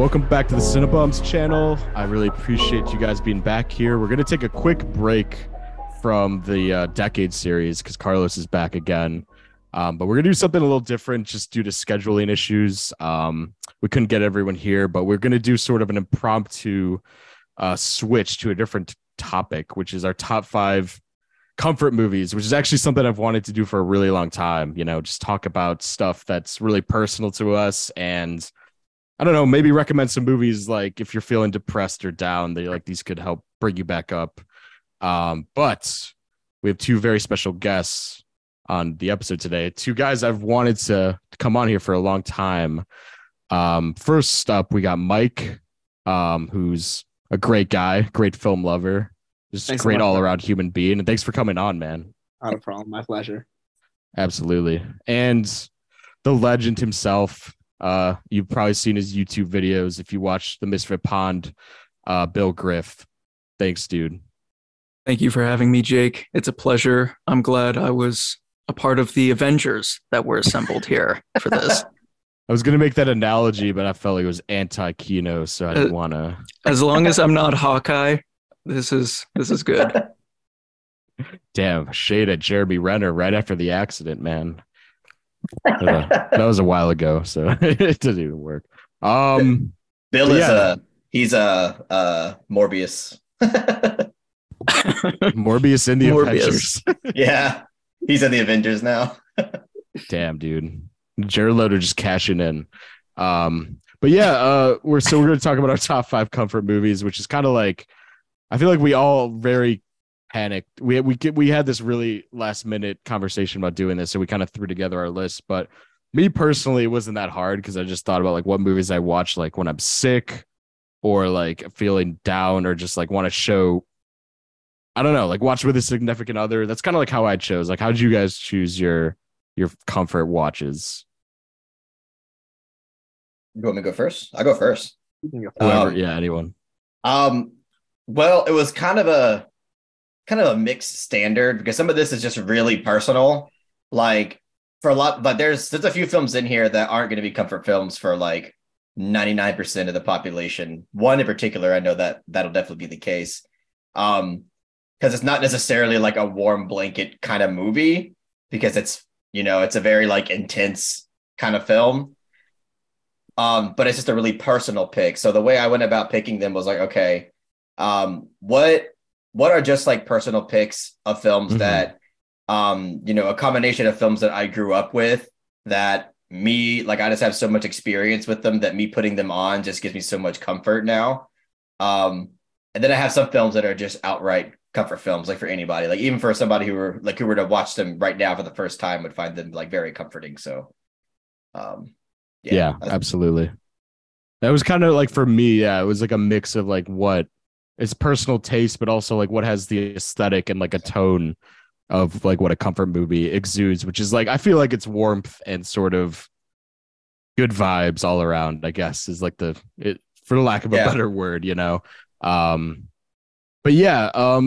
Welcome back to the Cinebums channel. I really appreciate you guys being back here. We're going to take a quick break from the Decade series because Carlos is back again. But we're going to do something a little different just due to scheduling issues. We couldn't get everyone here, but we're going to do sort of an impromptu switch to a different topic, which is our top 5 comfort movies, which is actually something I've wanted to do for a really long time. You know, just talk about stuff that's really personal to us, and I don't know, maybe recommend some movies like if you're feeling depressed or down, they like these could help bring you back up. But we have 2 very special guests on the episode today. 2 guys I've wanted to come on here for a long time. First up, we got Mike, who's a great guy, great film lover, just a great all around human being. And thanks for coming on, man. Not a problem. My pleasure. Absolutely. And the legend himself, you've probably seen his YouTube videos if you watch the Misfit Pond, Bill Griff. Thanks, dude. Thank you for having me, Jake. It's a pleasure. I'm glad I was a part of the Avengers that were assembled here for this. I was going to make that analogy, but I felt like it was anti-Kino, so I didn't want to. As long as I'm not Hawkeye, this is good. Damn, shade at Jeremy Renner right after the accident, man. That was a while ago, so it didn't even work. Bill is he's a Morbius. Morbius in the Avengers. Yeah, he's in the Avengers now. Damn, dude. Jared Leto just cashing in. But yeah, we're going to talk about our top 5 comfort movies, which is kind of like, I feel like we all very panicked. We had this really last minute conversation about doing this, so we kind of threw together our list. But me personally, it wasn't that hard because I just thought about like what movies I watch like when I'm sick or like feeling down or just like want to show, I don't know, like watch with a significant other. That's kind of like how I chose. Like, how did you guys choose your comfort watches? You want me to go first? I'll go first. Whoever, anyone. Well, it was kind of a mixed standard because some of this is just really personal. Like for a lot, but there's a few films in here that aren't going to be comfort films for like 99% of the population. One in particular, I know that'll definitely be the case. Because it's not necessarily like a warm blanket kind of movie because it's a very like intense kind of film. But it's just a really personal pick. So the way I went about picking them was like, okay, what are just like personal picks of films that, a combination of films that I grew up with that I just have so much experience with them that me putting them on just gives me so much comfort now. And then I have some films that are just outright comfort films, like for anybody, like even for somebody who were to watch them right now for the first time would find them like very comforting. So, yeah, absolutely. That was kind of like for me. Yeah, it was like a mix of like what is personal taste, but also like what has the aesthetic and like a tone of like what a comfort movie exudes, which is like I feel like it's warmth and sort of good vibes all around, I guess, is like for lack of a better word, But yeah,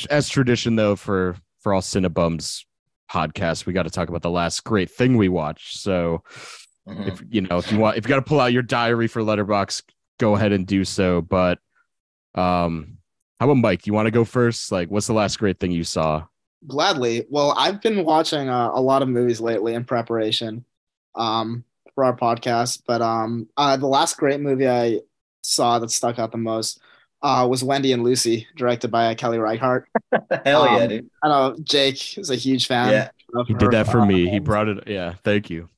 as tradition though for all Cinebums podcasts, we got to talk about the last great thing we watched. So if you got to pull out your diary for Letterboxd, go ahead and do so. But how about Mike? You want to go first? Like, what's the last great thing you saw? Gladly. Well, I've been watching a lot of movies lately in preparation for our podcast. But the last great movie I saw that stuck out the most was Wendy and Lucy, directed by Kelly Reichardt. Hell yeah, dude. I know Jake is a huge fan. Yeah. He did that for me. He brought it. Yeah, thank you.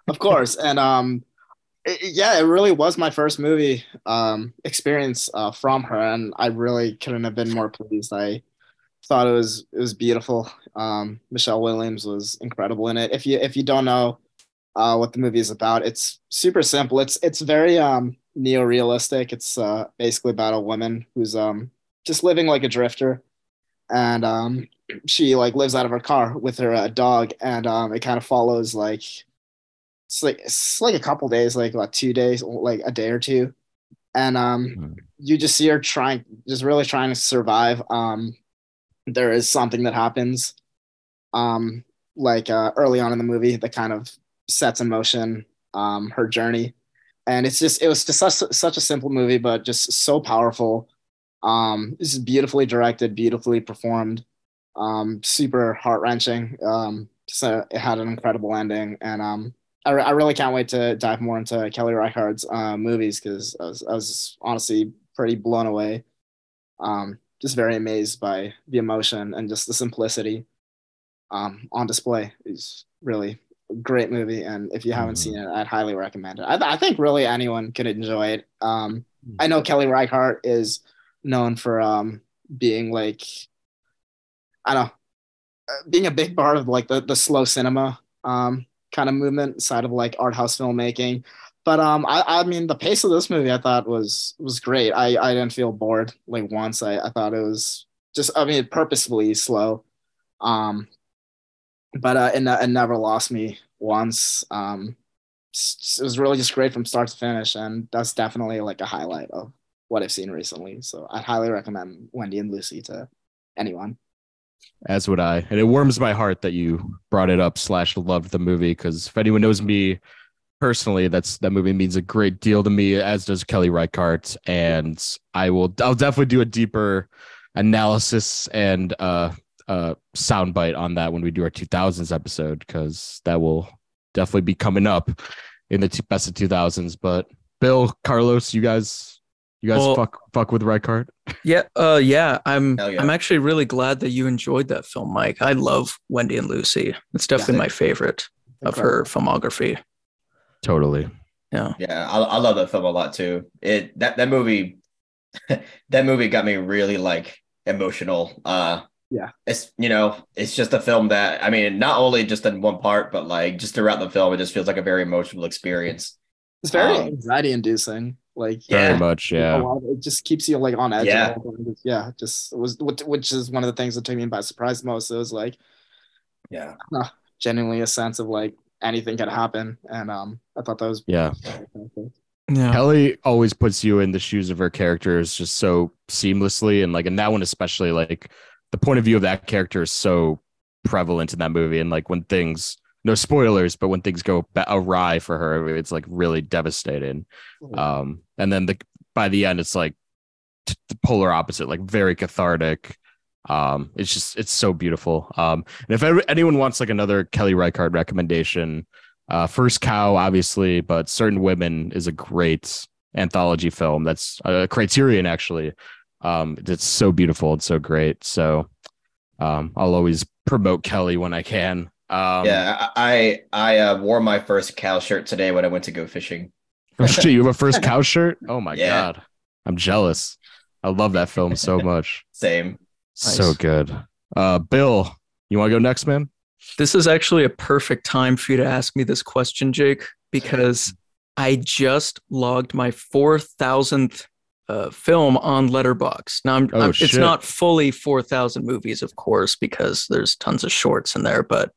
Of course. And it really was my first movie experience from her, and I really couldn't have been more pleased. I thought it was beautiful. Michelle Williams was incredible in it. If you don't know what the movie is about, it's super simple. It's very neo-realistic. It's basically about a woman who's just living like a drifter, and she like lives out of her car with her dog, and it kind of follows like it's like a couple days, like about 2 days, like a day or two, and you just see her really trying to survive. There is something that happens early on in the movie that kind of sets in motion her journey. and it was just such a simple movie, but just so powerful. This is beautifully directed, beautifully performed, super heart wrenching. So it had an incredible ending, and I really can't wait to dive more into Kelly Reichardt's movies because I was honestly pretty blown away. Just very amazed by the emotion and just the simplicity on display. It's really a great movie, and if you haven't seen it, I'd highly recommend it. I think really anyone could enjoy it. I know Kelly Reichardt is known for being like, I don't know, being a big part of like the slow cinema kind of movement side of like art house filmmaking. But I mean the pace of this movie I thought was great. I didn't feel bored like once. I thought it was just, I mean, purposefully slow. Um but it never lost me once. It was really just great from start to finish, and that's definitely like a highlight of what I've seen recently. So I'd highly recommend Wendy and Lucy to anyone. As would I. And it warms my heart that you brought it up / loved the movie, because if anyone knows me personally, that movie means a great deal to me, as does Kelly Reichardt. And I'll definitely do a deeper analysis and soundbite on that when we do our 2000s episode, because that will definitely be coming up in the best of 2000s. But Bill, Carlos, you guys well, fuck with Reichardt? Yeah, I'm actually really glad that you enjoyed that film, Mike. I love Wendy and Lucy. It's definitely my favorite of her filmography. Totally. Yeah. I love that film a lot too. That movie that movie got me really like emotional. It's just a film that, I mean, not only just in one part, but like just throughout the film, it just feels like a very emotional experience. It's very anxiety inducing. Like very much, yeah. It just keeps you like on edge. Yeah, just was, which is one of the things that took me by surprise most. It was like, genuinely a sense of like anything could happen, and I thought that was Kelly always puts you in the shoes of her characters just so seamlessly, and like in that one especially, like the point of view of that character is so prevalent in that movie, and like when things, no spoilers, but when things go awry for her, it's like really devastating. And then by the end, it's like the polar opposite, like very cathartic. It's so beautiful. And if anyone wants like another Kelly Reichardt recommendation, First Cow, obviously, but Certain Women is a great anthology film. That's a Criterion, actually. It's so beautiful. It's so great. So I'll always promote Kelly when I can. I wore my first cow shirt today when I went to go fishing. You have a First Cow shirt? Oh my God. I'm jealous. I love that film so much. Same. So nice. Good. Bill, you want to go next, man? This is actually a perfect time for you to ask me this question, Jake, because I just logged my 4,000th film on Letterboxd. Now, it's not fully 4,000 movies, of course, because there's tons of shorts in there, but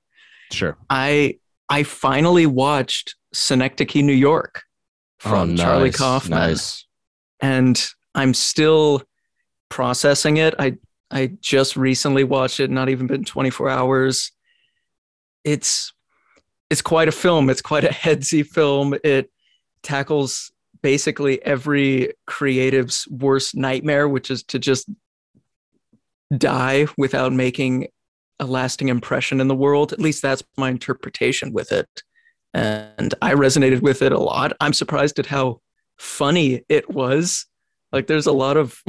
sure. I finally watched Synecdoche, New York from Charlie Kaufman. Nice. And I'm still processing it. I just recently watched it, not even been 24 hours. It's quite a film. It's quite a headsy film. It tackles basically every creative's worst nightmare, which is to just die without making a lasting impression in the world. At least that's my interpretation with it. And I resonated with it a lot. I'm surprised at how funny it was. Like there's a lot of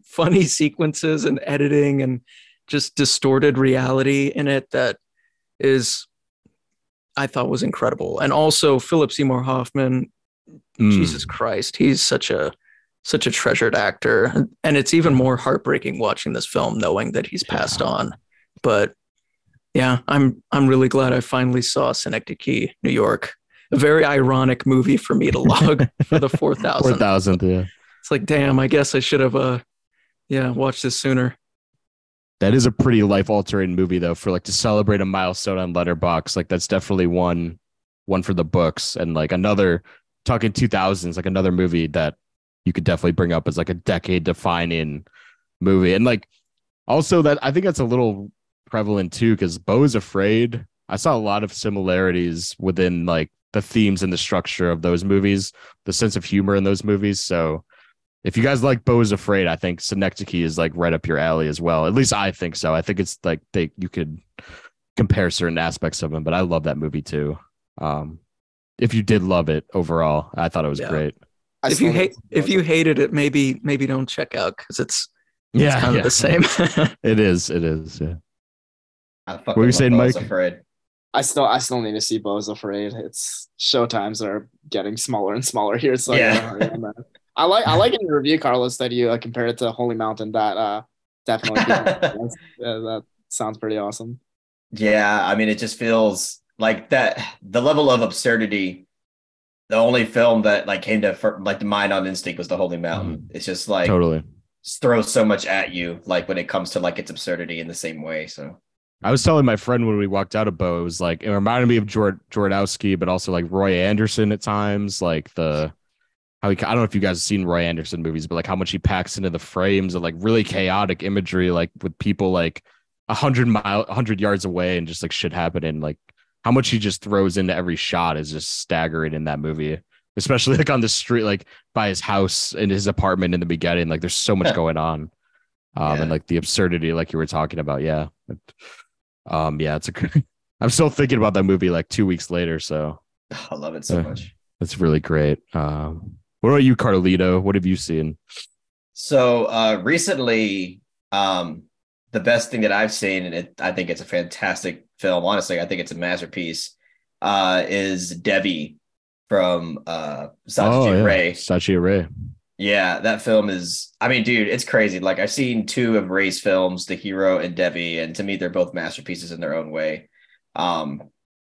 funny sequences and editing and just distorted reality in it that I thought was incredible. And also Philip Seymour Hoffman, Jesus Christ, he's such a treasured actor. And it's even more heartbreaking watching this film, knowing that he's passed on. But yeah, I'm really glad I finally saw Synecdoche, New York. A very ironic movie for me to log for the 4,000th. 4,000th, yeah. It's like, damn, I guess I should have watched this sooner. That is a pretty life-altering movie, though, for like to celebrate a milestone on Letterboxd. Like that's definitely one for the books, and like another, talking 2000s, like another movie that you could definitely bring up as like a decade-defining movie. And like also that I think that's a little prevalent too, because Beau is Afraid. I saw a lot of similarities within like the themes and the structure of those movies, the sense of humor in those movies. So if you guys like Beau is Afraid, I think Synecdoche is like right up your alley as well. At least I think so. I think it's like you could compare certain aspects of them, but I love that movie too. If you did love it overall, I thought it was great. If you hated it, maybe don't check out because it's kind of the same. It is. Yeah. What were you saying, Mike? Afraid. I still need to see Beau is Afraid. It's showtimes are getting smaller and smaller here, so I like in your review, Carlos, that you compare it to Holy Mountain. That definitely that sounds pretty awesome. Yeah, I mean, it just feels like that. The level of absurdity. The only film that like came to like the mind on instinct was the Holy Mountain. Mm-hmm. It's just like totally throws so much at you, like when it comes to like its absurdity in the same way. So I was telling my friend when we walked out of Beau, it was like it reminded me of Jordowski, but also like Roy Anderson at times, like I don't know if you guys have seen Roy Anderson movies, but like how much he packs into the frames of like really chaotic imagery, like with people like 100 yards away and just like shit happening. Like how much he just throws into every shot is just staggering in that movie, especially like on the street, like by his house in his apartment in the beginning. Like there's so much going on. And like the absurdity, like you were talking about. Yeah. It's a great, I'm still thinking about that movie like 2 weeks later. So I love it so much. It's really great. What about you, Carlito? What have you seen? So recently, the best thing that I've seen, and I think it's a fantastic film. Honestly, I think it's a masterpiece. Is Debbie from Satyajit Ray. Satyajit Ray. Yeah, that film is. I mean, dude, it's crazy. Like I've seen 2 of Ray's films, The Hero and Debbie, and to me, they're both masterpieces in their own way.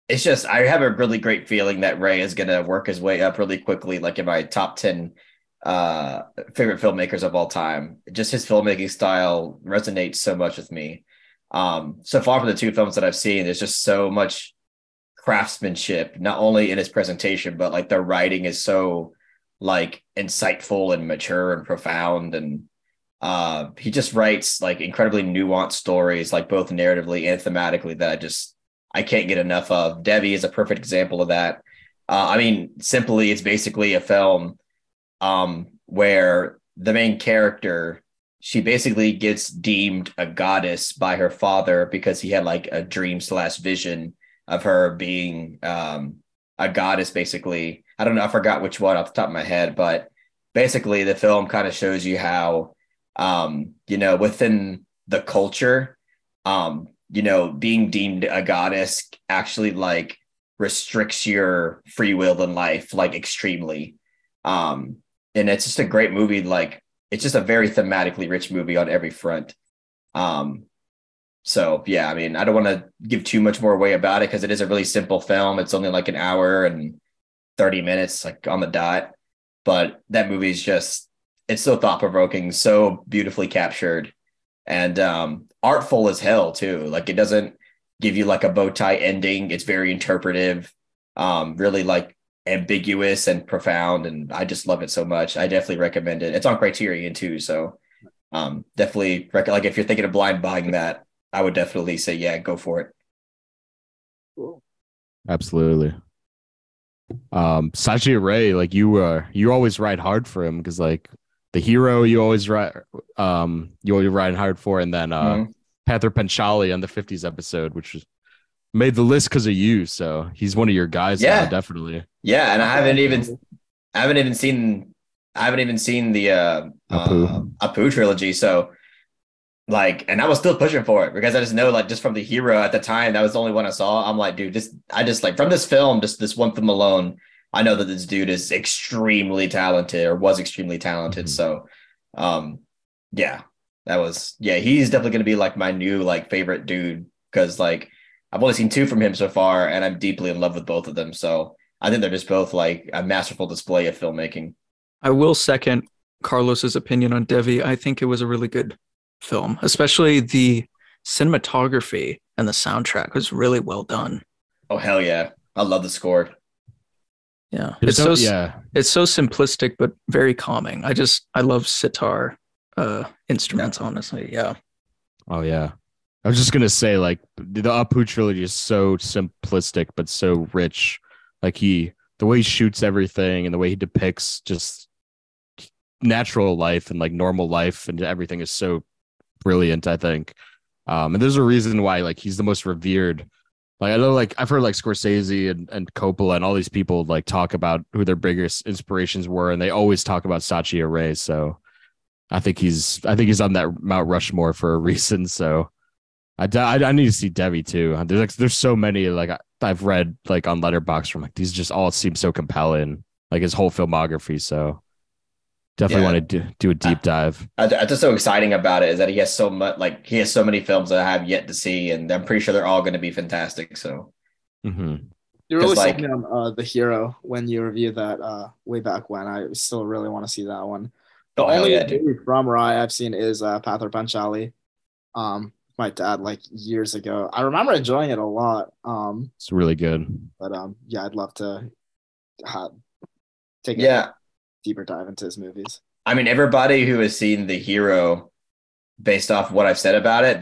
It's just I have a really great feeling that Ray is gonna work his way up really quickly, like in my top 10 favorite filmmakers of all time. Just his filmmaking style resonates so much with me. So far from the 2 films that I've seen, there's just so much craftsmanship, not only in his presentation, but like the writing is so like insightful and mature and profound. And he just writes like incredibly nuanced stories, like both narratively and thematically, that I can't get enough of. Debbie is a perfect example of that. I mean, simply, it's basically a film where the main character, she basically gets deemed a goddess by her father because he had like a dream/vision of her being a goddess, basically. I don't know, I forgot which one off the top of my head, but basically the film kind of shows you how, within the culture, being deemed a goddess actually like restricts your free will in life, like extremely. And it's just a great movie. Like it's just a very thematically rich movie on every front. So yeah, I mean, I don't want to give too much more away about it because it is a really simple film. It's only like an hour and 30 minutes, like on the dot. But that movie is it's so thought-provoking, so beautifully captured, and artful as hell too. Like it doesn't give you like a bow tie ending. It's very interpretive, really like ambiguous and profound, and I just love it so much. I definitely recommend it. It's on Criterion too, so definitely like if you're thinking of blind buying that, I would definitely say go for it. Cool. Absolutely. Satyajit Ray, like you always ride hard for him because like The Hero you always ride hard for, and then Panther Panchali on the 50s episode, which was made the list because of you, so he's one of your guys. Now, definitely. Yeah, and I haven't even seen the Apu trilogy, so like, and I was still pushing for it because I just know, like, just from The Hero at the time, that was the only one I saw. I'm like, dude, I just like from this film, just this one film alone, I know that this dude is extremely talented or was extremely talented. Mm-hmm. So, he's definitely going to be like my new like favorite dude because like I've only seen 2 from him so far, and I'm deeply in love with both of them. So I think they're just both like a masterful display of filmmaking. I will second Carlos's opinion on Devi. I think it was a really good film, especially the cinematography and the soundtrack was really well done. Oh hell yeah, I love the score. Yeah, it's so simplistic but very calming. I love sitar instruments, honestly. Yeah. Oh yeah, I was just gonna say like the Apu trilogy is so simplistic but so rich. Like he the way he shoots everything and the way he depicts just natural life and like normal life and everything is so brilliant, I think. And there's a reason why like he's the most revered. Like I know like I've heard like Scorsese and Coppola and all these people like talk about who their biggest inspirations were, and they always talk about Sachi Aray. So I think he's on that Mount Rushmore for a reason. So I need to see Debbie too. There's so many like I've read like on Letterboxd from like these just all seem so compelling, like his whole filmography. So definitely want to do a deep dive. That's just so exciting about it is that he has so much, like he has so many films that I have yet to see, and I'm pretty sure they're all going to be fantastic. So you really sold me on The Hero when you reviewed that way back when. I still really want to see that one. The only movie from Rye I've seen is Pather Panchali. My dad like years ago. I remember enjoying it a lot. It's really good. But yeah, I'd love to take a deeper dive into his movies. I mean, everybody who has seen The Hero, based off what I've said about it,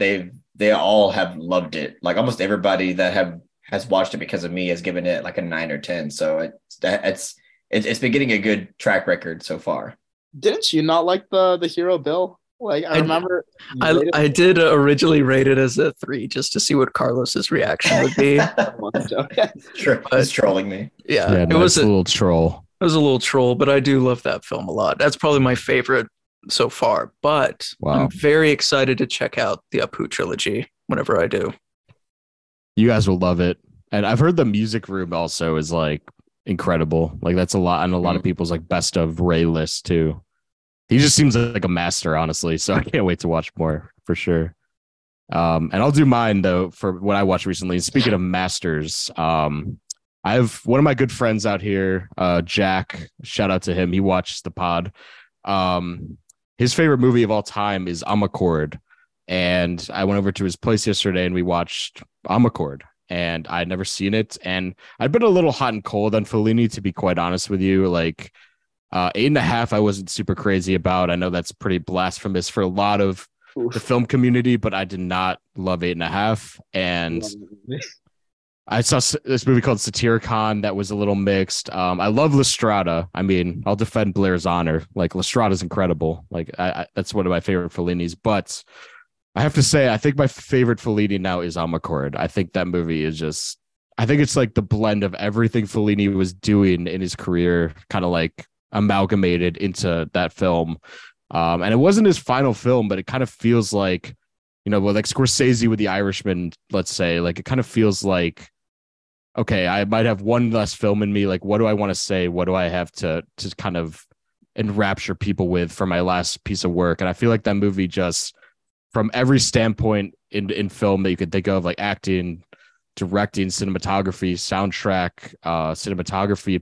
they all have loved it. Like almost everybody that has watched it because of me has given it like a 9 or 10. So it's been getting a good track record so far. Didn't you not like the Hero, Bill? Like I remember I did originally rate it as a 3 just to see what Carlos's reaction would be. Sure, he's trolling me. Yeah, it was a little troll. It was a little troll, but I do love that film a lot. That's probably my favorite so far. But I'm very excited to check out the Apu trilogy whenever I do. You guys will love it, and I've heard the music room also is like incredible. Like that's a lot on a lot of people's like best of Ray list too. He just seems like a master, honestly. So I can't wait to watch more for sure. And I'll do mine though for what I watched recently. Speaking of masters, I have one of my good friends out here, Jack. Shout out to him. He watches the pod. His favorite movie of all time is Amarcord. And I went over to his place yesterday and we watched Amarcord. And I'd never seen it. And I'd been a little hot and cold on Fellini, to be quite honest with you. Like, 8.5, I wasn't super crazy about. I know that's pretty blasphemous for a lot of the film community, but I did not love 8.5. And I saw this movie called Satyricon that was a little mixed. I love Lestrada. I mean, I'll defend Blair's honor. Like Lestrada's incredible. Like that's one of my favorite Fellinis. But I have to say, I think my favorite Fellini now is Amarcord. I think that movie is just. I think it's like the blend of everything Fellini was doing in his career, kind of like amalgamated into that film. And it wasn't his final film, but it kind of feels like, like Scorsese with The Irishman, let's say, like it kind of feels like, okay, I might have one less film in me. Like, what do I want to say? What do I have to kind of enrapture people with for my last piece of work? And I feel like that movie just, from every standpoint in film that you could think of, like acting, directing, cinematography, soundtrack,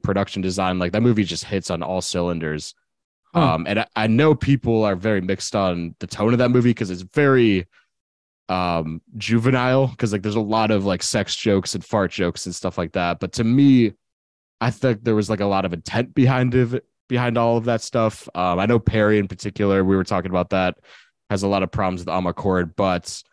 production design, like that movie just hits on all cylinders. And I know people are very mixed on the tone of that movie because it's very juvenile, because like there's a lot of like sex jokes and fart jokes and stuff like that. But to me, I think there was like a lot of intent behind all of that stuff. I know Perry in particular, we were talking about that, has a lot of problems with Amarcord, but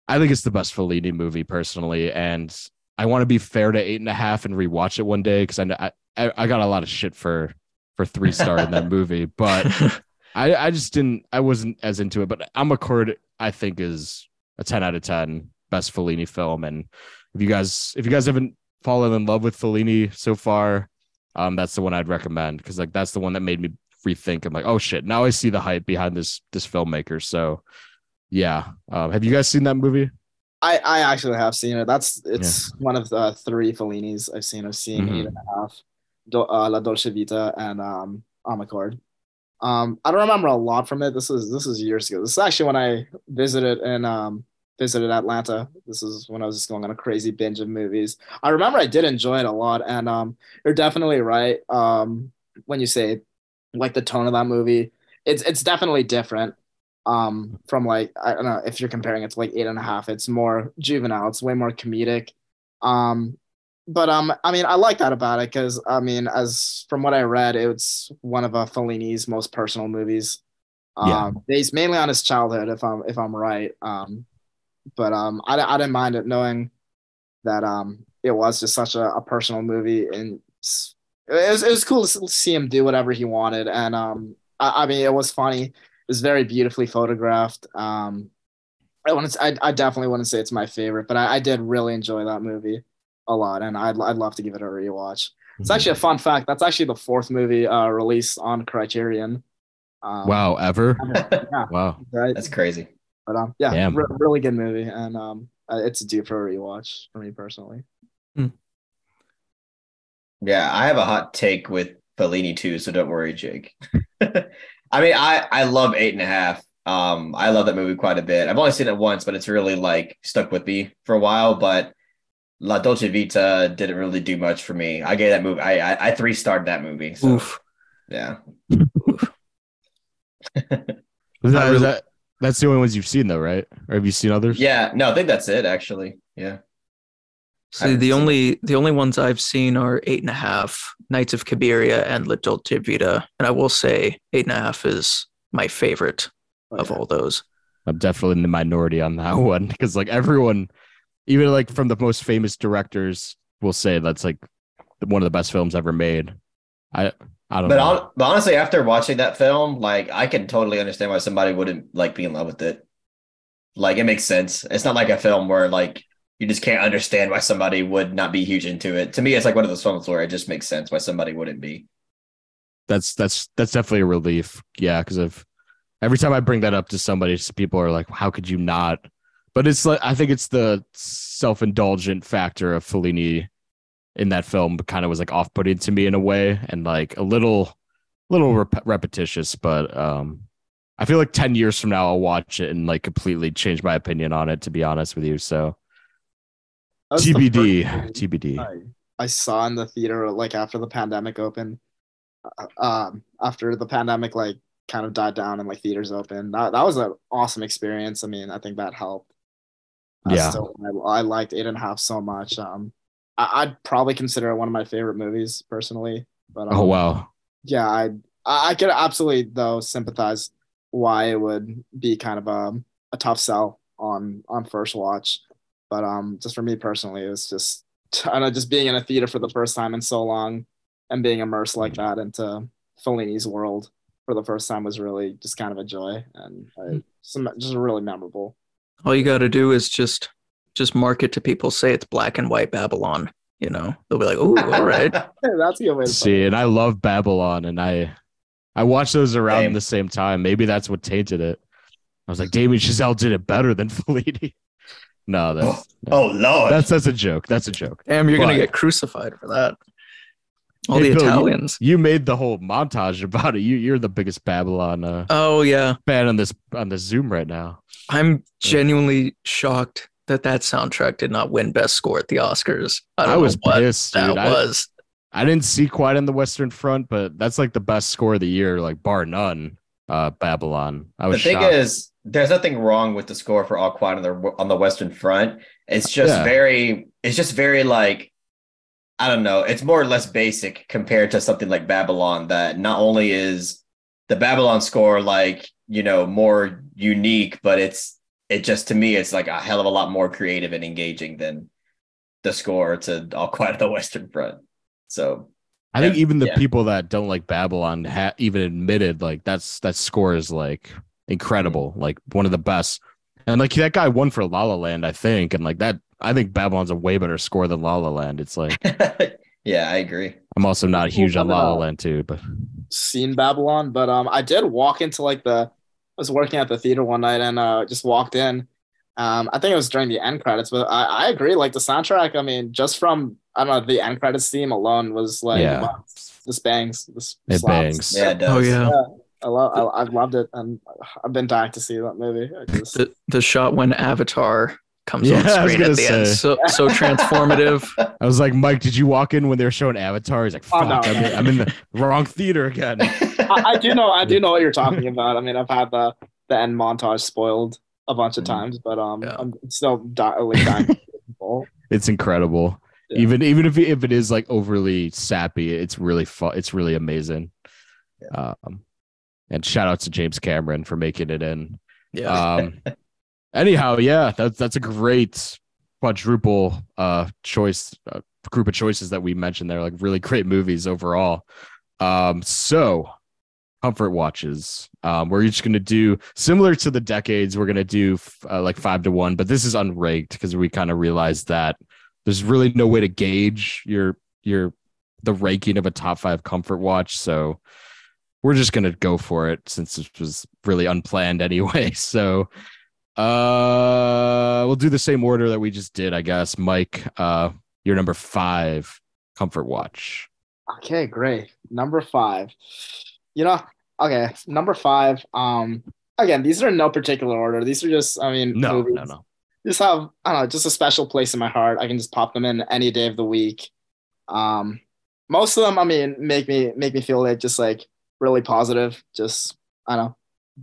I think it's the best Fellini movie personally, and I want to be fair to 8.5 and rewatch it one day because I got a lot of shit for 3-star in that movie, but I wasn't as into it. But Amarcord I think is a 10 out of 10 best Fellini film, and if you guys haven't fallen in love with Fellini so far, that's the one I'd recommend because like that's the one that made me rethink. I'm like, oh shit, now I see the hype behind this filmmaker. So. Yeah. Have you guys seen that movie? I actually have seen it. It's one of the 3 Fellinis I've seen. I've seen 8.5, La Dolce Vita, and Amarcord. I don't remember a lot from it. This is years ago. This is actually when I visited Atlanta. This is when I was just going on a crazy binge of movies. I remember I did enjoy it a lot, and you're definitely right. When you say like the tone of that movie, it's definitely different. From like, I don't know if you're comparing it to like 8.5, it's more juvenile, it's way more comedic. But I mean, I like that about it because I mean, as from what I read, it's one of Fellini's most personal movies. Based mainly on his childhood, if I'm right. But I didn't mind it knowing that it was just such a personal movie, and it was cool to see him do whatever he wanted, and I mean, it was funny. It was very beautifully photographed. I definitely wouldn't say it's my favorite, but I did really enjoy that movie a lot, and I'd love to give it a rewatch. It's actually a fun fact. That's actually the fourth movie released on Criterion. Wow, ever? Yeah, Wow. right. That's crazy. But yeah, Damn. really good movie, and it's due for a rewatch for me personally. Yeah, I have a hot take with Fellini too, so don't worry, Jake. I mean, I love 8.5. I love that movie quite a bit. I've only seen it once, but it's really like stuck with me for a while. But La Dolce Vita didn't really do much for me. I gave that movie. I 3-starred that movie. So, Oof. yeah. That's the only ones you've seen though, right? Or have you seen others? Yeah. No, I think that's it. Actually. Yeah. See, the only ones I've seen are 8.5, Knights of Cabiria, and La Dolce Vita, and I will say 8.5 is my favorite of all those. I'm definitely in the minority on that one because like everyone, even like from the most famous directors, will say that's like one of the best films ever made. I don't know. But honestly, after watching that film, like I can totally understand why somebody wouldn't like be in love with it. Like it makes sense. It's not like a film where like you just can't understand why somebody would not be huge into it. To me, it's like one of those films where it just makes sense why somebody wouldn't be. That's definitely a relief. Yeah, because every time I bring that up to somebody, people are like, "How could you not?" But it's like I think it's the self-indulgent factor of Fellini in that film, kind of was like off-putting to me in a way, and like a little repetitious. But I feel like 10 years from now, I'll watch it and like completely change my opinion on it. To be honest with you, so TBD. I saw in the theater like after the pandemic opened. After the pandemic like kind of died down and like theaters opened, that was an awesome experience. I mean, I think that helped. Yeah, I liked 8.5 so much. I'd probably consider it one of my favorite movies personally. But oh wow, yeah, I could absolutely though sympathize why it would be kind of a tough sell on first watch. But just for me personally, it was just I don't know, just being in a theater for the first time in so long and being immersed like that into Fellini's world for the first time was really just kind of a joy and just really memorable. All you got to do is just market to people, say it's black and white Babylon. You know, they'll be like, "Oh, all right." That's a good way to see. And I love Babylon, and I watched those around the same time. Maybe that's what tainted it. I was like, Damien Chazelle did it better than Fellini. No, that's oh Lord, that's a joke. That's a joke. Damn, you're gonna get crucified for that. All the Bill, Italians. You made the whole montage about it. You're the biggest Babylon oh yeah fan on this Zoom right now. I'm genuinely shocked that soundtrack did not win Best Score at the Oscars. I was pissed, dude. That was. I didn't see Quiet on the Western Front, but that's like the best score of the year, like bar none. Babylon. I was. The thing is, there's nothing wrong with the score for All Quiet on the Western Front. It's just very. It's just very like. I don't know. It's more or less basic compared to something like Babylon. That not only is the Babylon score like more unique, but it just to me it's like a hell of a lot more creative and engaging than the score to All Quiet on the Western Front. So I think even the people that don't like Babylon even admitted like that score is like incredible, like one of the best. And like that guy won for La La Land, I think, and like that. I think Babylon's a way better score than La La Land. It's like, yeah, I agree. I'm also not huge on La La Land too, but seen Babylon, but I did walk into like I was working at the theater one night and just walked in. I think it was during the end credits, but I agree. Like the soundtrack, I mean, just from I don't know the end credits theme alone was like wow, this bangs. It bangs. Yeah, it does. Oh yeah. I've loved it, and I've been dying to see that movie. The shot when Avatar comes on screen at the end, so transformative. I was like, Mike, did you walk in when they were showing Avatar? He's like, fuck, no. I'm in the wrong theater again. I do know what you're talking about. I mean, I've had the end montage spoiled a bunch of times, but I'm still dying. It's incredible. Yeah. Even if it is like overly sappy, it's really fun. It's really amazing. Yeah. And shout out to James Cameron for making it in. Yeah. Anyhow, yeah, that's a great quadruple choice group of choices that we mentioned there, like really great movies overall. So comfort watches. We're each going to do similar to the decades. We're going to do like 5-1, but this is unranked because we kind of realized that there's really no way to gauge the ranking of a top 5 comfort watch. So we're just going to go for it since this was really unplanned anyway. So we'll do the same order that we just did, I guess. Mike, your number 5 comfort watch. Okay, great. Number 5. Okay, number 5. Again, these are in no particular order. These are just, movies. No. Just have, I don't know, just a special place in my heart. I can just pop them in any day of the week. Most of them, make me feel like just like really positive. Just, I don't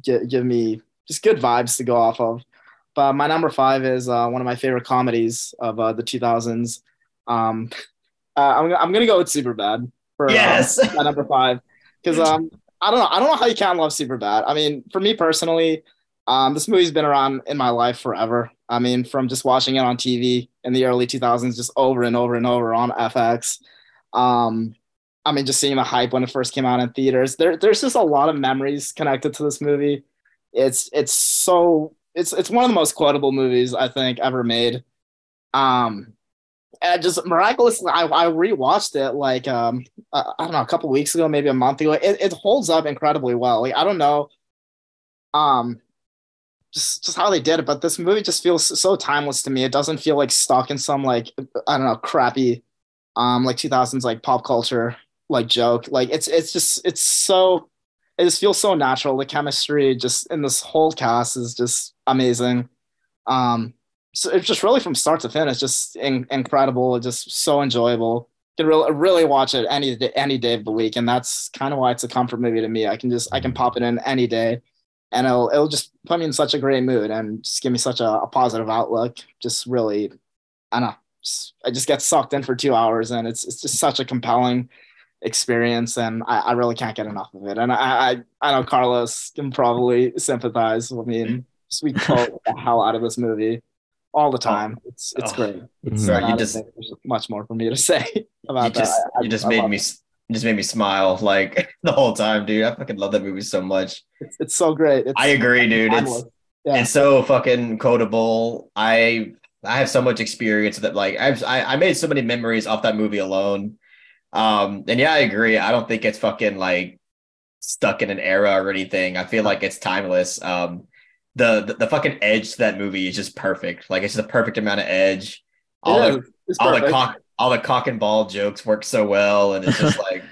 know, give me just good vibes to go off of. But my number 5 is one of my favorite comedies of the 2000s. I'm gonna go with Superbad for my number 5 because I don't know how you can't love Superbad. For me personally, this movie's been around in my life forever. From just watching it on TV in the early 2000s, just over and over and over on FX. Just seeing the hype when it first came out in theaters. There's just a lot of memories connected to this movie. It's one of the most quotable movies I think ever made. And just miraculously, I rewatched it like I don't know, a couple weeks ago, maybe a month ago. It holds up incredibly well. Like I don't know, just how they did it, but this movie just feels so timeless to me. It doesn't feel like stuck in some like I don't know, crappy like 2000s like pop culture like joke. Like it just feels so natural. The chemistry just in this whole cast is just amazing. So it's just really from start to finish, just incredible, just so enjoyable. You can really watch it any day of the week, and that's kind of why it's a comfort movie to me. I can pop it in any day, and it'll just put me in such a great mood and just give me such a positive outlook. Just really, I don't know, I just get sucked in for 2 hours, and it's just such a compelling experience, and I really can't get enough of it. And I know Carlos can probably sympathize with me, and we quote the hell out of this movie all the time. It's great. Sorry, there's much more for me to say about that. You just made me smile like the whole time, dude. I fucking love that movie so much. It's so great. I agree, dude. It's so fucking quotable. I have so much experience that like I made so many memories off that movie alone. And yeah, I agree. I don't think it's fucking like stuck in an era or anything. I feel like it's timeless. The fucking edge to that movie is just perfect. Like it's just a perfect amount of edge. All the cock and ball jokes work so well, and it's just like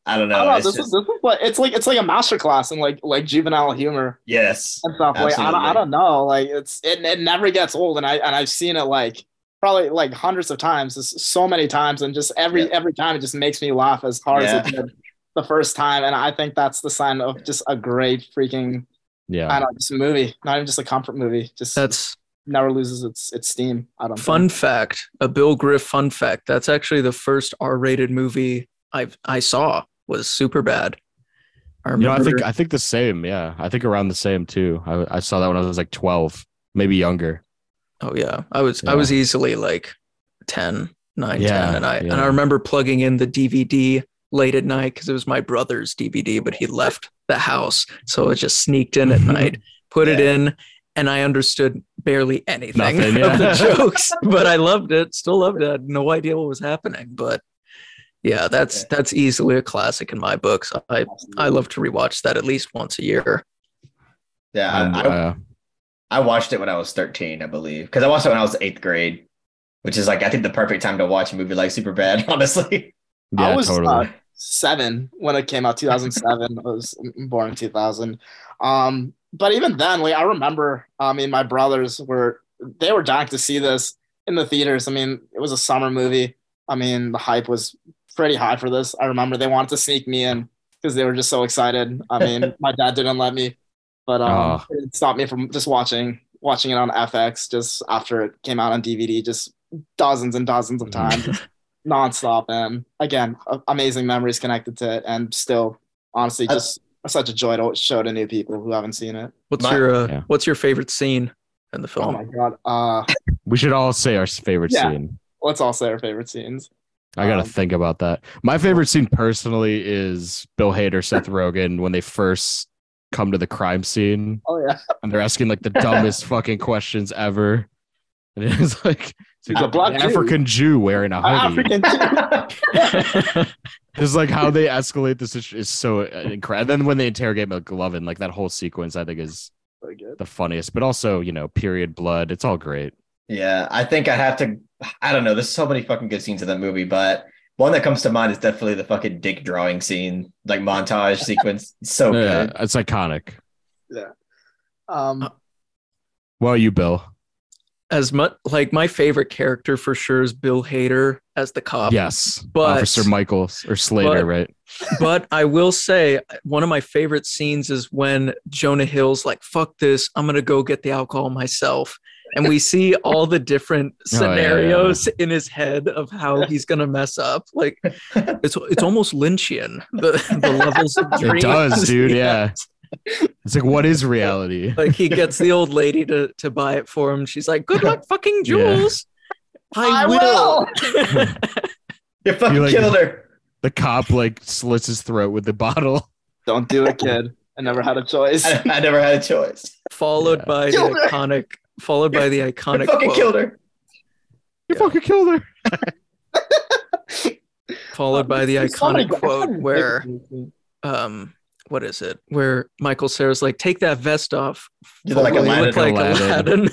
I don't know. It's like a masterclass in like juvenile humor. Yes, and stuff. Like I don't know. Like it never gets old, and I've seen it like probably like hundreds of times, so many times, and just every time it just makes me laugh as hard as it did the first time. And I think that's the sign of just a great freaking. Yeah, I don't know, just a movie, not even just a comfort movie. That's never loses its steam. I don't. Fun fact, a Bill Griff fun fact. That's actually the first R-rated movie I saw was Superbad. I think the same. Yeah, I think around the same too. I saw that when I was like 12, maybe younger. Oh yeah, I was easily like 10, 10, and I remember plugging in the DVD late at night because it was my brother's DVD, but he left the house, so it just sneaked in at night, put it in, and I understood barely anything of the jokes, but I loved it. Still loved it. I had no idea what was happening, but yeah, that's easily a classic in my books. I love to rewatch that at least once a year. Yeah, I watched it when I was 13, I believe, because I watched it when I was 8th grade, which is like I think the perfect time to watch a movie like Superbad, honestly. Yeah, I was totally. 7 when it came out, 2007. I was born in 2000. But even then, like I remember, my brothers were dying to see this in the theaters. It was a summer movie. The hype was pretty high for this. I remember they wanted to sneak me in because they were just so excited. My dad didn't let me, but it stopped me from just watching it on FX just after it came out on DVD, just dozens and dozens of times. Nonstop, and again, amazing memories connected to it, and still, honestly, just such a joy to show to new people who haven't seen it. What's your favorite scene in the film? Oh my god! We should all say our favorite scene. Let's all say our favorite scenes. I gotta think about that. My favorite scene personally is Bill Hader, Seth Rogen when they first come to the crime scene. Oh yeah. And they're asking like the dumbest fucking questions ever. And it's like, He's a black an African Jew wearing a hoodie. African Jew. It's like how they escalate this is so incredible. And then when they interrogate McLovin, like that whole sequence, I think is the funniest. But also, period blood. It's all great. Yeah, I think I have to. I don't know. There's so many fucking good scenes in that movie, but one that comes to mind is definitely the fucking dick drawing scene, like montage sequence. It's so good. It's iconic. Yeah. Well, you, Bill. As much like my favorite character for sure is Bill Hader as the cop. Yes, but Officer Michaels or Slater, right? But I will say one of my favorite scenes is when Jonah Hill's like, "Fuck this, I'm gonna go get the alcohol myself," and we see all the different scenarios in his head of how he's gonna mess up. Like it's almost Lynchian. The levels of dreams. It does, dude. Yeah. It's like, what is reality? Like he gets the old lady to buy it for him. She's like, "Good luck, fucking Jules." Yeah. I will. You fucking killed her. The cop like slits his throat with the bottle. Don't do it, kid. I never had a choice. I never had a choice. Followed by the iconic. You fucking killed her. You fucking killed her. Followed by the iconic quote where, what is it? Where Michael Cera's like, "Take that vest off. You look like Aladdin."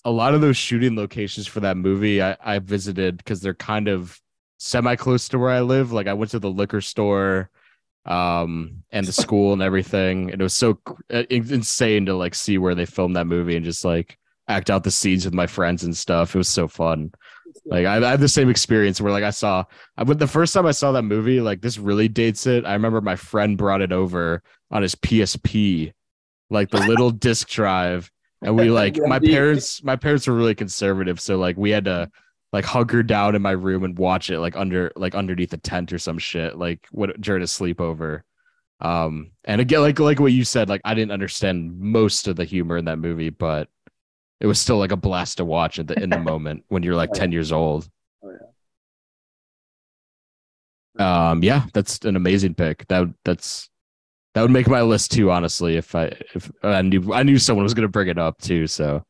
A lot of those shooting locations for that movie I visited because they're kind of semi close to where I live. Like I went to the liquor store, and the school and everything, and it was so insane to like see where they filmed that movie and just like act out the scenes with my friends and stuff. It was so fun. Like I had the same experience where like the first time I saw that movie, like this really dates it. I remember my friend brought it over on his PSP, like the little disc drive. And we like my parents were really conservative. So like we had to like hunker down in my room and watch it like underneath a tent or some shit, like during a sleepover. And again, like what you said, like I didn't understand most of the humor in that movie, but it was still like a blast to watch in the moment when you're like 10 years old. Yeah, that's an amazing pick. That would make my list too, honestly, if I knew someone was gonna bring it up too. So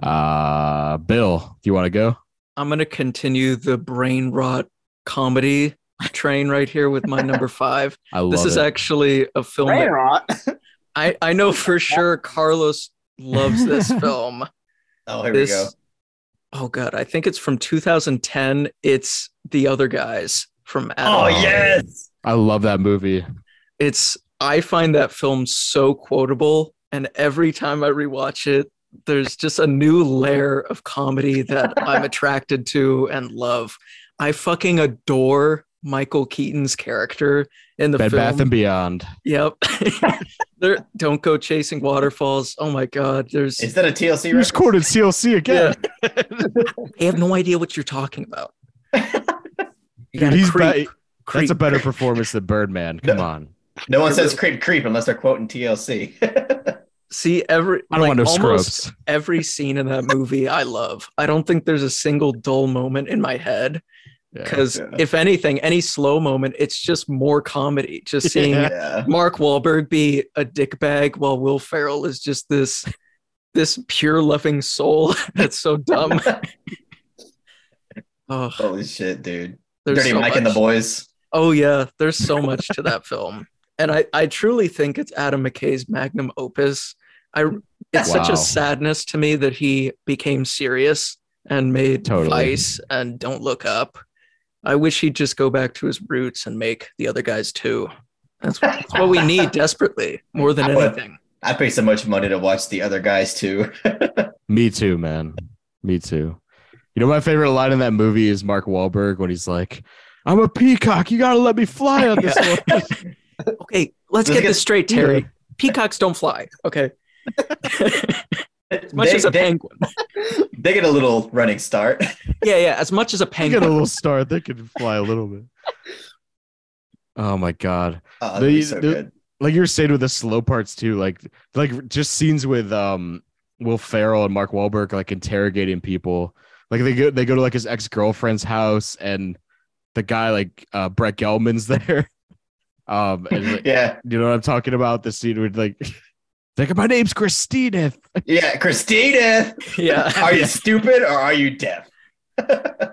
Bill, do you want to go? I'm gonna continue the brain rot comedy train right here with my number 5. This is actually a film brain rot. I know for sure Carlos loves this film. Oh, here we go. Oh god, I think it's from 2010. It's The Other Guys from Adam. Oh yes, I love that movie. I find that film so quotable, and every time I rewatch it, there's just a new layer of comedy that I'm attracted to and love. I fucking adore Michael Keaton's character in the film. Bed Bath and Beyond. Yep. Don't go chasing waterfalls. Oh my god. Is that a TLC? You just quoted CLC again. Yeah. I have no idea what you're talking about. Dude, that's a better performance than Birdman. Come on. No one says creep unless they're quoting TLC. See, I don't want no scrubs. Every scene in that movie I love. I don't think there's a single dull moment in my head. Because if anything, any slow moment, it's just more comedy. Just seeing Mark Wahlberg be a dickbag while Will Ferrell is just this pure loving soul that's so dumb. Oh, holy shit, dude! There's Dirty Mike and the Boys. Oh yeah, there's so much to that film, and I truly think it's Adam McKay's magnum opus. It's such a sadness to me that he became serious and made Vice and Don't Look Up. I wish he'd just go back to his roots and make The Other Guys too. That's what we need desperately, more than anything. I pay so much money to watch The Other Guys too. Me too, man. Me too. You know, my favorite line in that movie is Mark Wahlberg when he's like, "I'm a peacock. You got to let me fly on this one." Okay, let's get this straight, Terry. Peacocks don't fly. Okay. As much as a penguin. They get a little running start. Yeah. As much as a penguin. They get a little start. They can fly a little bit. Oh my god. So good. Like you were saying with the slow parts too, like just scenes with Will Ferrell and Mark Wahlberg like interrogating people. Like they go to like his ex-girlfriend's house, and the guy like Brett Gelman's there. And Yeah. you know what I'm talking about? The scene with like my name's Christina. Yeah, Christina. Yeah. Are you stupid or are you deaf?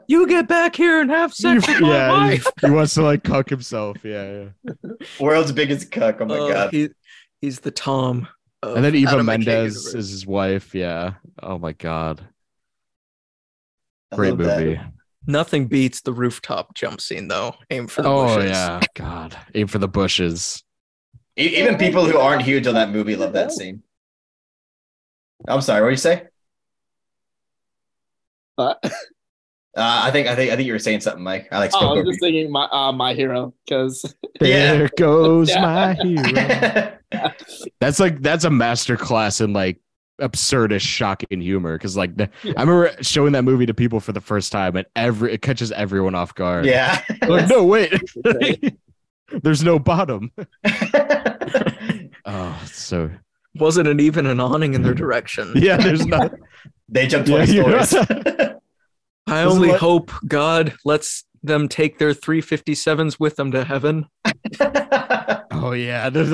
You get back here and have sex with my wife. He wants to like cuck himself. Yeah. World's biggest cuck. Oh my god. He's the Tom. And then Eva Adam McKay Mendes universe. is his wife. Yeah. Oh my god. I Great love that. movie. Nothing beats the rooftop jump scene though. Aim for the Oh bushes. yeah. God. Aim for the bushes. Even people who aren't huge on that movie love that scene. I'm sorry, what did you say? But I think you were saying something, Mike. I like I spoke was over just thinking my hero because There goes Yeah. my hero. you. That's a master class in like absurdist, shocking humor. Because like I remember showing that movie to people for the first time, and it catches everyone off guard. Yeah. Like, no, wait. There's no bottom. Oh, so Wasn't it even an awning in their direction? yeah. There's not. They jumped 20 Yeah, stories. I Doesn't only like- hope God lets them take their 357s with them to heaven. Oh yeah. They're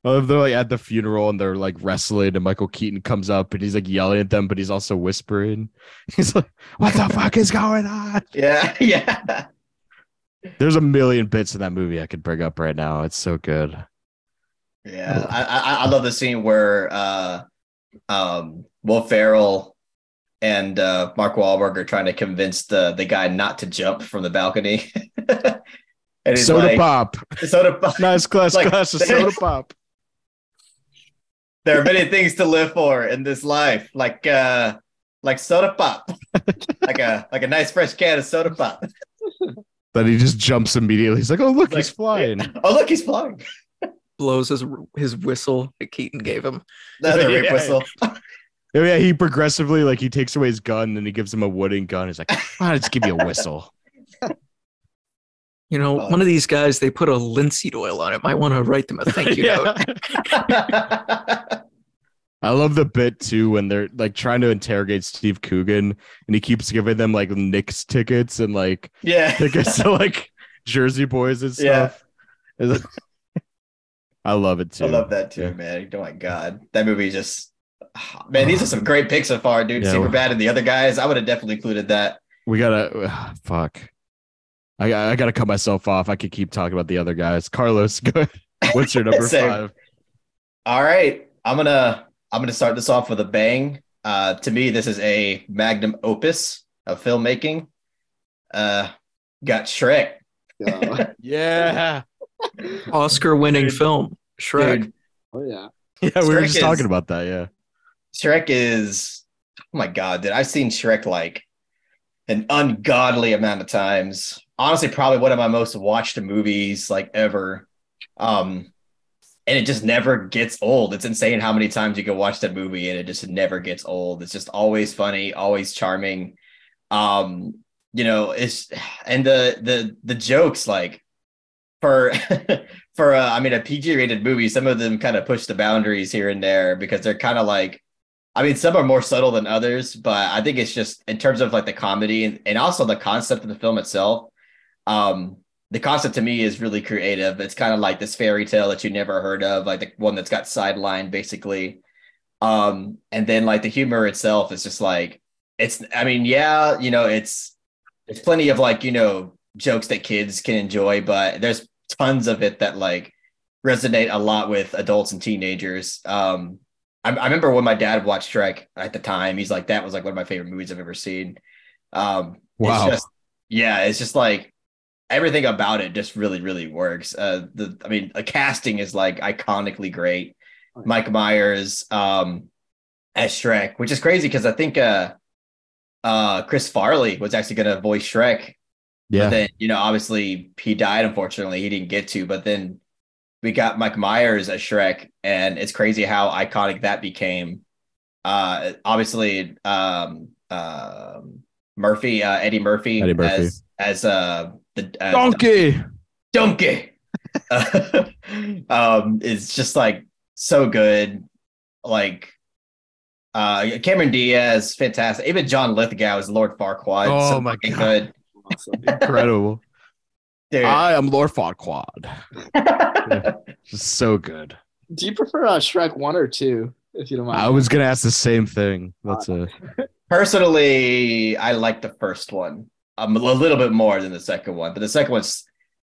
like at the funeral and they're like wrestling, and Michael Keaton comes up and he's like yelling at them, but he's also whispering. He's like, "What the fuck is going on?" Yeah. There's a million bits in that movie I could bring up right now. It's so good. Yeah. I love the scene where Will Ferrell and Mark Wahlberg are trying to convince the guy not to jump from the balcony. And he's Soda like, pop. soda pop. Nice glass Like, of soda pop. There are many things to live for in this life, like soda pop, like a nice fresh can of soda pop. Then he just jumps immediately. He's like, "Oh look, Like, he's flying." Oh look, he's flying. Blows his whistle that Keaton gave him. Another rape Yeah. whistle. Oh, yeah, he progressively like he takes away his gun and he gives him a wooden gun. He's like, "I'll just give you a whistle." You know, Oh. one of these guys, they put a linseed oil on it. Might want to write them a thank you note. I love the bit too when they're like trying to interrogate Steve Coogan and he keeps giving them like Knicks tickets and like Yeah. tickets to like Jersey Boys and Yeah. stuff. I love it too. I love that too, Yeah. man. Oh my god, that movie just man. These are some great picks so far, dude. Yeah. Superbad and the other guys. I would have definitely included that. We gotta fuck. I gotta cut myself off. I could keep talking about the other guys. Carlos, go ahead. What's your number Same. 5? All right, I'm gonna start this off with a bang. To me, this is a magnum opus of filmmaking. Got Shrek. Yeah. Oscar-winning Dude. film, Shrek. Dude, Oh yeah. Yeah, we were Shrek just is- talking about that. Yeah. Shrek is, oh my god, dude! I've seen Shrek like an ungodly amount of times. Honestly, probably one of my most watched movies like ever. And it just never gets old. It's insane how many times you can watch that movie and it just never gets old. It's just always funny, always charming. It's and the jokes like for I mean a PG rated movie, some of them kind of push the boundaries here and there because they're kind of like, I mean, some are more subtle than others, but I think it's just in terms of like the comedy and also the concept of the film itself. The concept to me is really creative. It's kind of like this fairy tale that you never heard of, like the one that's got sidelined basically. And then like the humor itself is just like, it's plenty of like, jokes that kids can enjoy, but there's tons of it that like resonate a lot with adults and teenagers. I remember when my dad watched Shrek at the time, he's like, that was like one of my favorite movies I've ever seen. Wow. It's just like everything about it just really, really works. The casting is like iconically great. Mike Myers as Shrek, which is crazy because I think Chris Farley was actually going to voice Shrek. Yeah. But then, obviously he died, unfortunately. He didn't get to, but then we got Mike Myers as Shrek, and it's crazy how iconic that became. Obviously, Eddie Murphy as Donkey. Donkey is just like so good. Like Cameron Diaz, fantastic. Even John Lithgow is Lord Farquaad. Oh so my fucking God. good. Awesome. Incredible. Dude. I am Lord Farquaad. Just so good. Do you prefer Shrek 1 or 2, if you don't mind? I was gonna ask the same thing. Personally, I like the first one a little bit more than the second one, but the second one's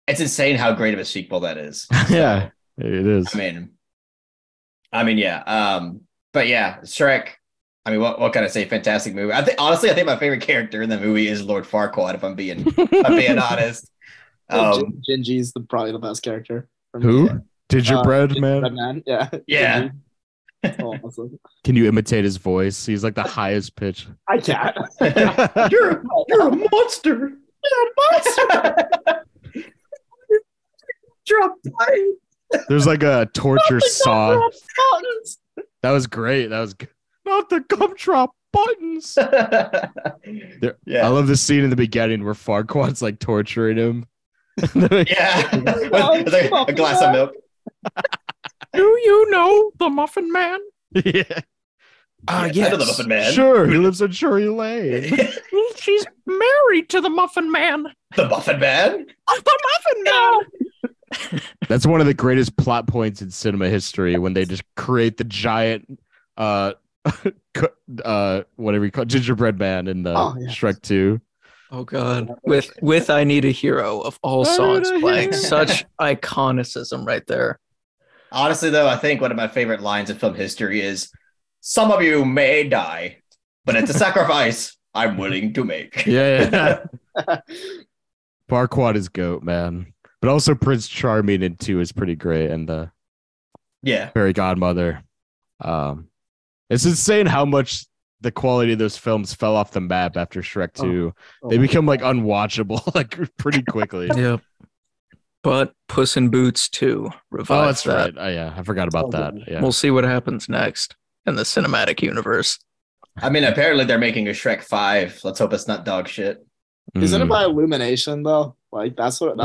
it's insane how great of a sequel that is. Yeah, it is. I mean, yeah. But yeah, Shrek. I mean, what can I say? Fantastic movie. I think my favorite character in the movie is Lord Farquaad. If I'm being honest. Gingy's probably the best character. Who? Gingerbread man? Gingerbread man. Yeah. Yeah. Oh, awesome. Can you imitate his voice? He's like the highest pitch. I can't. You're a monster. You're a monster. Drop tight. There's like a torture saw. That was great. That was good. Not the gumdrop buttons. Yeah. I love the scene in the beginning where Farquaad's like torturing him. Yeah. With a glass of milk. Do you know the Muffin Man? Yeah. Yes. I know the Muffin Man. Sure, he lives on Drury Lane. She's married to the Muffin Man. The Muffin Man? The Muffin Man! That's one of the greatest plot points in cinema history when they just create the giant whatever you call it, gingerbread man in the Shrek 2. Oh God. With I Need a Hero of all songs playing. Such iconicism right there. Honestly, though, I think one of my favorite lines in film history is, "Some of you may die, but it's a sacrifice I'm willing to make." Yeah. Farquaad is GOAT, man. But also Prince Charming in 2 is pretty great. And the Fairy Godmother. It's insane how much the quality of those films fell off the map after Shrek 2. They become like unwatchable like pretty quickly. Yep. But Puss in Boots 2 revives Oh, that's that. right. I forgot about that. Yeah. We'll see what happens next in the cinematic universe. I mean, apparently they're making a Shrek 5. Let's hope it's not dog shit. Isn't it by Illumination though? Like that's what.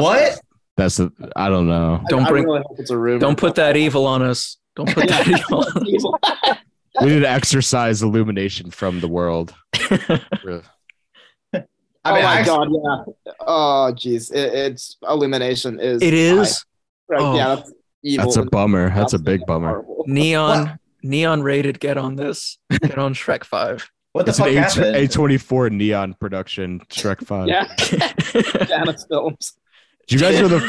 I don't know. I really hope it's a rumor. Don't put that evil on us. Don't put that evil on us. We need to exorcise Illumination from the world. God, yeah. Oh, geez. It's Illumination is. It is? Right, Oh. yeah, that's evil. That's a bummer. That's a big bummer. Horrible. Neon rated, get on this. Get on Shrek 5. What the It's fuck an happened? A24 neon production, Shrek 5. Yeah. Janice Films. Do you guys know the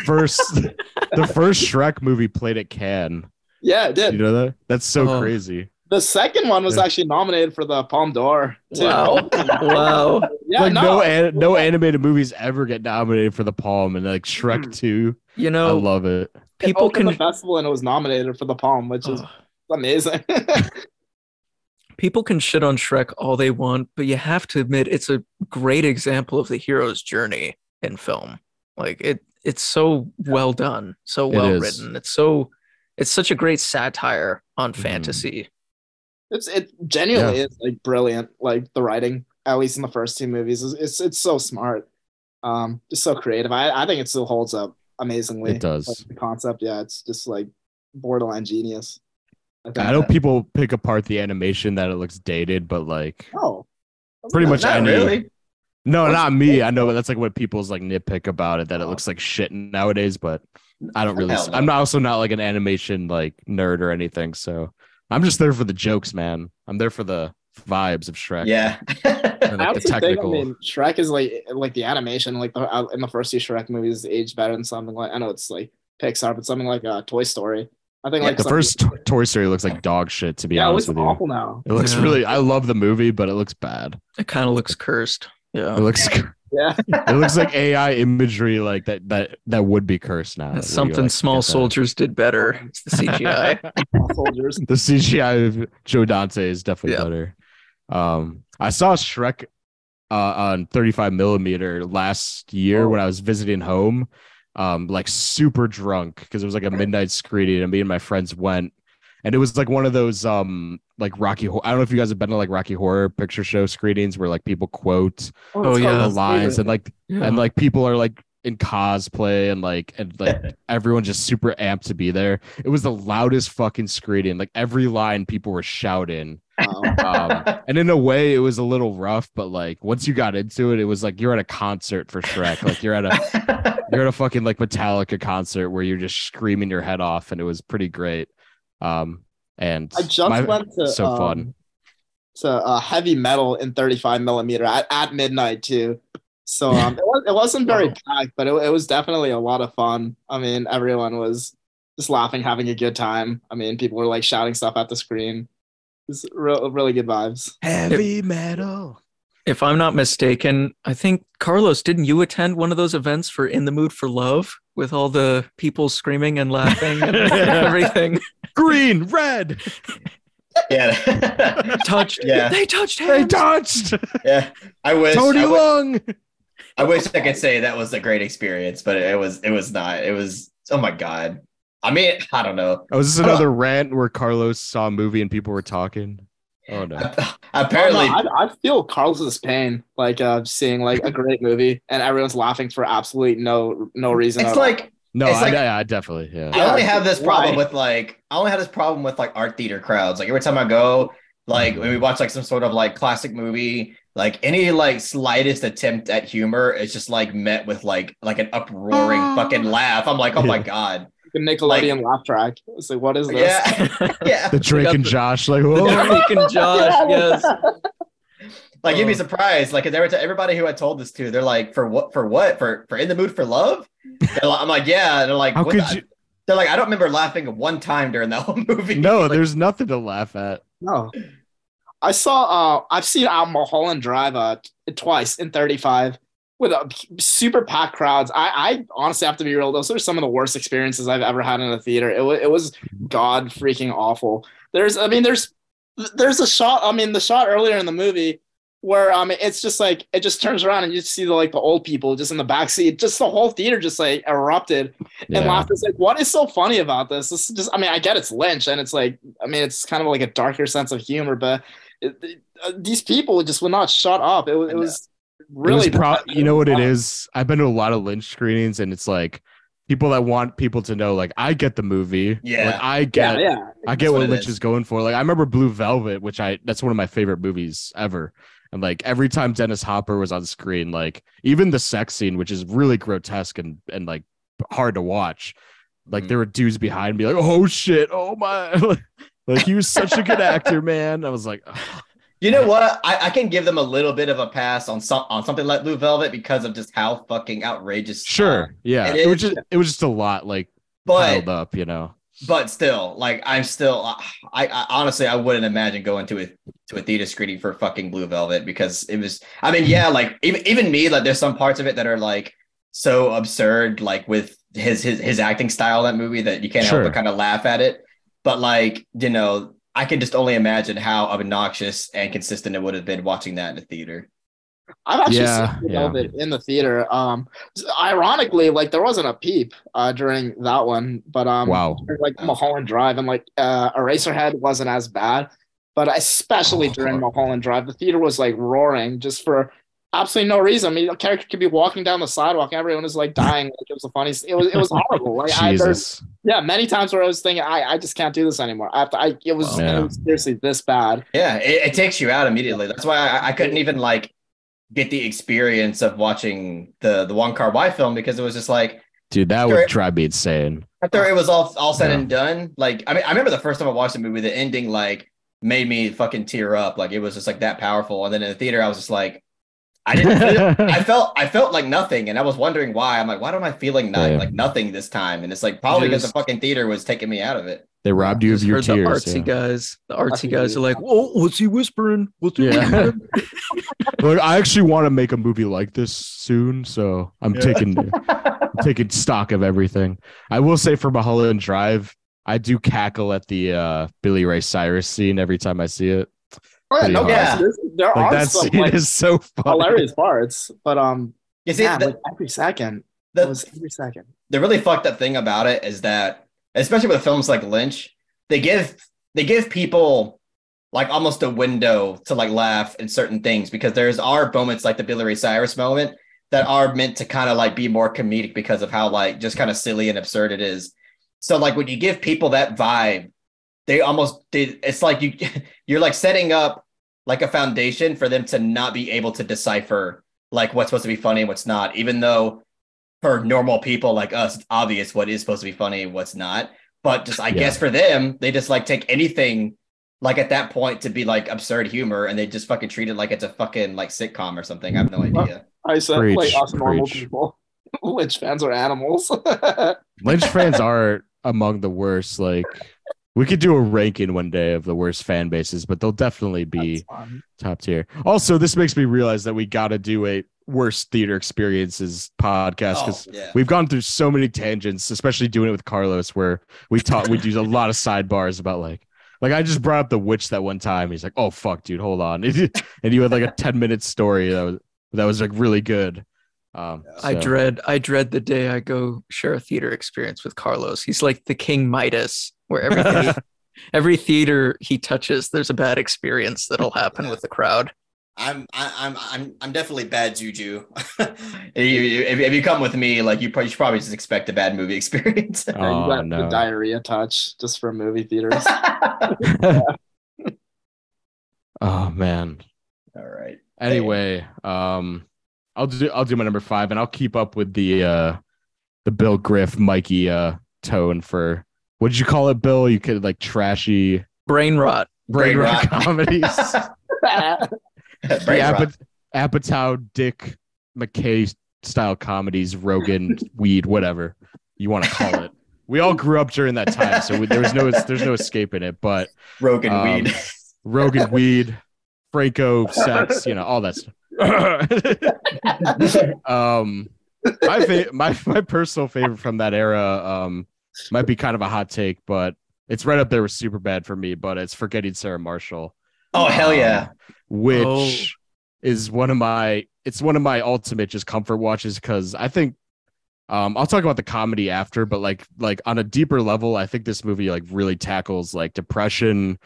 first Shrek movie played at Cannes? Yeah, it did. You know that? That's so crazy. The second one was actually nominated for the Palme d'Or. Too. Wow. Wow. Yeah, Like no animated movies ever get nominated for the Palme, and like Shrek 2. You know, I love it. people it opened can the festival and it was nominated for the Palme, which is amazing. people can shit on Shrek all they want, but you have to admit it's a great example of the hero's journey in film. Like it's so well done, so well written. It's such a great satire on fantasy. It genuinely is like brilliant. Like the writing, at least in the first 2 movies, it's so smart. Just so creative. I think it still holds up amazingly. It does. Like, the concept, it's just like borderline genius. I know people pick apart the animation that it looks dated, but like pretty much Not really. No, not me. I know, but that's like what people's like nitpick about it, that it looks like shit nowadays, but I don't really. I'm also not like an animation like nerd or anything, so I'm just there for the jokes, man. I'm there for the vibes of Shrek. Yeah. And, like, the technical. I mean, Shrek is like the animation, like in the first 2 Shrek movies, aged better than something like, I know it's like Pixar, but something like Toy Story. I think like the first Toy Story looks like dog shit, to be honest with you. It looks awful now. It looks really. I love the movie, but it looks bad. It kind of looks cursed. Yeah. It looks. Yeah. It looks like AI imagery, like that would be cursed now. That's something Small Soldiers did better. It's the CGI. Soldiers. The CGI of Joe Dante is definitely better. I saw Shrek on 35 millimeter last year when I was visiting home, like super drunk because it was like a midnight screening, and me and my friends went, and it was like one of those like Rocky. I don't know if you guys have been to like Rocky Horror Picture Show screenings where like people quote the lines and like people are like in cosplay and like everyone just super amped to be there. It was the loudest fucking screening. Like every line people were shouting. And in a way, it was a little rough, but like once you got into it, it was like you're at a concert for Shrek. Like you're at a fucking like Metallica concert where you're just screaming your head off, and it was pretty great. And I just went to so fun. To heavy metal in 35 millimeter at midnight too. So it wasn't very packed, but it was definitely a lot of fun. I mean, everyone was just laughing, having a good time. I mean, people were like shouting stuff at the screen. It's really good vibes. Heavy metal. If I'm not mistaken, I think Carlos, didn't you attend one of those events for In the Mood for Love with all the people screaming and laughing and everything? Green, red. Yeah. Touched. Yeah. They touched hands. They touched. Yeah. I wish Tony Lung. I wish I could say that was a great experience, but it was not. It was, oh my God. I mean, I don't know. Oh, is this another rant where Carlos saw a movie and people were talking? Oh no. Apparently, I feel Carlos's pain, like seeing like a great movie and everyone's laughing for absolutely no reason. it's like No, it's like, I definitely, yeah. I only have this problem Why? with like art theater crowds. Like every time I go, like when we watch like some sort of like classic movie, like any like slightest attempt at humor is just like met with like an uproaring fucking laugh. I'm like, oh my God. a Nickelodeon laugh track. It's like, what is this? Yeah. Yeah. The Drake and Josh, like, whoa. Drake and Josh, yes. Like you'd be surprised. Like everybody who I told this to, they're like, for what? For In the Mood for Love? I'm like, yeah. And they're like, How what could the- you? They're like, I don't remember laughing one time during that whole movie. No, Like, there's nothing to laugh at. No. I've seen Mulholland Drive twice in 35 with a super packed crowds. I honestly have to be real. Those are some of the worst experiences I've ever had in a theater. It was god freaking awful. There's a shot. I mean, the shot earlier in the movie where it's just like it just turns around and you just see the old people just in the back seat. Just the whole theater just like erupted and laughed. It's like, what is so funny about this? This is just. I mean, I get it's Lynch and it's like, I mean, it's kind of like a darker sense of humor, but these people just would not shut up. It was really you know what it is? I've been to a lot of Lynch screenings, and it's like people that want people to know, like, I get the movie. Yeah. Like, I get what it Lynch is. is going for. Like, I remember Blue Velvet, that's one of my favorite movies ever. And like every time Dennis Hopper was on screen, like even the sex scene, which is really grotesque and like hard to watch, like there were dudes behind me like, oh shit, oh my, like he was such a good actor, man. I was like, oh. You know what? I can give them a little bit of a pass on something like Blue Velvet because of just how fucking outrageous. Sure, yeah, it was just a lot like piled up, you know. But still, like I honestly I wouldn't imagine going to a theater screening for fucking Blue Velvet because it was. I mean, yeah, like even me, like there's some parts of it that are like so absurd, like with his acting style in that movie that you can't help but kind of laugh at it. But like, you know, I can just only imagine how obnoxious and consistent it would have been watching that in the theater. I've actually seen Blue Velvet in the theater. Ironically, like there wasn't a peep during that one, but wow, like Mulholland Drive and like Eraserhead wasn't as bad, but especially during Mulholland Drive, the theater was like roaring just for absolutely no reason. I mean, a character could be walking down the sidewalk, everyone is like dying. Like it was the funniest. It was horrible. Like Jesus. Many times where I was thinking, I just can't do this anymore. It was seriously this bad. Yeah, it takes you out immediately. That's why I couldn't even like get the experience of watching the Wong Kar-wai film because it was just like, dude, that would drive me insane. After it was all said and done, like I mean, I remember the first time I watched the movie, the ending like made me fucking tear up. Like it was just like that powerful. And then in the theater, I was just like, I felt like nothing, and I was wondering why. I'm like, why am I feeling like nothing this time? And it's like probably because the fucking theater was taking me out of it. They robbed you of your tears. The artsy guys are like, "Whoa, what's he whispering? What's he whispering?" Look, I actually want to make a movie like this soon, so I'm taking stock of everything. I will say for Mulholland Drive, I do cackle at the Billy Ray Cyrus scene every time I see it. Oh, yeah, there are that some scene is so funny. hilarious parts, but you see, every second. Every second. The really fucked up thing about it is that, especially with films like Lynch, they give people like almost a window to like laugh in certain things because are moments like the Billy Ray Cyrus moment that are meant to kind of like be more comedic because of how like just kind of silly and absurd it is. So like when you give people that vibe, it's like you're like setting up like a foundation for them to not be able to decipher like what's supposed to be funny and what's not, even though for normal people like us, it's obvious what is supposed to be funny and what's not. But just I guess for them, they just like take anything like at that point to be like absurd humor, and they just fucking treat it like it's a fucking like sitcom or something. I have no idea. I said Preach, like us normal preach. people. Lynch fans are animals. Lynch fans are among the worst. Like, we could do a ranking one day of the worst fan bases, but they'll definitely be top tier. Also, this makes me realize that we got to do a worst theater experiences podcast because we've gone through so many tangents, especially doing it with Carlos, where we do a lot of sidebars about like I just brought up The Witch that one time. He's like, "Oh fuck, dude, hold on," and you had like a 10-minute story that was like really good. I dread the day I go share a theater experience with Carlos. He's like the King Midas, where every theater he touches, there's a bad experience that'll happen with the crowd. I'm definitely bad juju. if you come with me, like you should probably just expect a bad movie experience. You got the diarrhea touch just for movie theaters. Oh man. All right. Anyway, I'll do my number 5, and I'll keep up with the Bill Griff Mikey tone for, what did you call it, Bill? You could like trashy brain rot comedies. Apatow Dick McKay style comedies, Rogan weed, whatever you want to call it. We all grew up during that time, so there's no escaping it. But Rogan weed, Franco sex, all that stuff. My personal favorite from that era might be kind of a hot take, but it's right up there with Superbad for me. But it's Forgetting Sarah Marshall. Oh hell yeah! Which is one of my ultimate just comfort watches, because I think I'll talk about the comedy after, but like on a deeper level, I think this movie like really tackles like depression,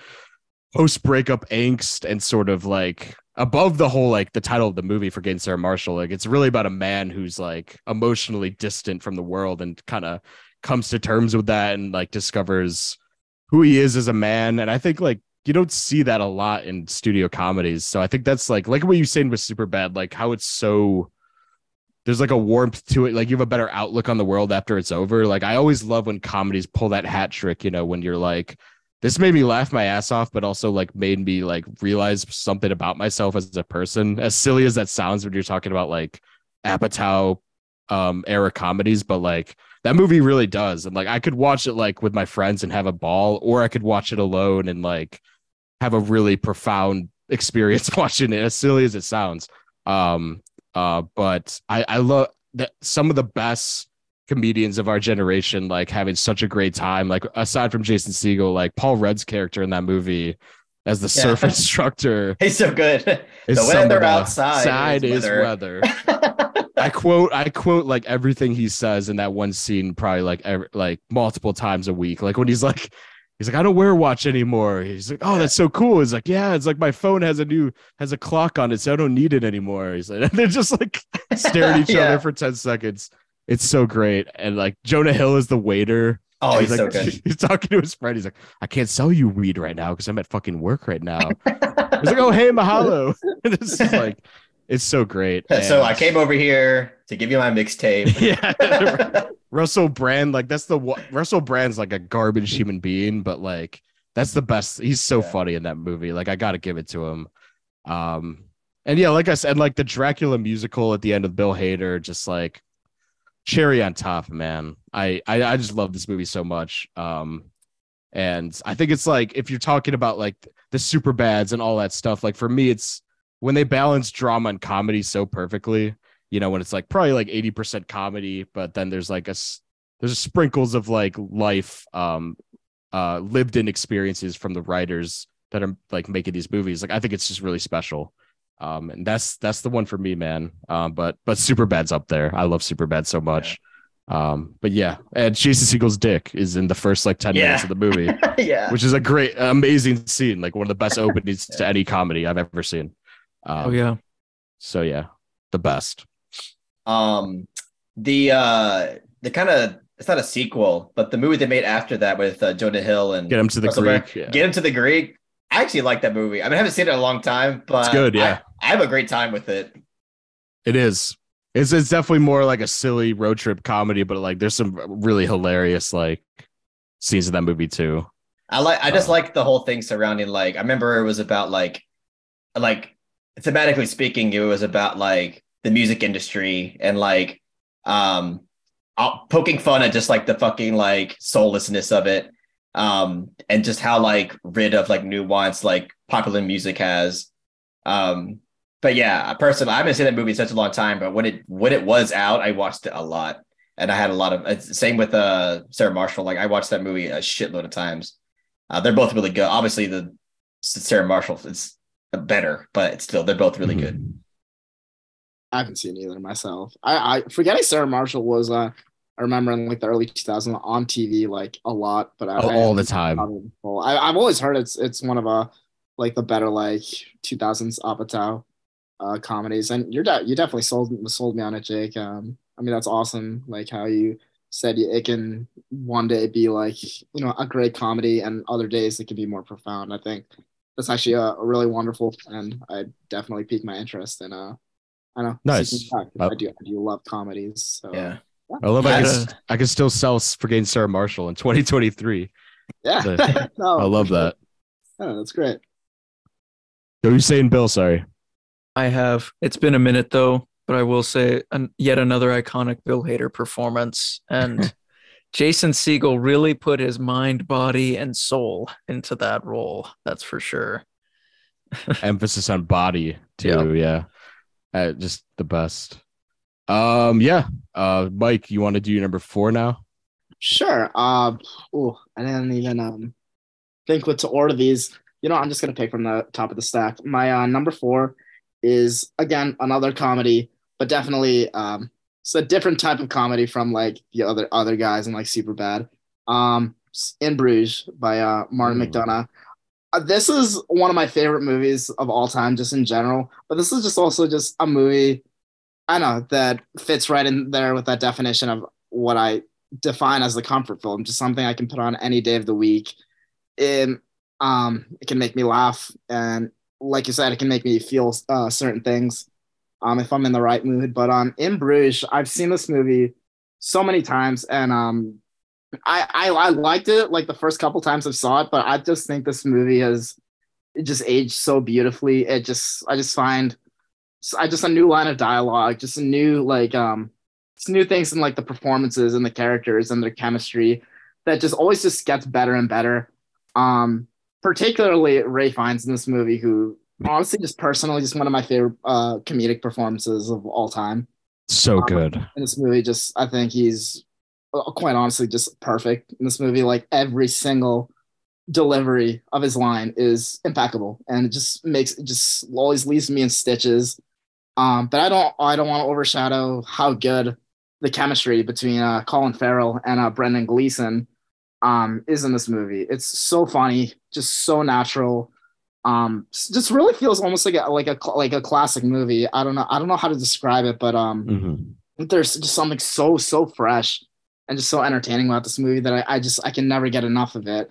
post breakup angst, and sort of like above the whole like the title of the movie, Forgetting Sarah Marshall, like it's really about a man who's like emotionally distant from the world and kind of comes to terms with that and like discovers who he is as a man. And I think like you don't see that a lot in studio comedies. So I think that's like what you saying with Superbad, like how it's so, there's like a warmth to it. Like you have a better outlook on the world after it's over. Like I always love when comedies pull that hat trick, when you're like, this made me laugh my ass off, but also like made me like realize something about myself as a person. As silly as that sounds when you're talking about like Apatow era comedies, but like that movie really does. And like I could watch it like with my friends and have a ball, or I could watch it alone and like have a really profound experience watching it, as silly as it sounds. But I love that some of the best comedians of our generation like having such a great time, like aside from Jason Segel, like Paul Rudd's character in that movie as the surf instructor, he's so good. The weather outside is weather. I quote like everything he says in that one scene probably like multiple times a week, like when he's like I don't wear a watch anymore. He's like, oh, that's so cool. He's like, yeah, it's like my phone has a clock on it, so I don't need it anymore. He's like, and they're just like stare at each other for 10 seconds. It's so great. And like Jonah Hill is the waiter. Oh, he's like, so good. He's talking to his friend. He's like, I can't sell you weed right now because I'm at fucking work right now. He's like, oh, hey, mahalo. This is like, it's so great. So I came over here to give you my mixtape. Yeah. Russell Brand, like Russell Brand's like a garbage human being, but like that's the best. He's so funny in that movie. Like I got to give it to him. And yeah, like I said, like the Dracula musical at the end of Bill Hader, just like cherry on top, man. I just love this movie so much. And I think it's like, if you're talking about like the Superbads and all that stuff, like for me, it's when they balance drama and comedy so perfectly, when it's like probably like 80% comedy, but then there's like there's sprinkles of like life, lived in experiences from the writers that are like making these movies. Like, I think it's just really special. And that's the one for me, man. But Superbad's up there. I love Superbad so much. But yeah, and Jason Segel's dick is in the first like 10 minutes of the movie, which is a great, amazing scene. Like one of the best openings to any comedy I've ever seen. So yeah, the best. The kind of it's not a sequel, but the movie they made after that with Jonah Hill and Get Him to the Russell Brand. Greek. Yeah. Get Him to the Greek. I actually like that movie. I mean, I haven't seen it in a long time, but It's good, yeah. I have a great time with it. It is. It's definitely more like a silly road trip comedy, but like there's some really hilarious like scenes in that movie too. I just like the whole thing surrounding like I remember it was about like thematically speaking, it was about like the music industry and like poking fun at just like the fucking like soullessness of it. And just how like rid of like nuance like popular music has. But yeah, personally, I haven't seen that movie in such a long time, but when it was out, I watched it a lot. And I had a lot of same with Sarah Marshall. Like I watched that movie a shitload of times. They're both really good. Obviously, the Sarah Marshall is better, but it's still they're both really good. I haven't seen either myself. I forgetting Sarah Marshall was I remember in like the early 2000s on TV like a lot, but all the time. I've always heard it's one of like the better like 2000s Apatow comedies, and you definitely sold me on it, Jake. I mean that's awesome. Like how you said it can one day be like a great comedy, and other days it can be more profound. I think that's actually a really wonderful, and I definitely piqued my interest in I know. Nice. I do love comedies. So. Yeah. I love I can still sell Forgetting Sarah Marshall in 2023. Yeah. No, I love that. Oh, that's great. What are you saying, Bill? Sorry. I have. It's been a minute though, but I will say yet another iconic Bill Hader performance. And Jason Segel really put his mind, body, and soul into that role. That's for sure. Emphasis on body too. Yep. Yeah. Just the best. Yeah. Mike, you want to do your number 4 now? Sure. I didn't even think what to order these. I'm just gonna pick from the top of the stack. My number 4 is again another comedy, but definitely it's a different type of comedy from like the other guys and like Superbad. In Bruges by Martin McDonagh. This is one of my favorite movies of all time, just in general. But this is just also just a movie, I know, that fits right in there with that definition of what I define as the comfort film, just something I can put on any day of the week. It can make me laugh, and like you said, it can make me feel certain things if I'm in the right mood. But in Bruges, I've seen this movie so many times, and I liked it like the first couple times I saw it, but I just think this movie has just aged so beautifully. I just find a new line of dialogue, just a new just new things in like the performances and the characters and their chemistry that just always just gets better and better. Particularly Ralph Fiennes in this movie, who honestly just personally just one of my favorite comedic performances of all time. So good. In this movie, just I think he's quite honestly just perfect in this movie. Like every single delivery of his line is impeccable, and it just always leaves me in stitches. But I don't want to overshadow how good the chemistry between Colin Farrell and Brendan Gleeson is in this movie. It's so funny, just so natural. Just really feels almost like a classic movie. I don't know how to describe it, but there's just something so fresh and just so entertaining about this movie that I can never get enough of it.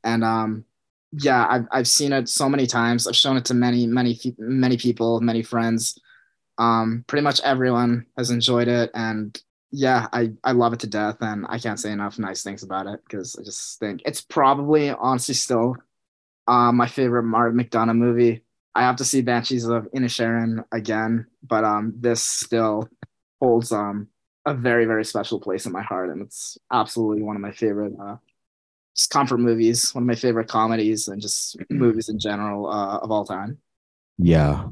And yeah, I've seen it so many times. I've shown it to many people, many friends. Pretty much everyone has enjoyed it, and yeah, I love it to death, and I can't say enough nice things about it because I just think it's probably honestly still my favorite Martin McDonagh movie. I have to see Banshees of Inisherin again, but this still holds a very, very special place in my heart, and it's absolutely one of my favorite just comfort movies, one of my favorite comedies, and just movies in general of all time. Yeah.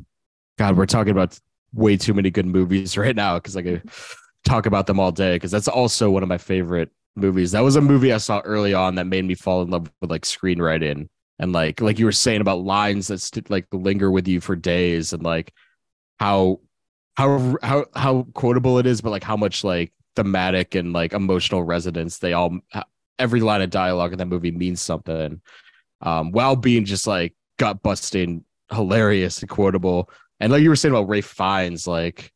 God, we're talking about way too many good movies right now because I could talk about them all day, because that's also one of my favorite movies. That was a movie I saw early on that made me fall in love with like screenwriting, and like you were saying about lines that like linger with you for days, and like how quotable it is, but like how much like thematic and like emotional resonance every line of dialogue in that movie means something, while being just like gut busting, hilarious and quotable. And like you were saying about Ralph Fiennes, like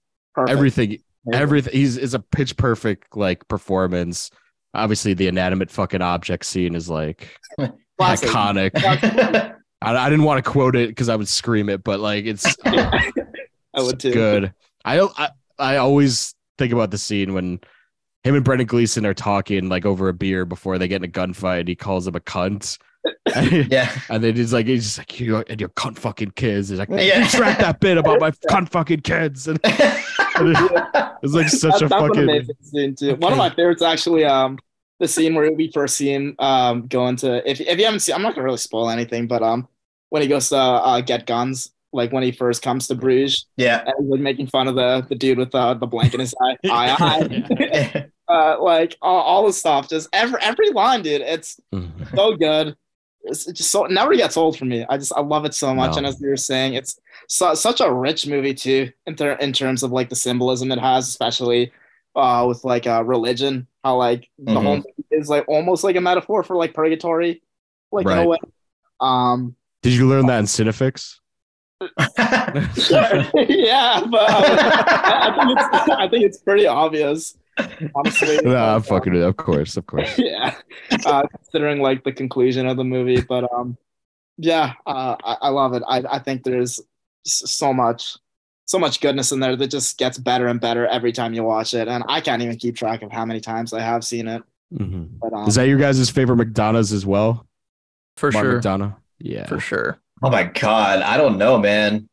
everything is a pitch perfect like performance. obviously the inanimate fucking object scene is like Classic. iconic. I didn't want to quote it because I would scream it, but like it's I would too. good. I always think about the scene when him and Brendan Gleeson are talking like over a beer before they get in a gunfight. He calls him a cunt. Yeah. And then he's just like, you and your cunt fucking kids. He's like, Yeah. extract that bit about my cunt fucking kids. And it's like such a That's an fucking amazing scene too. One of my favorites actually, the scene where we first see him go into, if you haven't seen, I'm not gonna really spoil anything, but when he goes to get guns, like when he first comes to Bruges, Yeah. and he's like making fun of the dude with the blank in his eye. Yeah. Like all the stuff, just every line, dude. It's so good. It's just so, it never gets old for me. I love it so much. No. And as you were saying, it's such a rich movie too in terms of like the symbolism it has, especially with like religion. How like the whole movie is like almost like a metaphor for like purgatory, like in a way. Did you learn that in Cinefix? Sure. Yeah, but I think it's pretty obvious. Honestly, No, I'm fucking it. Of course. yeah. Considering like the conclusion of the movie, but yeah, I love it. I think there's so much goodness in there that just gets better and better every time you watch it, and I can't even keep track of how many times I have seen it. But, is that your guys' favorite McDonough's as well? For Mark sure. McDonough? Yeah, For sure. Oh my God. I don't know, man.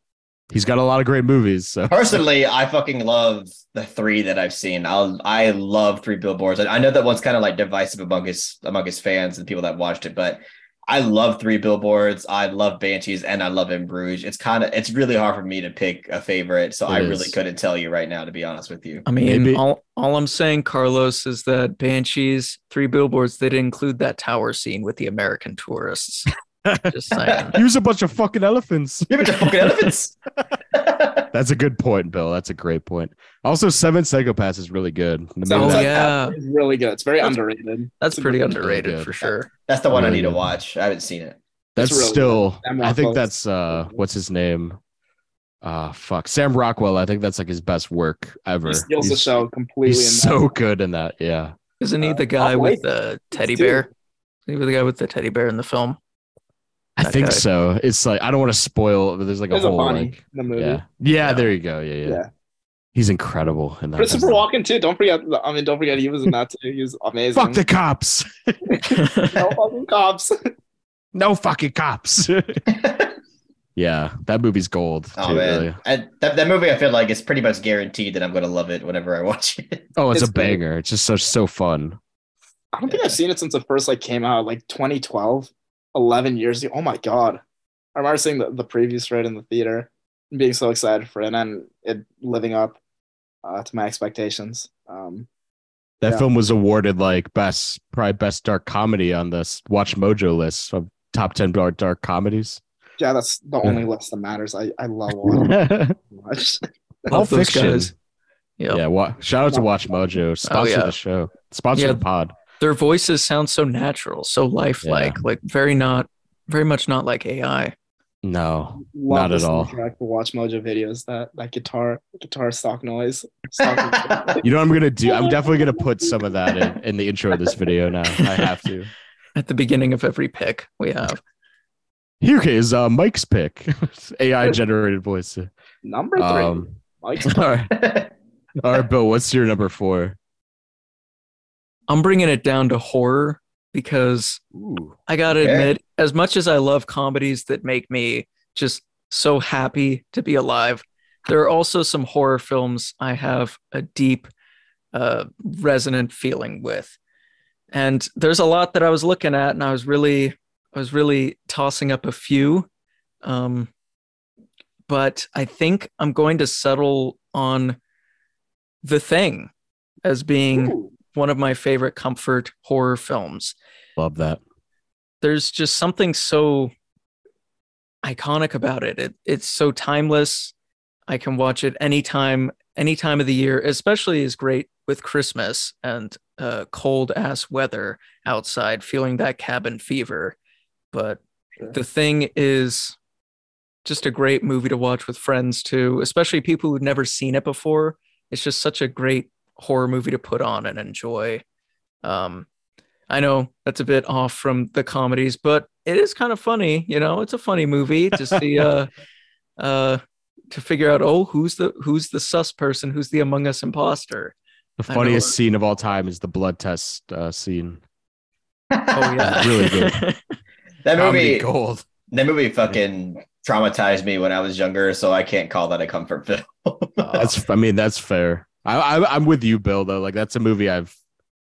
he's got a lot of great movies. So Personally, I fucking love the 3 that I've seen. I love 3 Billboards. I know that one's kind of like divisive among his fans and people that watched it, but I love 3 Billboards. I love Banshees, and I love In Bruges. It's really hard for me to pick a favorite, so I really couldn't tell you right now, to be honest with you. I mean, Maybe. all I'm saying, Carlos, is that Banshees, 3 Billboards, they didn't include that tower scene with the American tourists. Just saying. use a bunch of fucking elephants. You're a bunch of fucking elephants. That's a good point, Bill. That's a great point. Also, Seven Psychopaths is really good. It's really good. It's very underrated. That's pretty underrated good. for sure. That's the one Really I need to good. watch. I haven't seen it. That's really still. good. Sam I think Rockwell's- that's what's his name? Fuck, Sam Rockwell. I think that's like his best work ever. He steals the show completely. He's in so good in that. Yeah. Isn't he the guy with the teddy too. bear? Isn't he the guy with the teddy bear in the film? I That think guy. so. It's like I don't want to spoil, but there's like There's a a whole bunny like, in the movie. yeah. There you go. Yeah. Yeah. He's incredible in that. Christopher Walken too. Don't forget. Don't forget he was in that too. He was amazing. Fuck the cops. No fucking cops. No fucking cops. Yeah, that movie's gold. Oh too, man, really. that movie I feel like it's pretty much guaranteed that I'm going to love it whenever I watch it. Oh, it's It's a banger. It's just so fun. I don't think I've seen it since it first like came out, like 2012, 11 years ago. Oh my god! I remember seeing the previews for it in the theater and being so excited for it, and it living up to my expectations. That Yeah. film was awarded like probably best dark comedy on this Watch Mojo list of top 10 dark comedies. Yeah, that's the only list that matters. I love watching it so much. All Love those fiction. guys. Yep. Yeah, shout out to Watch Mojo. Sponsor yeah. the show. Sponsor Yeah. the pod. Their voices sound so natural, so lifelike, like very much not like AI. No, Love not the at all. soundtrack for Watch Mojo videos. That guitar stock noise. Stock noise. You know what I'm gonna do? I'm definitely gonna put some of that in the intro of this video now. I have to. At the beginning of every pick we have. Here is Mike's pick. AI generated voice. Number 3. Mike's All right. All right, Bill, what's your number 4? I'm bringing it down to horror because Ooh. I gotta Okay. admit, as much as I love comedies that make me just so happy to be alive, there are also some horror films I have a deep, resonant feeling with. And there's a lot that I was looking at, and I was really tossing up a few. But I think I'm going to settle on The Thing as being Ooh. one of my favorite comfort horror films. Love that. There's just something so iconic about it. It's so timeless. I can watch it any time of the year. Especially is great with Christmas and cold ass weather outside, feeling that cabin fever. But Sure. The Thing is just a great movie to watch with friends too, especially people who've never seen it before. It's just such a great horror movie to put on and enjoy. I know that's a bit off from the comedies, but it is kind of funny. It's a funny movie to see. To figure out, who's the sus person, who's the Among Us imposter. The funniest scene of all time is the blood test scene. Oh yeah, really good. That movie, gold. That movie fucking traumatized me when I was younger, so I can't call that a comfort film. That's fair. I'm with you, Bill. Though, like that's a movie I've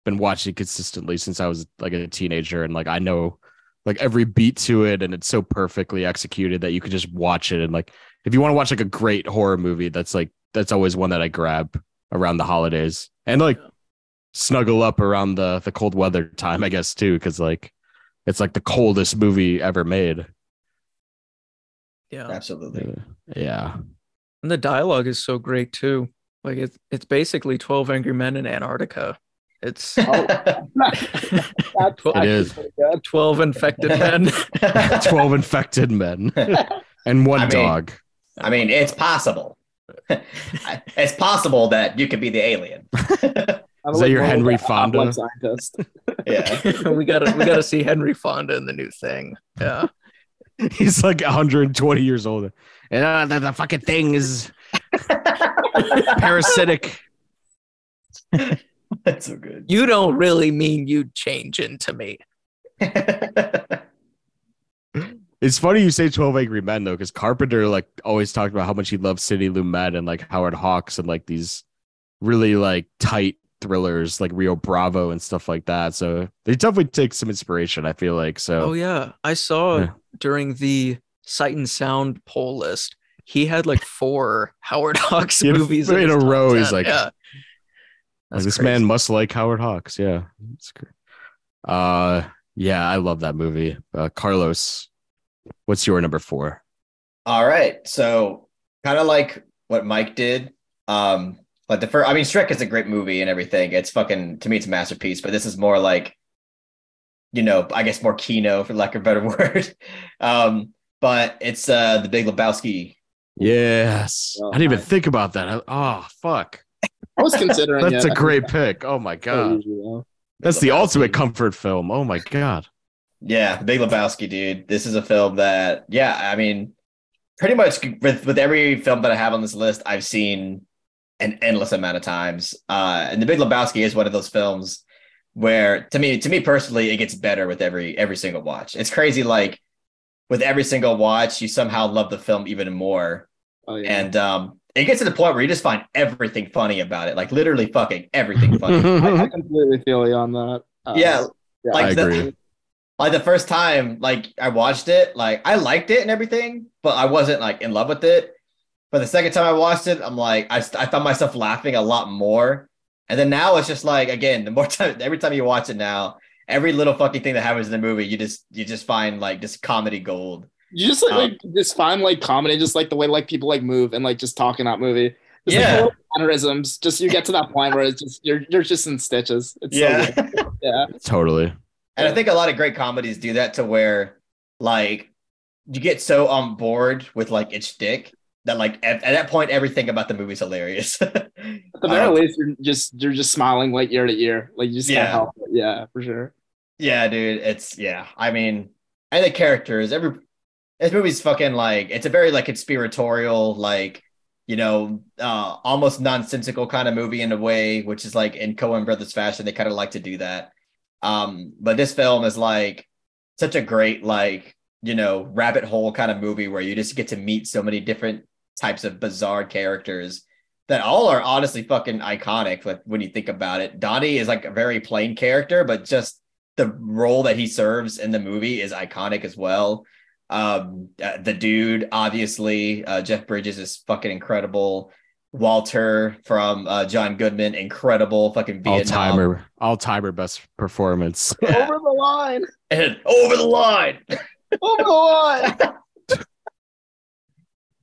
been watching consistently since I was like a teenager, and like I know like every beat to it, and it's so perfectly executed that you could just watch it. And like if you want to watch like a great horror movie, that's always one that I grab around the holidays and like snuggle up around the cold weather time, I guess too, because like it's like the coldest movie ever made. Yeah, absolutely. Yeah, and the dialogue is so great too. Like it's basically 12 Angry Men in Antarctica. It's it is 12 infected men. 12 infected men and one dog. I mean, it's possible. It's possible that you could be the alien. Is that your Henry Fonda? Yeah, we gotta see Henry Fonda in the new thing. Yeah, he's like 120 years old, and the fucking thing is parasitic. That's so good. You don't really mean you'd change into me. It's funny you say 12 Angry Men though, because Carpenter like always talked about how much he loved Sidney Lumet and like Howard Hawks and like these really like tight thrillers like Rio Bravo and stuff like that. So they definitely take some inspiration, I feel like. So oh yeah, I saw during the Sight and Sound poll list, he had like 4 Howard Hawks movies in a row. He's like, yeah. Like, this man must like Howard Hawks. Yeah. That's great. Yeah, I love that movie. Carlos, what's your number 4? All right. So kind of like what Mike did. Like the first, I mean, Shrek is a great movie and everything. It's fucking, to me, it's a masterpiece, but this is more like, I guess more Kino for lack of a better word. But it's The Big Lebowski. Yes. I didn't even think about that. Fuck. I was considering That's a great pick. Oh my God. That's the ultimate comfort film. Oh my God. Yeah, The Big Lebowski, dude. This is a film that, I mean, pretty much with every film that I have on this list, I've seen an endless amount of times. And The Big Lebowski is one of those films where, to me personally, it gets better with every single watch. It's crazy, like with every single watch, you somehow love the film even more. Oh, yeah. And it gets to the point where you just find everything funny about it, like literally fucking everything funny. I completely feel you on that. Like I agree. Like the first time, like I watched it, like I liked it and everything, but I wasn't like in love with it. But the second time I watched it, I'm like, I found myself laughing a lot more. And then now it's just like, again, the more time, every time you watch it now, every little fucking thing that happens in the movie, you just find like just comedy gold. You just just find like comedy, just like the way like people like move and like just talk in that movie. Just like little mannerisms. Just you get to that point where it's just you're just in stitches. It's so good. Yeah, totally. And I think a lot of great comedies do that to where like you get so on board with like its shtick that like at that point everything about the movie is hilarious. At the very least, you're just smiling like ear to ear. Like you just can't help it. Yeah, for sure. Yeah, dude. I mean, and the characters, this movie's fucking like, it's a very like conspiratorial, like, almost nonsensical kind of movie in a way, which is like in Coen Brothers fashion, they kind of like to do that. But this film is like such a great, like, rabbit hole kind of movie where you just get to meet so many different types of bizarre characters that all are honestly fucking iconic. Like when you think about it, Donnie is like a very plain character, but just the role that he serves in the movie is iconic as well. The dude, obviously, Jeff Bridges is fucking incredible. Walter from John Goodman, incredible fucking Vietnam. All-timer best performance. Over the line. And over the line. Over the line.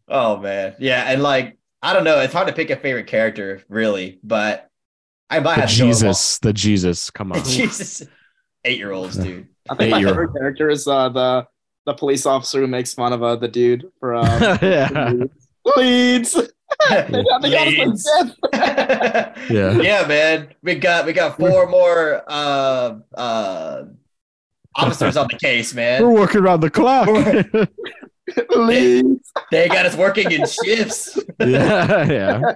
Oh man. Yeah, and like I don't know, it's hard to pick a favorite character, really, but I might have the Jesus. Come on. Jesus. 8-year-olds, dude. I think my favorite character is the police officer who makes fun of the dude for leads. They got us Leads. like this. Yeah. Yeah, man. We got 4 more officers on the case, We're man. working around the clock. Leads. They got us working in shifts. Yeah.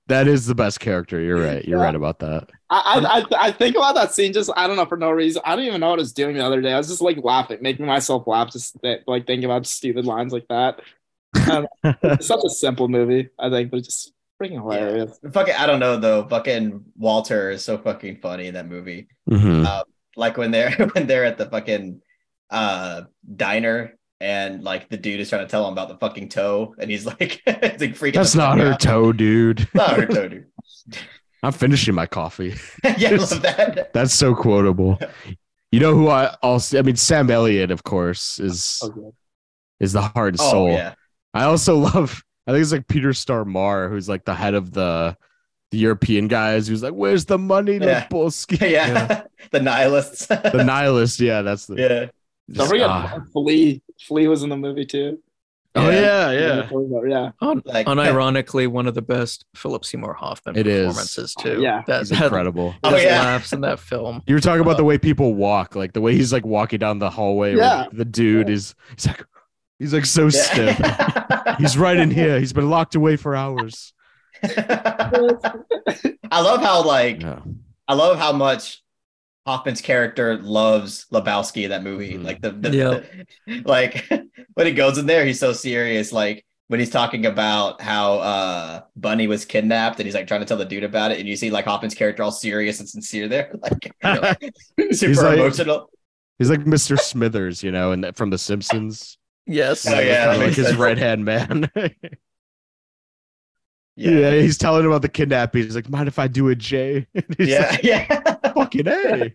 That is the best character. You're right. You're right about that. I think about that scene just, I don't know, for no reason. I don't even know what I was doing the other day. I was just like laughing, making myself laugh, just like thinking about stupid lines like that. It's such a simple movie, I think, but it's just freaking hilarious. Yeah. Fucking, I don't know though. Fucking Walter is so fucking funny in that movie. Mhm. Like when they're at the fucking diner and like the dude is trying to tell him about the fucking toe and he's like, it's like freaking. That's not her out. toe, dude. Not her toe, dude. I'm finishing my coffee. Yeah, I love that. That's so quotable. You know who I mean, Sam Elliott, of course, is the heart and soul. Oh, yeah. I also love, I think it's like Peter Stormare, who's like the head of the European guys, who's like, where's the money, Yeah. Lebowski? Yeah. The nihilists. The nihilist, yeah, that's the Yeah. Don't forget Flea. Flea was in the movie too. Oh yeah. Yeah. Like, Unironically, one of the best Philip Seymour Hoffman It is. performances too. Yeah. He's incredible. Oh, His yeah. laughs in that film. You were talking about the way people walk, like the way he's like walking down the hallway. Yeah. The dude he's like so stiff. He's right in here. He's been locked away for hours. I love how I love how much Hoffman's character loves Lebowski in that movie. Mhm. Like like when he goes in there, he's so serious. Like when he's talking about how Bunny was kidnapped and he's like trying to tell the dude about it, and you see like Hoffman's character all serious and sincere there, like super like- emotional. He's like Mr. Smithers, and from The Simpsons. Yes. Oh, yeah. Kinda like his right hand man. Yeah. Yeah, he's telling him about the kidnapping. He's like, mind if I do it, Jay? And he's Yeah. like, Yeah. fucking A.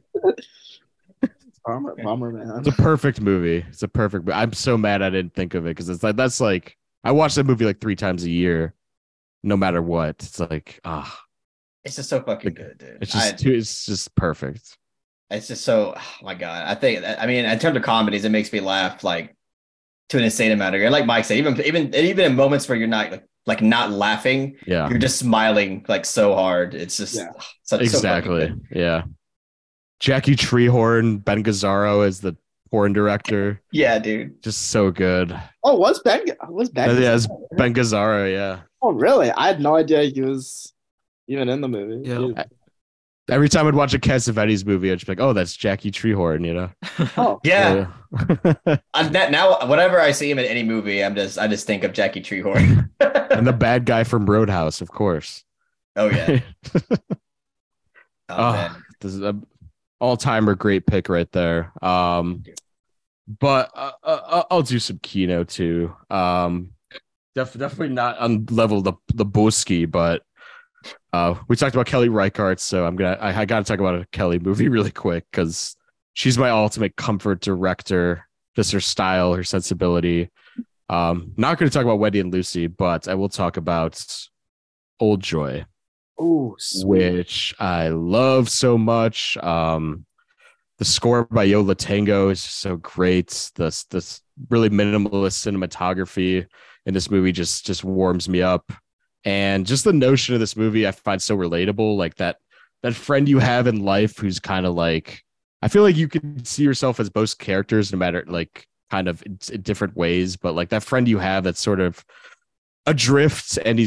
Bummer, man. It's a perfect movie. I'm so mad I didn't think of it because it's like that's like I watch that movie like 3 times a year, no matter what. It's like It's just so fucking good, dude. it's just perfect. It's just so, oh my God. I mean, in terms of comedies, it makes me laugh like to an insane amount. And like Mike said, even in moments where you're not like not laughing, Yeah, you're just smiling like so hard. It's just exactly. Yeah, Jackie Treehorn, Ben Gazzaro as the porn director. Yeah, dude. Just so good. Oh, was Ben? Yeah, it's Ben Gazzaro. Yeah. Oh, really? I had no idea he was even in the movie. Yeah. Every time I'd watch a Cassavetes movie, I'd just be like, "Oh, that's Jackie Treehorn," Oh, Yeah. Now, whenever I see him in any movie, I just think of Jackie Treehorn. And the bad guy from Roadhouse, of course. Oh yeah. Oh, man. This is an all-timer great pick right there. But I'll do some Kino too. Definitely not on level the Boski, but we talked about Kelly Reichardt, so I gotta talk about a Kelly movie really quick because she's my ultimate comfort director. Just her style, her sensibility. Not going to talk about Wendy and Lucy, but I will talk about Old Joy. Oh, which I love so much. The score by Yo La Tango is so great. This really minimalist cinematography in this movie just warms me up. And just the notion of this movie I find so relatable, like that friend you have in life who's kind of like, I feel like you can see yourself as both characters no matter like kind of in different ways, but like that friend you have that's sort of adrift and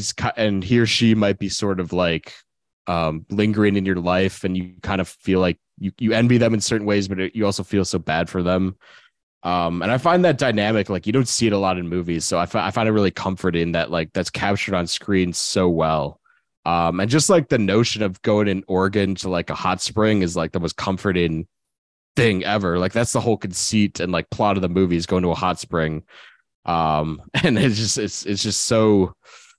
he or she might be sort of like lingering in your life, and you kind of feel like you envy them in certain ways, but you also feel so bad for them. And I find that dynamic, like you don't see it a lot in movies. So I find it really comforting that like that's captured on screen so well. And just like the notion of going in Oregon to like a hot spring is like the most comforting thing ever. Like that's the whole conceit and like plot of the movie is going to a hot spring. And it's just so,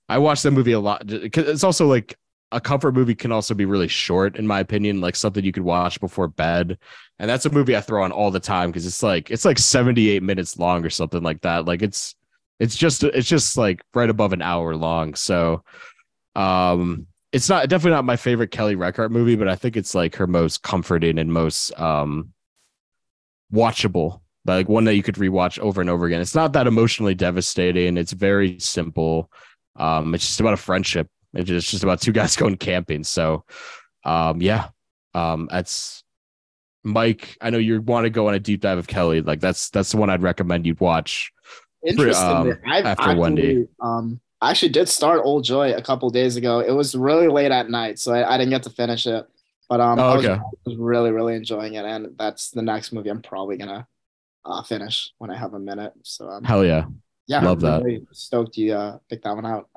I watch that movie a lot because it's also like a comfort movie can also be really short, in my opinion, like something you could watch before bed. And that's a movie I throw on all the time because it's like 78 minutes long or something like that. Like it's just like right above an hour long. So it's definitely not my favorite Kelly Reichardt movie, but I think it's like her most comforting and most watchable, like one that you could rewatch over and over again. It's not that emotionally devastating. It's very simple. It's just about a friendship. It's just about two guys going camping. So, that's Mike. I know you want to go on a deep dive of Kelly. Like that's the one I'd recommend you'd watch. Interestingly, After Wendy. I actually did start Old Joy a couple days ago. It was really late at night, so I didn't get to finish it. But okay. I was really, really enjoying it, and that's the next movie I'm probably gonna finish when I have a minute. So Hell yeah, yeah, love I'm really stoked you picked that one out.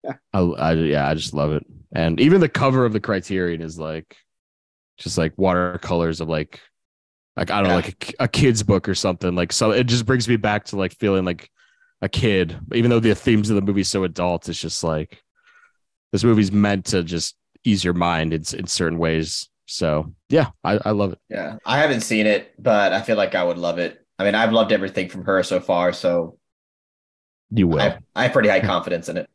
Yeah, I just love it, and even the cover of the Criterion is like, just like watercolors of like I don't know, like a kid's book or something. Like, so it just brings me back to like feeling like a kid, even though the themes of the movie is so adult. It's just like this movie's meant to just ease your mind in certain ways. So yeah, I love it. Yeah, I haven't seen it, but I feel like I would love it. I mean, I've loved everything from her so far, so You will. I have pretty high confidence in it.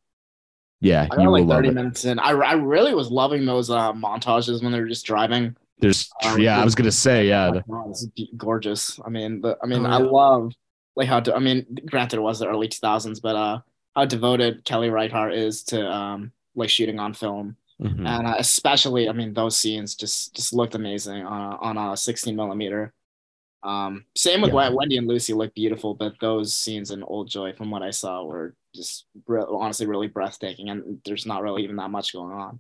Yeah, I got you will like love 30 it. minutes in. I really was loving those montages when they were just driving. There's I was gonna say, yeah. Oh, this is gorgeous. I mean, Oh, I yeah. love like I mean, granted it was the early 2000s, but how devoted Kelly Reichardt is to like shooting on film. Mhm. And especially, I mean, those scenes just looked amazing on a 16 millimeter. Same with Yeah. Wendy and Lucy look beautiful, but those scenes in Old Joy, from what I saw, were just honestly really breathtaking. And there's not really even that much going on.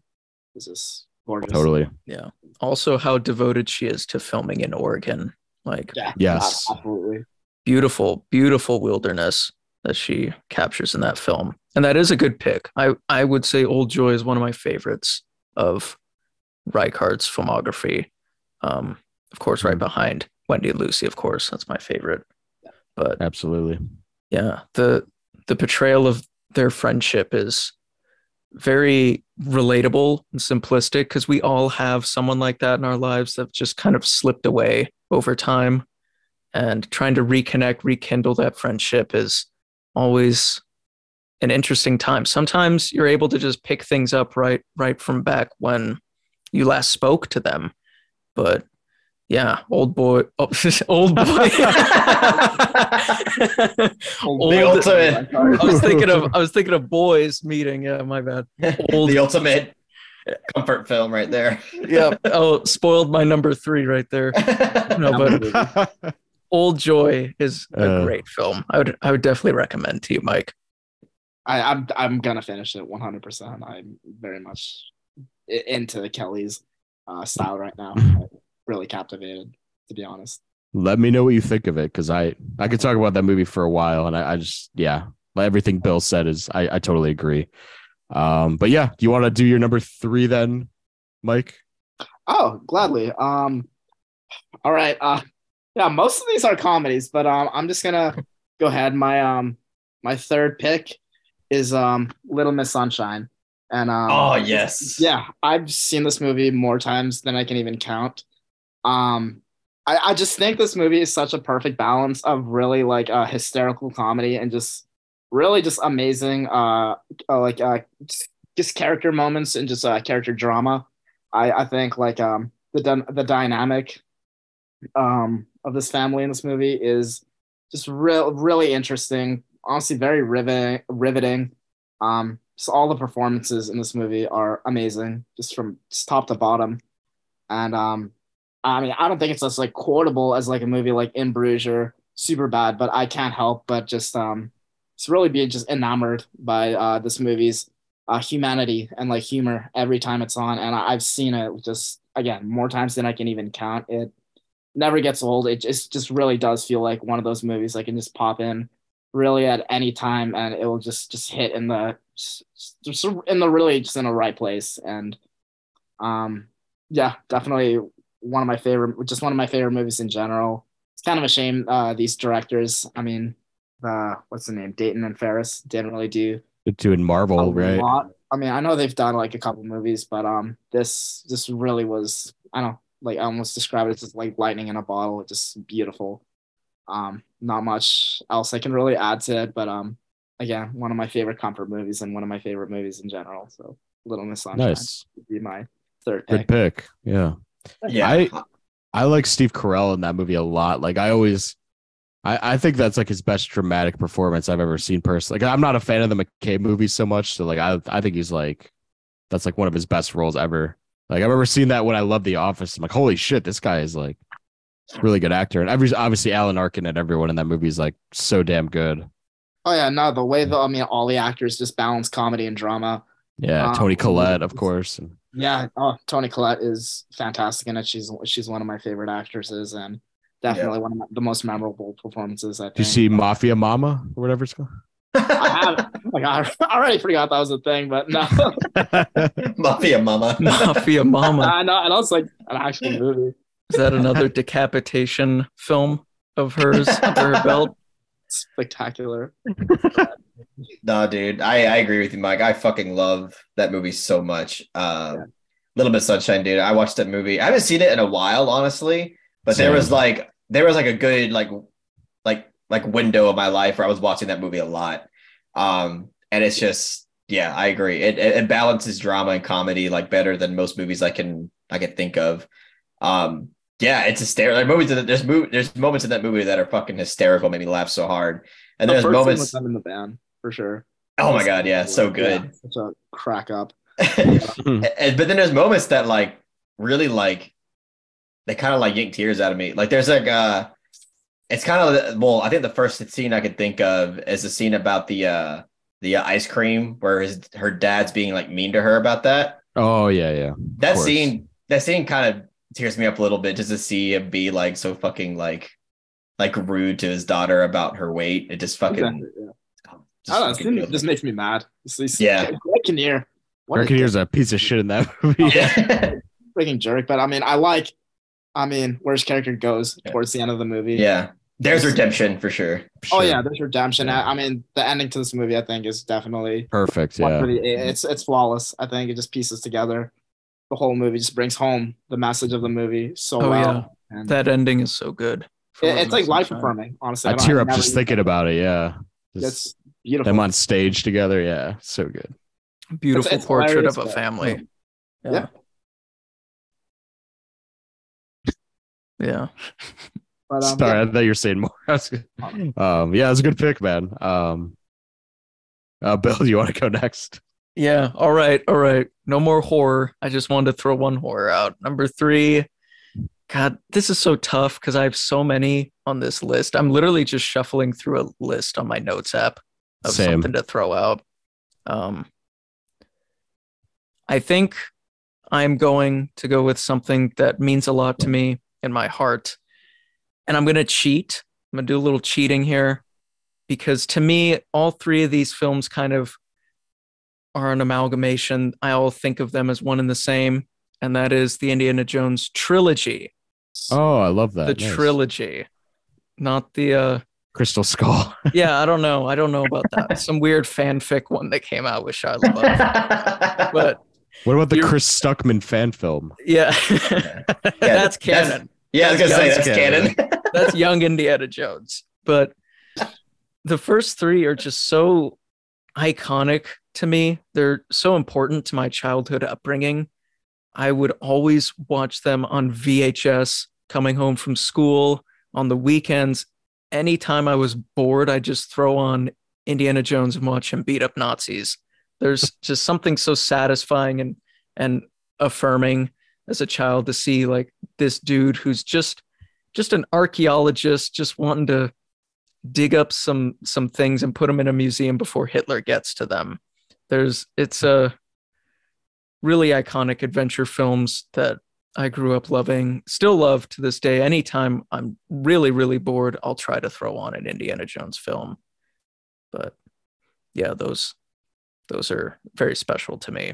It's just gorgeous. Totally. Yeah. Also, how devoted she is to filming in Oregon. Like, Yeah. Yes. Absolutely. beautiful, beautiful wilderness that she captures in that film. And that is a good pick. I would say Old Joy is one of my favorites of Reichardt's filmography. Of course, right behind Wendy and Lucy, of course. That's my favorite. But Absolutely. yeah, the portrayal of their friendship is very relatable and simplistic because we all have someone like that in our lives that just kind of slipped away over time. And trying to rekindle that friendship is always an interesting time. Sometimes you're able to just pick things up right from back when you last spoke to them. But yeah, old boy. The ultimate. I was thinking of boys meeting. Yeah, my bad. The ultimate comfort film right there. Yeah. Oh, spoiled my number 3 right there. No, but Old Joy is a great film. I would definitely recommend to you, Mike. I'm gonna finish it 100%. I'm very much into Kelly's style right now. I'm really captivated, to be honest. Let me know what you think of it, because I could talk about that movie for a while, and I just everything Bill said is I totally agree. But yeah, do you want to do your number 3 then, Mike? Oh, gladly. All right. Yeah, most of these are comedies, but I'm just gonna go ahead. My third pick is Little Miss Sunshine. And oh yes. Yeah, I've seen this movie more times than I can even count. I just think this movie is such a perfect balance of really like a hysterical comedy and just really just amazing just character moments and just character drama. I think like the dynamic of this family in this movie is just really interesting. Honestly, very riveting. So all the performances in this movie are amazing, just from top to bottom. And I mean, I don't think it's as like quotable as like a movie like In Bruges or Superbad, but I can't help but just really be just enamored by this movie's humanity and like humor every time it's on. And I've seen it just again more times than I can even count. It never gets old. It just really does feel like one of those movies I can just pop in really at any time and it will just hit in the really just in the right place. And yeah, definitely one of my favorite movies in general. It's kind of a shame these directors, I mean, what's the name, Dayton and Ferris, didn't really do Doing Marvel, right? lot. I mean, I know they've done like a couple movies, but this really was, I don't know, like I almost describe it as just like lightning in a bottle. It's just beautiful. Not much else I can really add to it, but again, one of my favorite comfort movies and one of my favorite movies in general. So Little Miss Sunshine Nice. would be my third pick. Good pick. Yeah. Yeah. I like Steve Carell in that movie a lot. Like I always I think that's like his best dramatic performance I've ever seen personally. Like, I'm not a fan of the McCabe movies so much, so like I think he's like that's like one of his best roles ever. Like I remember seeing that when I loved The Office. I'm like, holy shit, this guy is like a really good actor. And obviously Alan Arkin and everyone in that movie is like so damn good. Oh yeah, no, the way I mean, all the actors just balance comedy and drama. Yeah, Tony Collette, of course. Yeah, oh, Tony Collette is fantastic in it. She's one of my favorite actresses, and definitely one of the most memorable performances, I think. Did you see Mafia Mama or whatever it's called? I have. Oh my God, I already forgot that was a thing, but no. Mafia Mama. Mafia Mama. I know, and it's like an actual movie. Is that another decapitation film of hers under her belt? Spectacular. No, dude, I agree with you, Mike. I fucking love that movie so much. Little Bit Sunshine, dude. I watched that movie. I haven't seen it in a while, honestly, but Same. there was like a good like window of my life where I was watching that movie a lot. And it's just, yeah, I agree. It balances drama and comedy like better than most movies I can think of. Yeah, it's hysterical. There's moments in that movie that are fucking hysterical, made me laugh so hard. And there's moments with them in the band for sure. Oh my God, yeah, so good. Yeah, such a crack up. But then there's moments that like really like they kind of like yank tears out of me. Like there's like it's kind of, well, I think the first scene I could think of is the scene about the ice cream where her dad's being like mean to her about that. Oh yeah. That scene kind of tears me up a little bit just to see him be like so fucking like rude to his daughter about her weight. It just fucking Exactly, yeah. I don't know, it just makes me mad. Yeah. Greg Kinnear. Greg Kinnear's a piece of shit in that movie. Yeah. Freaking jerk. But I mean, where his character goes towards the end of the movie. Yeah. There's redemption for sure. Oh yeah, there's redemption. Yeah. I mean, the ending to this movie, I think, is definitely perfect. Yeah. It's flawless. I think it just pieces together the whole movie, just brings home the message of the movie so well. Yeah. And that ending is so good. It's like life affirming, honestly. I tear up just thinking about it. Yeah. It's beautiful. Them on stage together. Yeah. So good. Beautiful it's portrait of a but, family. Yeah. Yeah. But, sorry, I thought you were saying more. Yeah, it's a good pick, man. Bill, do you want to go next? Yeah. All right. No more horror. I just wanted to throw one horror out. Number 3. God, this is so tough because I have so many on this list. I'm literally just shuffling through a list on my notes app of something to throw out. I think I'm going to go with something that means a lot to me in my heart. And I'm going to cheat. I'm going to do a little cheating here because to me, all 3 of these films kind of are an amalgamation. I all think of them as one and the same, and that is the Indiana Jones trilogy. Oh, I love that. The trilogy, not the Crystal Skull. Yeah, I don't know about that. Some weird fanfic one that came out with Shia LaBeouf. But what about the Chris Stuckman fan film? Yeah, that's canon. I was gonna say that's canon. That's young Indiana Jones. But the first 3 are just so iconic to me. They're so important to my childhood upbringing. I would always watch them on VHS coming home from school on the weekends. Anytime I was bored, I'd just throw on Indiana Jones and watch him beat up Nazis. There's just something so satisfying and affirming as a child to see like this dude who's just an archaeologist just wanting to dig up some things and put them in a museum before Hitler gets to them. It's a really iconic adventure films that I grew up loving, still love to this day. Anytime I'm really, really bored, I'll try to throw on an Indiana Jones film. But yeah, those are very special to me.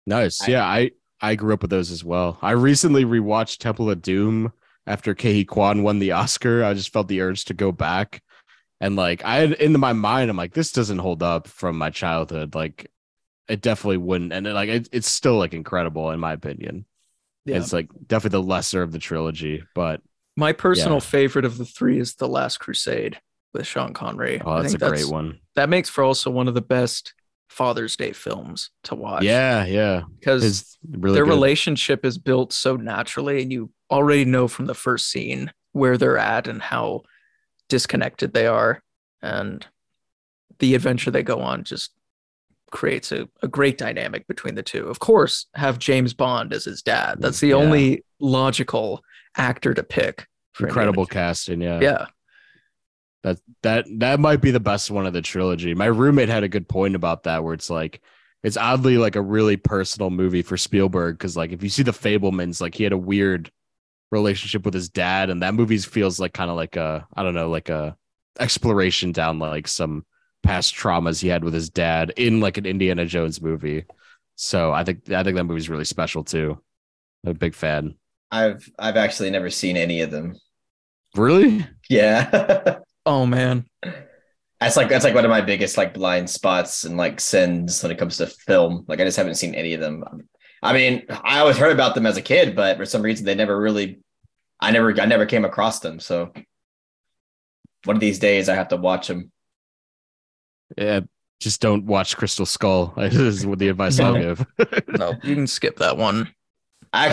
Nice. Yeah, I grew up with those as well. I recently rewatched Temple of Doom after Ke Huy Quan won the Oscar. I just felt the urge to go back. And like I had into my mind, I'm like, this doesn't hold up from my childhood. Like it definitely wouldn't. And it's still like incredible in my opinion. Yeah. It's like definitely the lesser of the trilogy. But my personal favorite of the 3 is The Last Crusade with Sean Connery. Oh, that's a great one. That makes for also one of the best Father's Day films to watch. Yeah. Because their relationship is built so naturally, and you already know from the first scene where they're at and how disconnected they are, and the adventure they go on just creates a great dynamic between the two. Of course, have James Bond as his dad. That's the only logical actor to pick. Incredible casting, yeah. Yeah. That might be the best one of the trilogy. My roommate had a good point about that, where it's like it's oddly like a really personal movie for Spielberg, because like if you see The Fabelmans, like he had a weird relationship with his dad, and that movie feels like kind of like a, I don't know, like a exploration down like some past traumas he had with his dad in like an Indiana Jones movie. So I think that movie's really special too. I'm a big fan. I've actually never seen any of them. Really? Yeah. Oh man. That's like one of my biggest like blind spots and like sins when it comes to film. Like I just haven't seen any of them. I mean, I always heard about them as a kid, but for some reason they never really I never came across them. So one of these days I have to watch them. Yeah, just don't watch Crystal Skull. This is what the advice I'll give. No, you can skip that one. I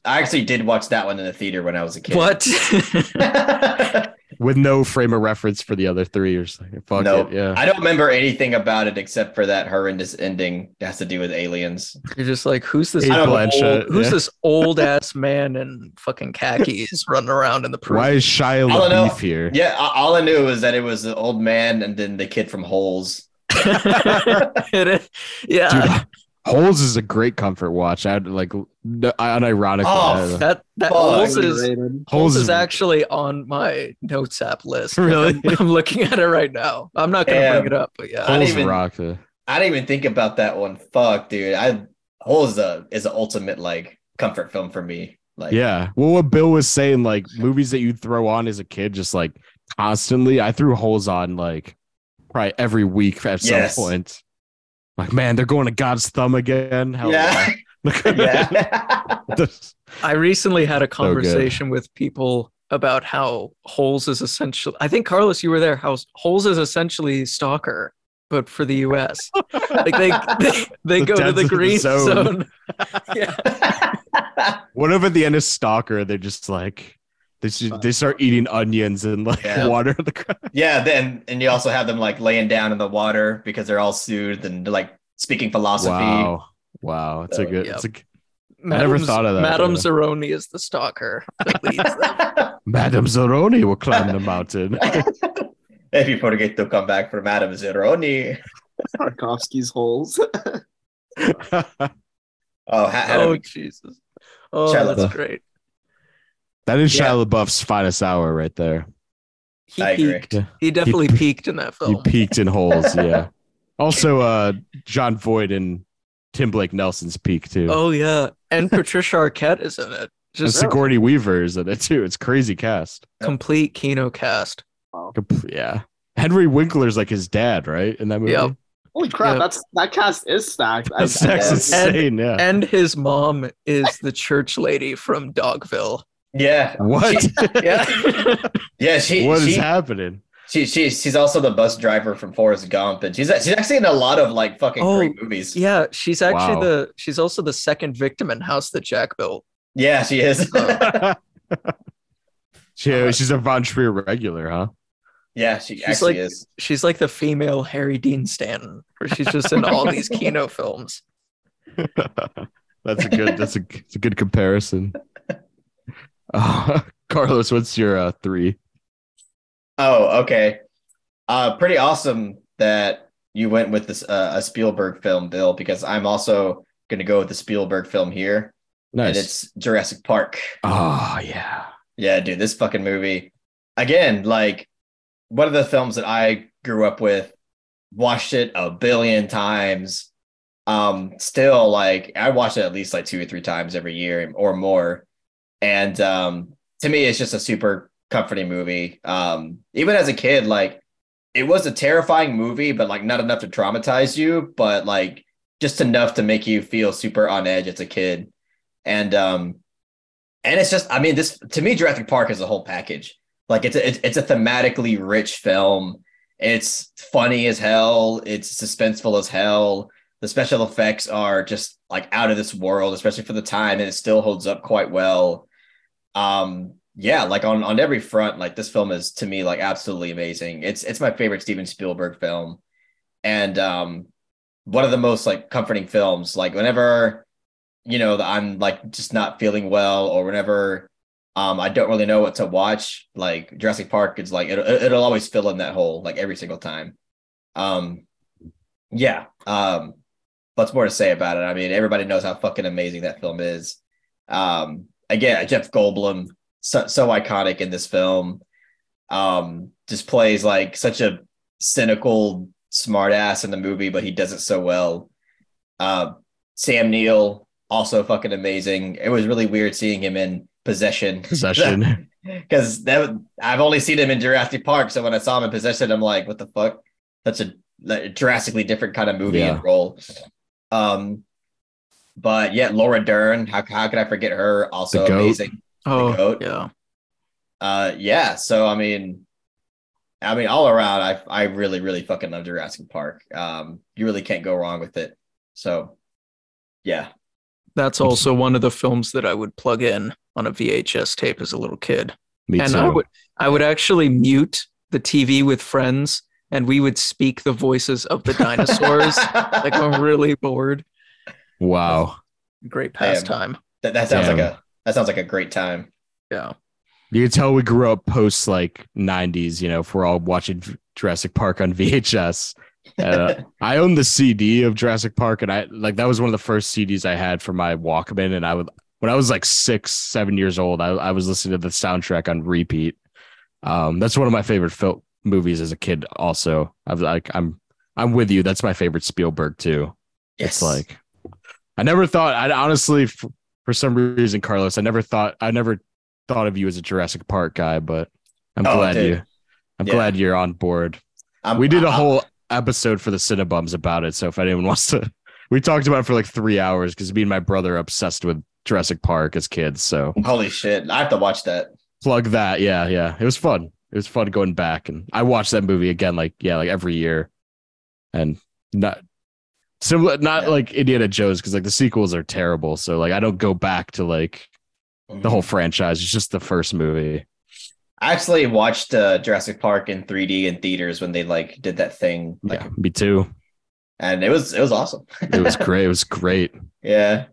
actually did watch that one in the theater when I was a kid. What? With no frame of reference for the other three, or fuck Nope. it. Yeah, I don't remember anything about it except for that horrendous ending that has to do with aliens. You're just like, who's this? Who's this old ass man in fucking khakis running around in the prison? Why is Shia LaBeouf here? Yeah, all I knew was that it was the old man and then the kid from Holes. Yeah. Dude, Holes is a great comfort watch. I'd like unironically. That Holes is actually on my notes app list. Really? I'm looking at it right now. I'm not gonna bring it up, but yeah. I didn't even think about that one. Fuck, dude. Holes is an ultimate like comfort film for me. Like, yeah. Well, what Bill was saying, like movies that you'd throw on as a kid, just like constantly. I threw Holes on like probably every week at some point. Like, man, they're going to God's thumb again. Hell yeah. I recently had a conversation with people about how Holes is essentially, I think, Carlos, you were there, how Holes is essentially Stalker, but for the US. Like they go to the green zone. Yeah. What if at the end of Stalker, they're just like, they start eating onions and like water the ground. Yeah, and you also have them like laying down in the water because they're all soothed and like speaking philosophy. Wow. It's a good. Yep. I never thought of that. Madame Zeroni is the stalker that leads them. Madame Zeroni will climb the mountain. If you forget to come back for Madame Zeroni. Tarkovsky's Holes. Jesus. Oh, that's great. That is Shia LaBeouf's finest hour right there. He peaked. He definitely peaked in that film. He peaked in Holes, yeah. Also, John Voight and Tim Blake Nelson's peak too. Oh yeah, and Patricia Arquette is in it. Just Sigourney Weaver is in it too. It's crazy cast. Complete Kino cast. Wow. Yeah, Henry Winkler's like his dad, right? In that movie. Yep. Holy crap! That cast is stacked. That stack's insane. Yeah. And his mom is the church lady from Dogville. Yeah. What? Yeah. What is happening? She's also the bus driver from Forrest Gump, and she's actually in a lot of like fucking great movies. Yeah, she's actually she's also the second victim in House That Jack Built. Yeah, she is. She's a Von Trier regular, huh? Yeah, she's actually is. She's like the female Harry Dean Stanton, where she's just in all these Kino films. That's a good comparison. Carlos, what's your 3? Oh, okay. Pretty awesome that you went with this a Spielberg film, Bill, because I'm also going to go with the Spielberg film here. Nice. And it's Jurassic Park. Oh, yeah. Yeah, dude, this fucking movie. Again, like one of the films that I grew up with, watched it a billion times. Still, like, I watch it at least like 2 or 3 times every year or more. And to me, it's just a super comforting movie. Even as a kid, like it was a terrifying movie, but like not enough to traumatize you, but like just enough to make you feel super on edge as a kid. And it's just, I mean, this to me, Jurassic Park is a whole package. Like it's a thematically rich film. It's funny as hell. It's suspenseful as hell. The special effects are just like out of this world, especially for the time, and it still holds up quite well. yeah, like on every front, like this film is to me like absolutely amazing. It's my favorite Steven Spielberg film, and one of the most like comforting films. Like whenever I'm like just not feeling well, or whenever I don't really know what to watch, like Jurassic Park is like it'll always fill in that hole like every single time. Um, yeah. What's more to say about it? I mean, everybody knows how fucking amazing that film is. Again, Jeff Goldblum, so iconic in this film. Just plays like such a cynical smartass in the movie, but he does it so well. Sam Neill, also fucking amazing. It was really weird seeing him in Possession. Because I've only seen him in Jurassic Park, so when I saw him in Possession, I'm like, what the fuck? Such a drastically different kind of movie and role. But yeah, Laura Dern, how could I forget her? Also amazing. Oh, the goat. Yeah. So I mean, all around, I really, really fucking love Jurassic Park. You really can't go wrong with it. So yeah. That's also one of the films that I would plug in on a VHS tape as a little kid. Me and too. I would actually mute the TV with friends, and we would speak the voices of the dinosaurs. Like I'm really bored. Wow. Great pastime. That sounds like a great time. Yeah. You can tell we grew up post like 90s, if we're all watching Jurassic Park on VHS. I own the CD of Jurassic Park, and that was one of the first CDs I had for my Walkman. And when I was like 6-7 years old, I was listening to the soundtrack on repeat. That's one of my favorite movies as a kid. Also, I'm with you. That's my favorite Spielberg too. Yes. It's like I never thought. I honestly, for some reason, Carlos, I never thought of you as a Jurassic Park guy, but I'm glad you're on board. We did a whole episode for the Cinebums about it, so if anyone wants to, we talked about it for like 3 hours because me and my brother are obsessed with Jurassic Park as kids. So holy shit, I have to watch that. Plug that. Yeah. It was fun. It was fun going back, and I watched that movie again, like every year, and not like Indiana Jones, because like the sequels are terrible. So like I don't go back to like the whole franchise. It's just the first movie. I actually watched Jurassic Park in 3D in theaters when they like did that thing. Yeah, me too. And it was awesome. It was great. It was great. Yeah.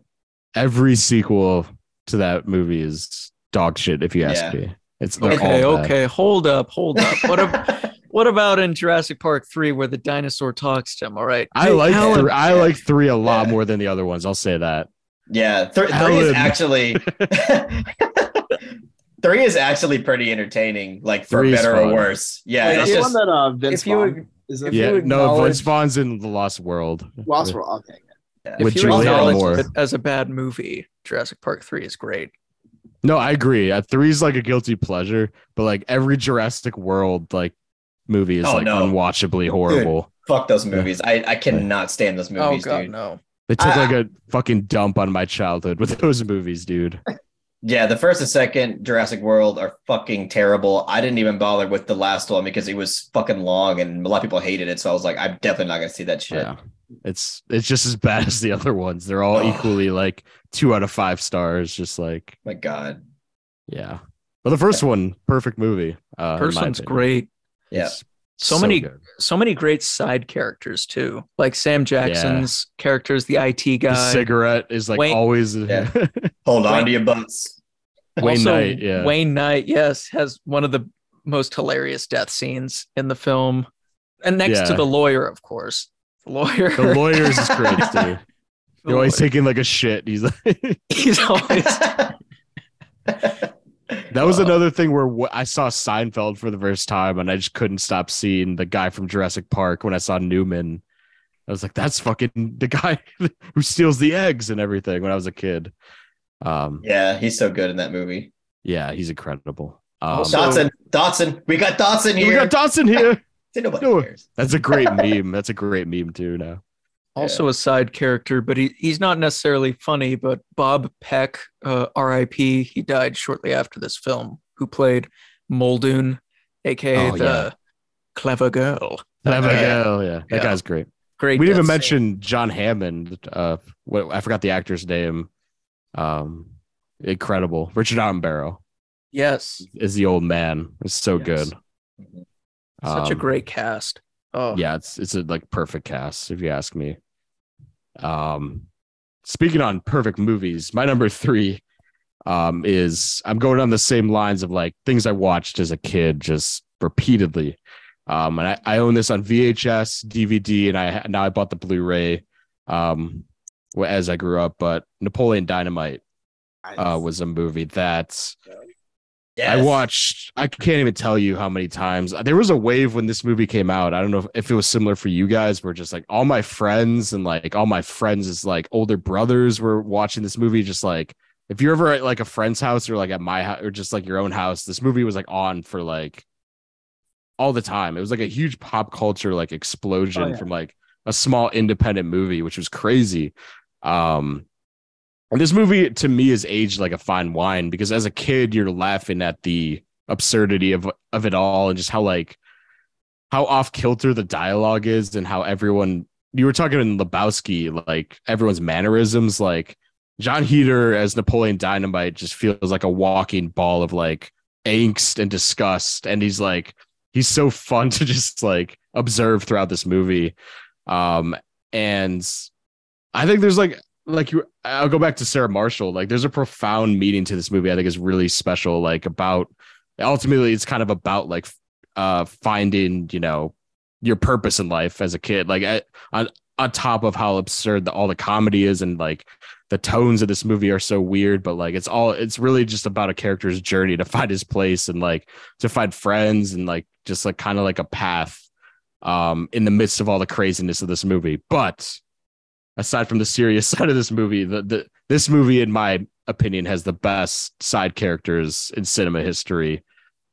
Every sequel to that movie is dog shit, if you ask me. It's okay. Hold up. What about in Jurassic Park 3 where the dinosaur talks to him? All right. I like 3 a lot more than the other ones. I'll say that. Yeah. 3 is actually 3 is actually pretty entertaining, like for better or worse. Yeah. That's the one that Vince Vaughn is in. Vince Vaughn's in The Lost World. Lost World, okay. Yeah. If you acknowledge it as a bad movie, Jurassic Park 3 is great. No, I agree. 3 is like a guilty pleasure, but like every Jurassic World like movie is unwatchably horrible. Dude, fuck those movies. I cannot stand those movies, God, dude. No. They took like a fucking dump on my childhood with those movies, dude. Yeah, the first and second Jurassic World are fucking terrible. I didn't even bother with the last one because it was fucking long and a lot of people hated it. So I was like, I'm definitely not gonna see that shit. Yeah. It's just as bad as the other ones. They're all equally like 2 out of 5 stars. Just like my God. Yeah. But the first one, perfect movie. First one's great. Yeah. So many great side characters too. Like Sam Jackson's characters, the IT guy. The cigarette is like always hold on to your butts. Wayne Knight, Wayne Knight, yes, has one of the most hilarious death scenes in the film. And next to the lawyer, of course. The lawyer's is great too. He's always taking like a shit. He's always That was another thing where I saw Seinfeld for the first time, and I just couldn't stop seeing the guy from Jurassic Park when I saw Newman. I was like, that's fucking the guy who steals the eggs and everything when I was a kid. Yeah, he's so good in that movie. Yeah, he's incredible. Dotson. We got Dotson here. We got Dotson here. Nobody cares. That's a great meme. That's a great meme too now. Also a side character, but he's not necessarily funny, but Bob Peck, R.I.P., he died shortly after this film, who played Muldoon, a.k.a. the clever girl. Clever girl, yeah. That guy's great. Great. We didn't even mention John Hammond. I forgot the actor's name. Incredible. Richard Attenborough. Yes. Is the old man. It's so Yes. good. Such a great cast. Oh yeah, it's a like perfect cast if you ask me. Speaking on perfect movies, my number 3 is I'm going on the same lines of like things I watched as a kid just repeatedly. And I own this on VHS, DVD, and now I bought the Blu-ray as I grew up. But Napoleon Dynamite was a movie that I watched. I can't even tell you how many times. There was a wave when this movie came out. I don't know if it was similar for you guys, where just like all my friends and like all my friends' like older brothers were watching this movie. Just like if you're ever at like a friend's house or like at my house or just like your own house, this movie was like on for like all the time. It was like a huge pop culture like explosion from like a small independent movie, which was crazy. And this movie to me is aged like a fine wine because as a kid, you're laughing at the absurdity of it all and just how off kilter the dialogue is and how everyone you were talking in Lebowski, like everyone's mannerisms, like John Heder as Napoleon Dynamite just feels like a walking ball of like angst and disgust. And he's so fun to just like observe throughout this movie. And I think there's I'll go back to Sarah Marshall. Like there's a profound meaning to this movie. I think is really special. Like ultimately it's kind of about like finding, your purpose in life as a kid, like on top of how absurd all the comedy is. And like the tones of this movie are so weird, but like it's really just about a character's journey to find his place and like to find friends and like just like kind of like a path in the midst of all the craziness of this movie. But aside from the serious side of this movie, this movie, in my opinion, has the best side characters in cinema history.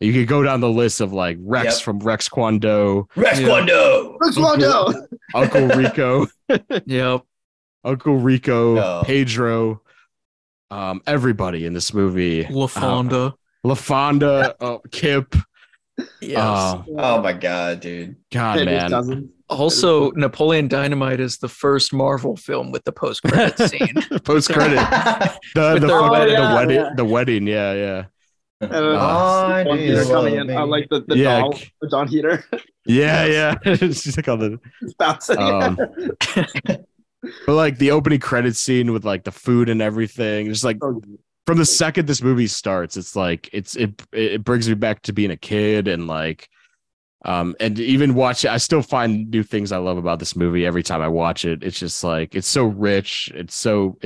You could go down the list of like Rex from Rex Kwon Do. Uncle Rico. Yep. Uncle Rico, Pedro, everybody in this movie. LaFonda, Kip. Yes. Oh my God, dude. God, man. Also, Napoleon Dynamite is the first Marvel film with the post-credit scene. Post-credit. The wedding. Yeah. Coming in, like the doll, the John Heder. Yeah. She's like on the bouncing. But like the opening credit scene with like the food and everything, just like from the second this movie starts, it's like it brings me back to being a kid and like and even watch it, I still find new things I love about this movie every time I watch it. It's just like it's so rich, it's so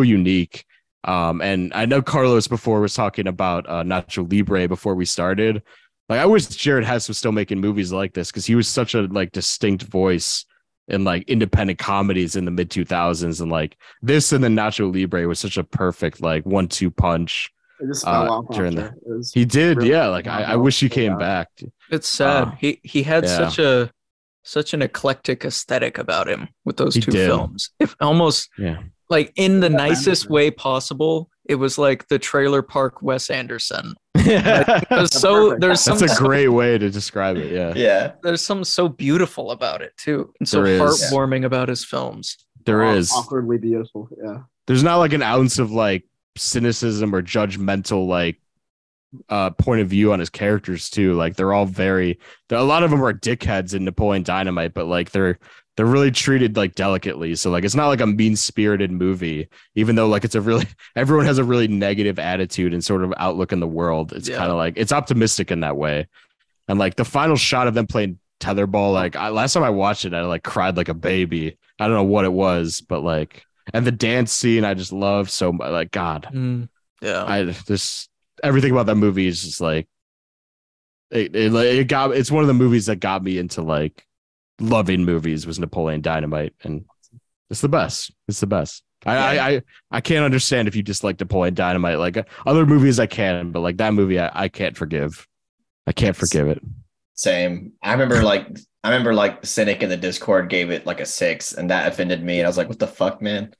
unique. And I know Carlos before was talking about Nacho Libre before we started. Like I wish Jared Hess was still making movies like this because he was such a like distinct voice in like independent comedies in the mid 2000s, and like this and then Nacho Libre was such a perfect like 1-2 punch. It just fell off during he did, really like I wish he came back. It's sad. He had such an eclectic aesthetic about him with those two films. If almost like in the nicest way possible, it was like the Trailer Park Wes Anderson. That's a great way to describe it. Yeah. There's something so beautiful about it too, and so heartwarming about his films. There is awkwardly beautiful. Yeah. There's not like an ounce of like cynicism or judgmental like point of view on his characters too. Like they're all a lot of them are dickheads in Napoleon Dynamite, but like they're really treated like delicately. So like it's not like a mean-spirited movie, even though like everyone has a really negative attitude and sort of outlook in the world. It's kind of like it's optimistic in that way. And like the final shot of them playing tetherball, like last time I watched it, I like cried like a baby. I don't know what it was, but like, and the dance scene I just love so much. Like God, I just everything about that movie is just like it's one of the movies that got me into like loving movies was Napoleon Dynamite, and it's the best. I can't understand if you dislike Napoleon Dynamite. Like other movies I can, but like that movie I can't forgive. I can't forgive it. Same. I remember like Cynic in the Discord gave it like a 6, and that offended me, and I was like, what the fuck, man?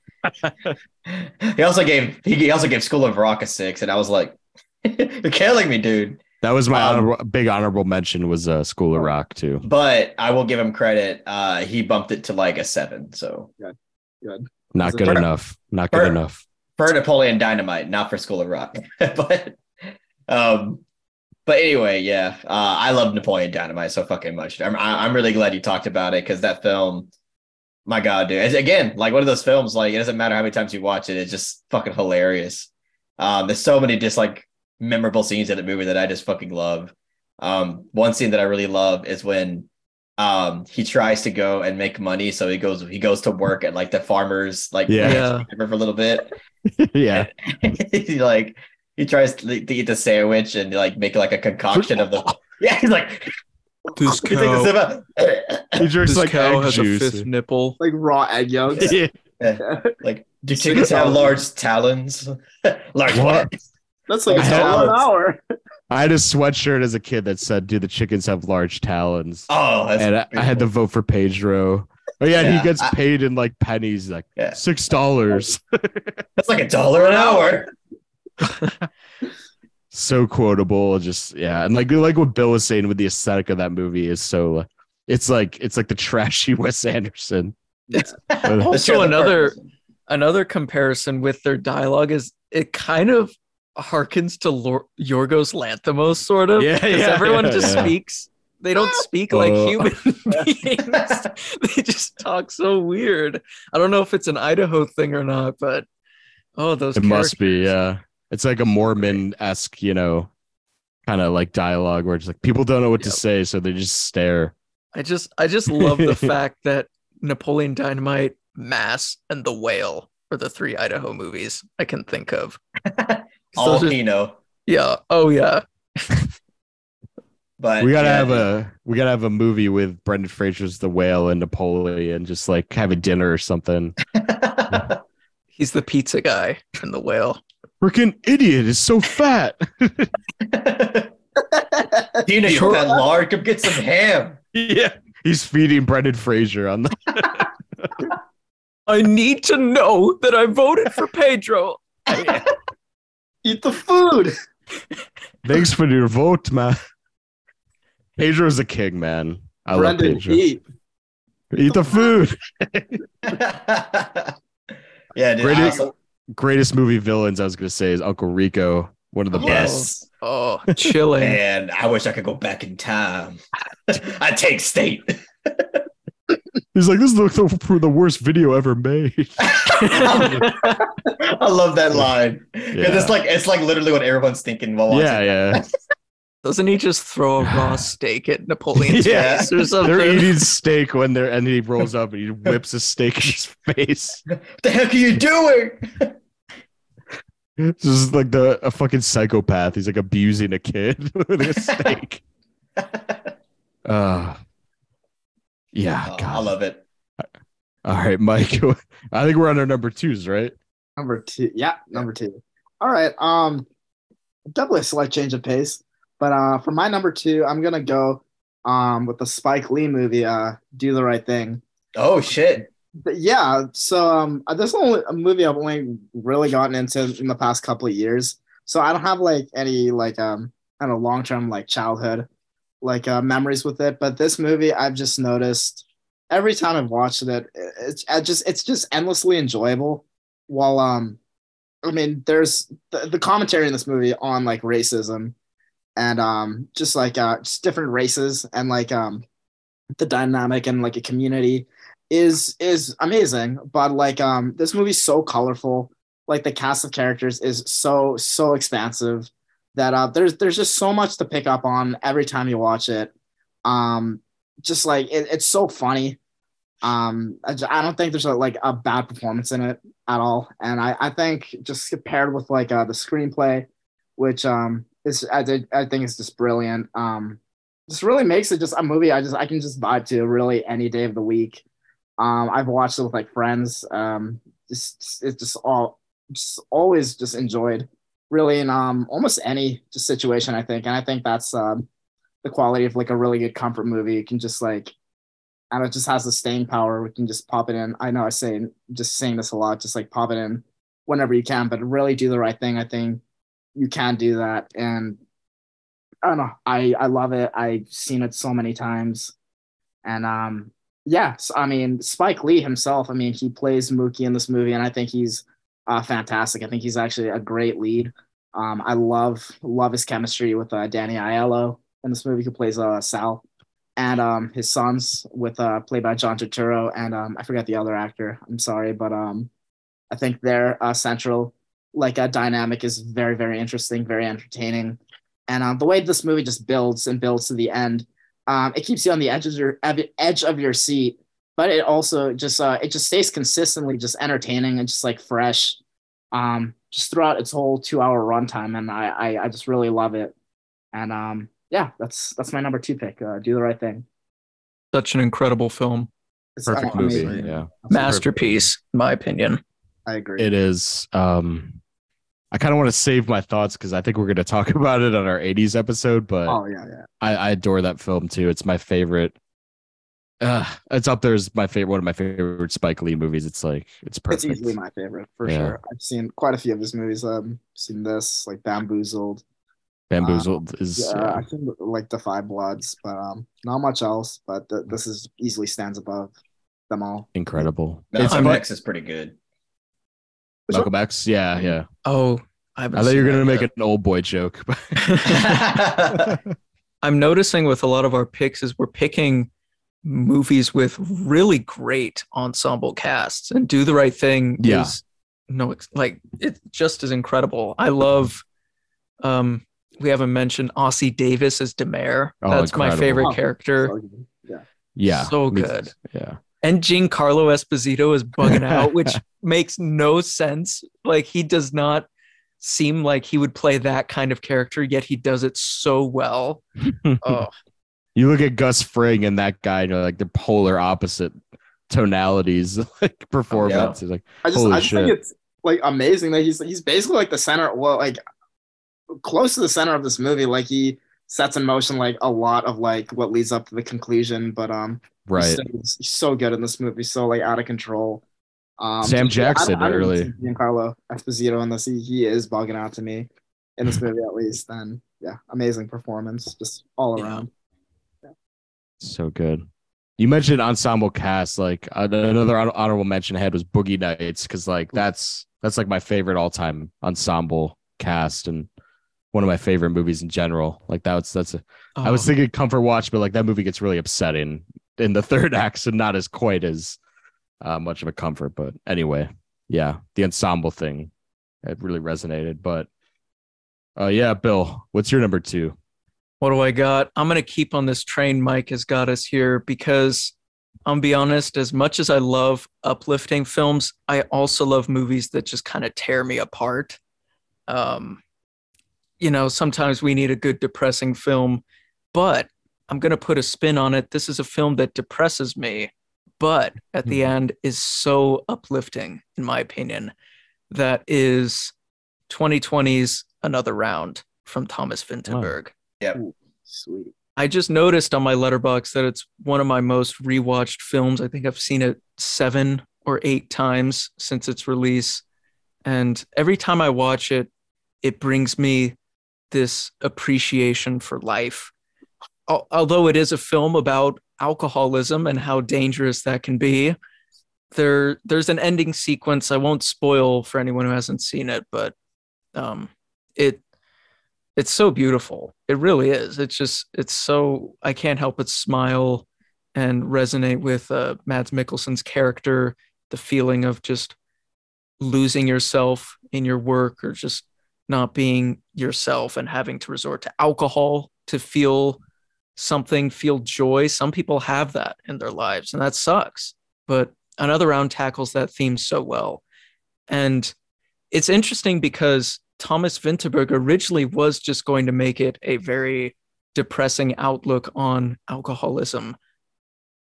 He also gave School of Rock a 6, and I was like, you're killing me, dude. That was my big honorable mention was School of Rock too. But I will give him credit. He bumped it to like a 7. So good. Not good enough. Not good enough. For Napoleon Dynamite, not for School of Rock. But But anyway, yeah, I love Napoleon Dynamite so fucking much. I'm really glad you talked about it because that film, my God, dude, it's, again, like one of those films, like it doesn't matter how many times you watch it, it's just fucking hilarious. There's so many just like memorable scenes in the movie that I just fucking love. One scene that I really love is when he tries to go and make money, so he goes to work at like the farmers like Yeah. for a little bit. Yeah. He tries to eat the sandwich and like make like a concoction of the he's like This he takes a cow, sip of- He drinks this like cow egg has juice. a fifth nipple. Like raw egg yolks. Yeah. like do chickens have large talons? Large What? That's like I a had- dollar an hour. I had a sweatshirt as a kid that said, "Do the chickens have large talons?" Oh, that's And I had to vote for Pedro. Oh yeah, and Yeah, he gets paid in like pennies, like Yeah. $6. that's like $1 an hour. So quotable, just yeah, and like what Bill was saying with the aesthetic of that movie is so. It's like the trashy Wes Anderson. Also, another comparison with their dialogue is it kind of harkens to Yorgos Lanthimos, sort of. Yeah, 'cause yeah, everyone yeah, just yeah. speaks. They don't speak like Oh. human beings. They just talk so weird. I don't know if it's an Idaho thing or not, but those It must be, characters. yeah. It's like a Mormon-esque, kind of like dialogue where it's like people don't know what to Yep. say, so they just stare. I just love the fact that Napoleon Dynamite, Mass, and The Whale are the 3 Idaho movies I can think of. All Those are- Pino. Yeah. Oh yeah. But We gotta yeah, have a movie with Brendan Fraser's The Whale and Napoleon, just like have a dinner or something. He's the pizza guy in The Whale. Freaking idiot is so fat. Tina, you Sure. fat lard, come get some ham. Yeah, he's feeding Brendan Fraser on the. I need to know that I voted for Pedro. Eat the food. Thanks for your vote, man. Pedro's a king, man. I Brendan, love Pedro. eat. Eat the food. Yeah, dude. Greatest movie villains I was gonna say is Uncle Rico, one of the best. Yes. Oh, chilling. Man, I wish I could go back in time. I take state. He's like, this is the worst video ever made. I love that line. 'Cause Yeah. it's like literally what everyone's thinking while watching. Yeah. Doesn't he just throw a raw steak at Napoleon's Yeah. face or something? They're eating steak and he rolls up and he whips a steak in his face. What the heck are you doing? This is like a fucking psychopath. He's like abusing a kid with a steak. Yeah, Oh, God. I love it. All right, Mike. I think we're on our number 2s, right? Number 2. Yeah, number 2. All right. Definitely a slight change of pace. But for my number 2, I'm gonna go with the Spike Lee movie, Do the Right Thing. Oh shit. But yeah, so this is only a movie I've only really gotten into in the past couple of years. So I don't have like any like I don't know, long-term like childhood like memories with it. But this movie I've just noticed every time I've watched it, it's just endlessly enjoyable. While I mean there's the commentary in this movie on like racism and just like just different races and like the dynamic and like a community is amazing. But like this movie's so colorful, like the cast of characters is so expansive that there's just so much to pick up on every time you watch it. Just like it's so funny. I don't think there's like a bad performance in it at all, and I think just paired with like the screenplay, which is I think it's just brilliant. Just really makes it just a movie I can just vibe to really any day of the week. I've watched it with like friends. It's just always just enjoyed really in almost any just situation, I think. And I think that's the quality of like a really good comfort movie. You can just like, and it just has the staying power. We can just pop it in. I know just saying this a lot, just like pop it in whenever you can, but really Do the Right Thing. I think you can do that. And I don't know. I love it. I've seen it so many times. And yes, I mean, Spike Lee himself, I mean, he plays Mookie in this movie, and I think he's fantastic. I think he's actually a great lead. I love his chemistry with Danny Aiello in this movie, who plays Sal, and his sons with played by John Turturro, and I forget the other actor. I'm sorry, but I think their central dynamic is very, very interesting, very entertaining, and the way this movie just builds and builds to the end, it keeps you on the edge of your seat, but it also just it just stays consistently just entertaining and just like fresh, just throughout its whole 2 hour runtime, and I just really love it, and yeah, that's my number 2 pick. Do the Right Thing. Such an incredible film. It's Perfect movie. amazing. Yeah. Masterpiece, in my opinion. I agree. It is. I kind of want to save my thoughts because I think we're going to talk about it on our 80s episode, but Oh yeah. I adore that film too. It's my favorite. It's up there as my favorite, one of my favorite Spike Lee movies. It's like, it's perfect. It's easily my favorite for Yeah. sure. I've seen quite a few of his movies. Seen this, like Bamboozled. Bamboozled is, Yeah, I think like Defy Bloods, but not much else. But this is easily stands above them all. incredible. Malcolm X is pretty good. Malcolm X. Yeah. Oh, I thought you were going to make an old boy joke. I'm noticing with a lot of our picks is we're picking movies with really great ensemble casts, and Do the Right Thing is it's just as incredible. I love we haven't mentioned Ossie Davis as Demare. That's incredible. My favorite character. Yeah. So good. Yeah. And Giancarlo Esposito is bugging out, which makes no sense. Like, he does not seem like he would play that kind of character, yet he does it so well. Oh. You look at Gus Fring and that guy, like they're polar opposite tonalities, like performance. Yeah. Like, I just think it's like amazing that he's basically like the center. Well, like close to the center of this movie. Like, he sets in motion like a lot of like what leads up to the conclusion. But right, he's so good in this movie, so like out of control. Sam Jackson, I really. Giancarlo Esposito in this. He is bugging out to me in this movie at least. And yeah, amazing performance, just all around. Yeah. So good. You mentioned ensemble cast. Like, another honorable mention I had was Boogie Nights, because like that's like my favorite all time ensemble cast and one of my favorite movies in general. Like I was thinking comfort watch, but like that movie gets really upsetting in the third act, so not as quite as much of a comfort. But anyway, yeah, the ensemble thing, it really resonated. But yeah, Bill, what's your number 2? What do I got? I'm going to keep on this train Mike has got us here, because I'll be honest, as much as I love uplifting films, I also love movies that just kind of tear me apart. Sometimes we need a good depressing film, but I'm going to put a spin on it. This is a film that depresses me, but at the end is so uplifting, in my opinion. That is 2020's Another Round from Thomas Vinterberg. Wow. Yeah. Sweet. I just noticed on my Letterboxd that it's one of my most rewatched films. I think I've seen it 7 or 8 times since its release. And every time I watch it, it brings me this appreciation for life. Although it is a film about alcoholism and how dangerous that can be, there's an ending sequence. I won't spoil for anyone who hasn't seen it, but it's so beautiful. It really is. It's so, I can't help but smile and resonate with Mads Mikkelsen's character, the feeling of just losing yourself in your work, or just not being yourself and having to resort to alcohol to feel something, feel joy. Some people have that in their lives, and that sucks. But Another Round tackles that theme so well. And it's interesting because Thomas Vinterberg originally was just going to make it a very depressing outlook on alcoholism,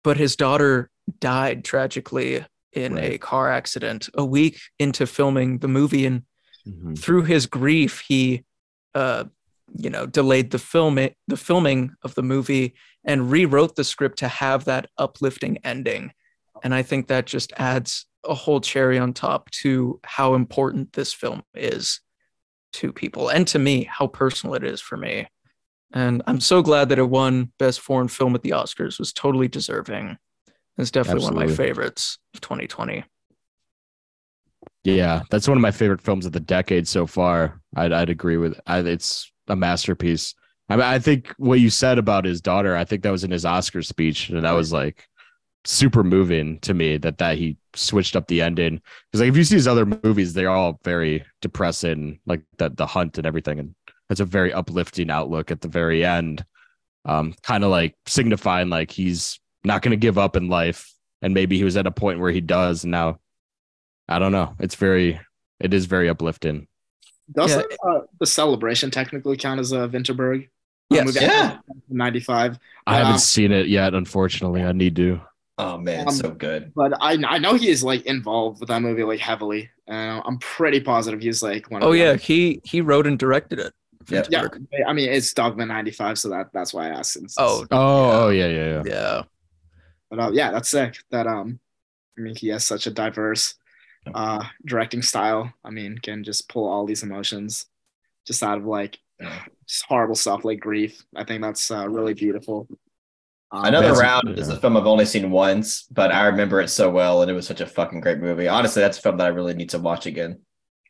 but his daughter died tragically in a car accident a week into filming the movie, and through his grief, he delayed the filming of the movie and rewrote the script to have that uplifting ending. And I think that just adds a whole cherry on top to how important this film is to people, and to me, how personal it is for me. And I'm so glad that it won Best Foreign Film at the Oscars. It was totally deserving. It's definitely one of my favorites of 2020. Yeah, that's one of my favorite films of the decade so far. I'd agree with. It's a masterpiece. I mean, I think what you said about his daughter, I think that was in his Oscar speech, and that was like super moving to me that he switched up the ending. Because like if you see his other movies, they're all very depressing, like the hunt and everything, and it's a very uplifting outlook at the very end, kind of like signifying like he's not going to give up in life, and maybe he was at a point where he does, and now I don't know. It is very uplifting. Doesn't the Celebration technically count as a Vinterberg? Yes. Movie Yeah. 95. I haven't seen it yet, unfortunately. I need to. Oh man, so good. But I know he is like involved with that movie like heavily. I'm pretty positive he's like one. Oh yeah, he wrote and directed it. Yep. Yeah, I mean it's Dogma 95, so that's why I asked. Yeah. Yeah. But yeah, that's sick. That I mean he has such a diverse directing style. I mean, can just pull all these emotions just out of like just horrible stuff like grief. I think that's really beautiful. Another Round is a film I've only seen once, but I remember it so well, and it was such a fucking great movie. Honestly, that's a film that I really need to watch again.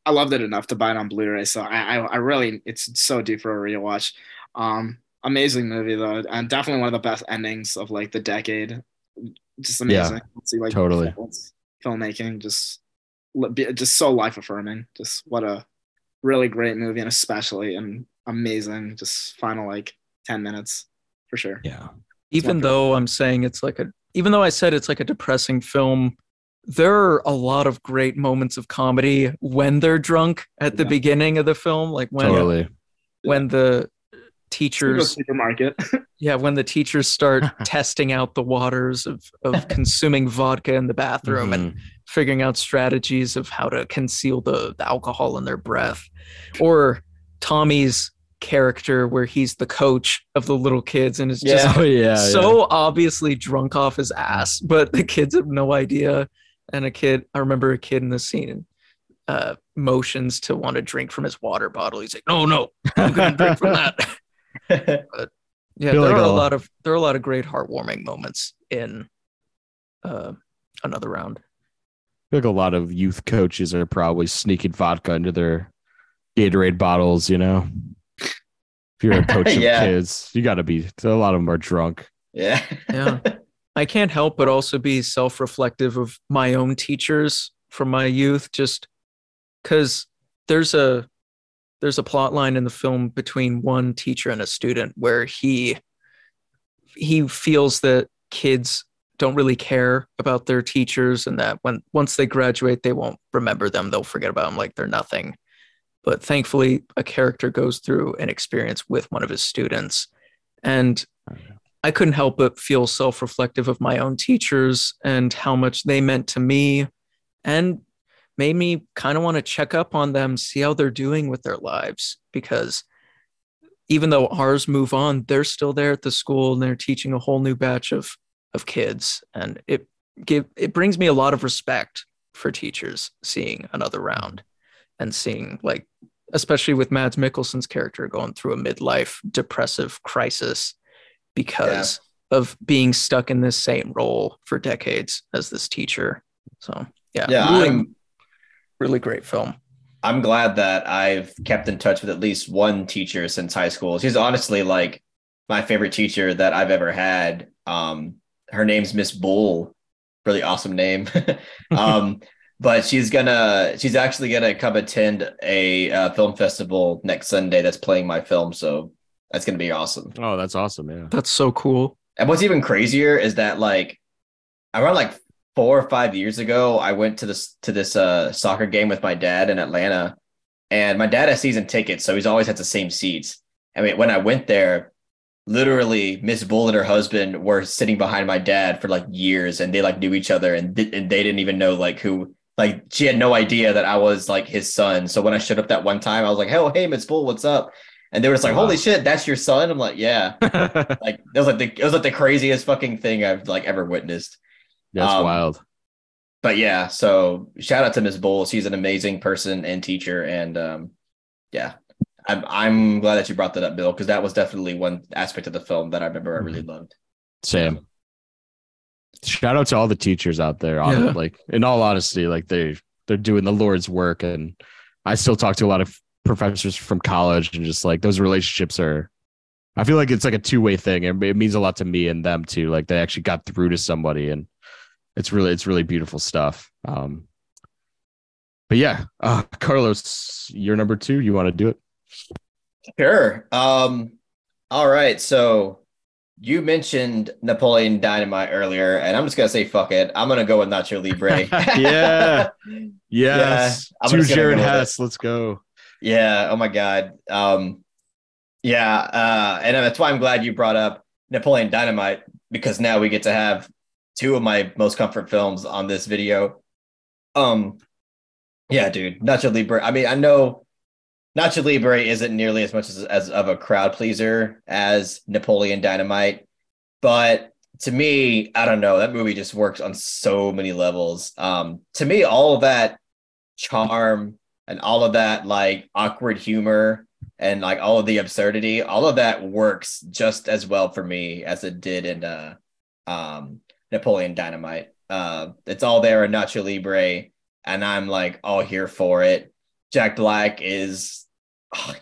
I loved it enough to buy it on Blu-ray, so I really it's so due for a rewatch. Amazing movie though, and definitely one of the best endings of like the decade. Just amazing. See, like totally filmmaking, just so life affirming. Just what a really great movie, and especially an amazing just final like 10 minutes for sure. Yeah. Even though I said it's like a depressing film, there are a lot of great moments of comedy when they're drunk at the beginning of the film, like when the teachers supermarket. when the teachers start testing out the waters of consuming vodka in the bathroom and figuring out strategies of how to conceal the alcohol in their breath, or Tommy's character where he's the coach of the little kids and is just obviously drunk off his ass, but the kids have no idea. And I remember a kid in the scene motions to want to drink from his water bottle. He's like, no, I'm gonna drink from that. But yeah, there are a lot of great heartwarming moments in Another Round. I feel like a lot of youth coaches are probably sneaking vodka into their Gatorade bottles, you know. If you're a coach of kids, you got to be. A lot of them are drunk. Yeah. I can't help but also be self-reflective of my own teachers from my youth, just because there's a plot line in the film between one teacher and a student where he feels that kids don't really care about their teachers, and that once they graduate, they won't remember them. They'll forget about them like they're nothing. But thankfully, a character goes through an experience with one of his students. And I couldn't help but feel self-reflective of my own teachers and how much they meant to me, and made me kind of want to check up on them, see how they're doing with their lives. Because even though ours move on, they're still there at the school and they're teaching a whole new batch of kids. And it brings me a lot of respect for teachers seeing Another Round. And seeing, like, especially with Mads Mikkelsen's character going through a midlife depressive crisis because of being stuck in this same role for decades as this teacher. So, really great film. I'm glad that I've kept in touch with at least one teacher since high school. She's honestly like my favorite teacher that I've ever had. Her name's Miss Bull, really awesome name. But she's actually gonna come attend a film festival next Sunday that's playing my film, so that's gonna be awesome. Oh, that's awesome! Yeah, that's so cool. And what's even crazier is that like around like 4 or 5 years ago, I went to this soccer game with my dad in Atlanta, and my dad has season tickets, so he's always had the same seats. I mean, when I went there, literally Miss Bull and her husband were sitting behind my dad for like years, and they like knew each other, and they didn't even know like who. Like she had no idea that I was like his son. So when I showed up that one time, I was like, hey, Miss Bull, what's up? And they were just like, holy shit, that's your son? I'm like, yeah. Like it was like the craziest fucking thing I've like ever witnessed. That's wild. But yeah, so shout out to Miss Bull. She's an amazing person and teacher. And I'm glad that you brought that up, Bill, because that was definitely one aspect of the film that I remember I really loved. Same. Shout out to all the teachers out there. Like, in all honesty, like they they're doing the Lord's work. And I still talk to a lot of professors from college, and just like those relationships are, I feel like it's like a two-way thing. And it means a lot to me and them too. Like they actually got through to somebody, and it's really beautiful stuff. But yeah, Carlos, you're number 2. You want to do it? Sure. All right. So you mentioned Napoleon Dynamite earlier, and I'm just gonna say fuck it. I'm gonna go with Nacho Libre. Yeah. Yes. I'm To just gonna Jared go with Hess. Let's go. Yeah. Oh my God. Yeah. And that's why I'm glad you brought up Napoleon Dynamite, because now we get to have 2 of my most comfort films on this video. Yeah, dude, Nacho Libre. I mean, I know Nacho Libre isn't nearly as much as of a crowd pleaser as Napoleon Dynamite, but to me, I don't know, that movie just works on so many levels. To me, all of that charm and all of that like awkward humor and like all of the absurdity, all of that works just as well for me as it did in Napoleon Dynamite. It's all there in Nacho Libre, and I'm like all here for it. Jack Black is,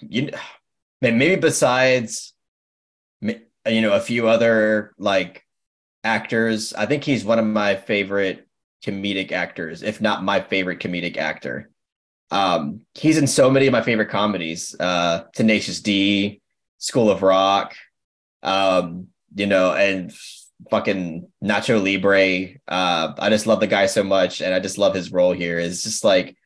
maybe besides, a few other like actors, I think he's one of my favorite comedic actors, if not my favorite comedic actor. He's in so many of my favorite comedies, Tenacious D, School of Rock, and fucking Nacho Libre. I just love the guy so much, and I just love his role here. It's just like,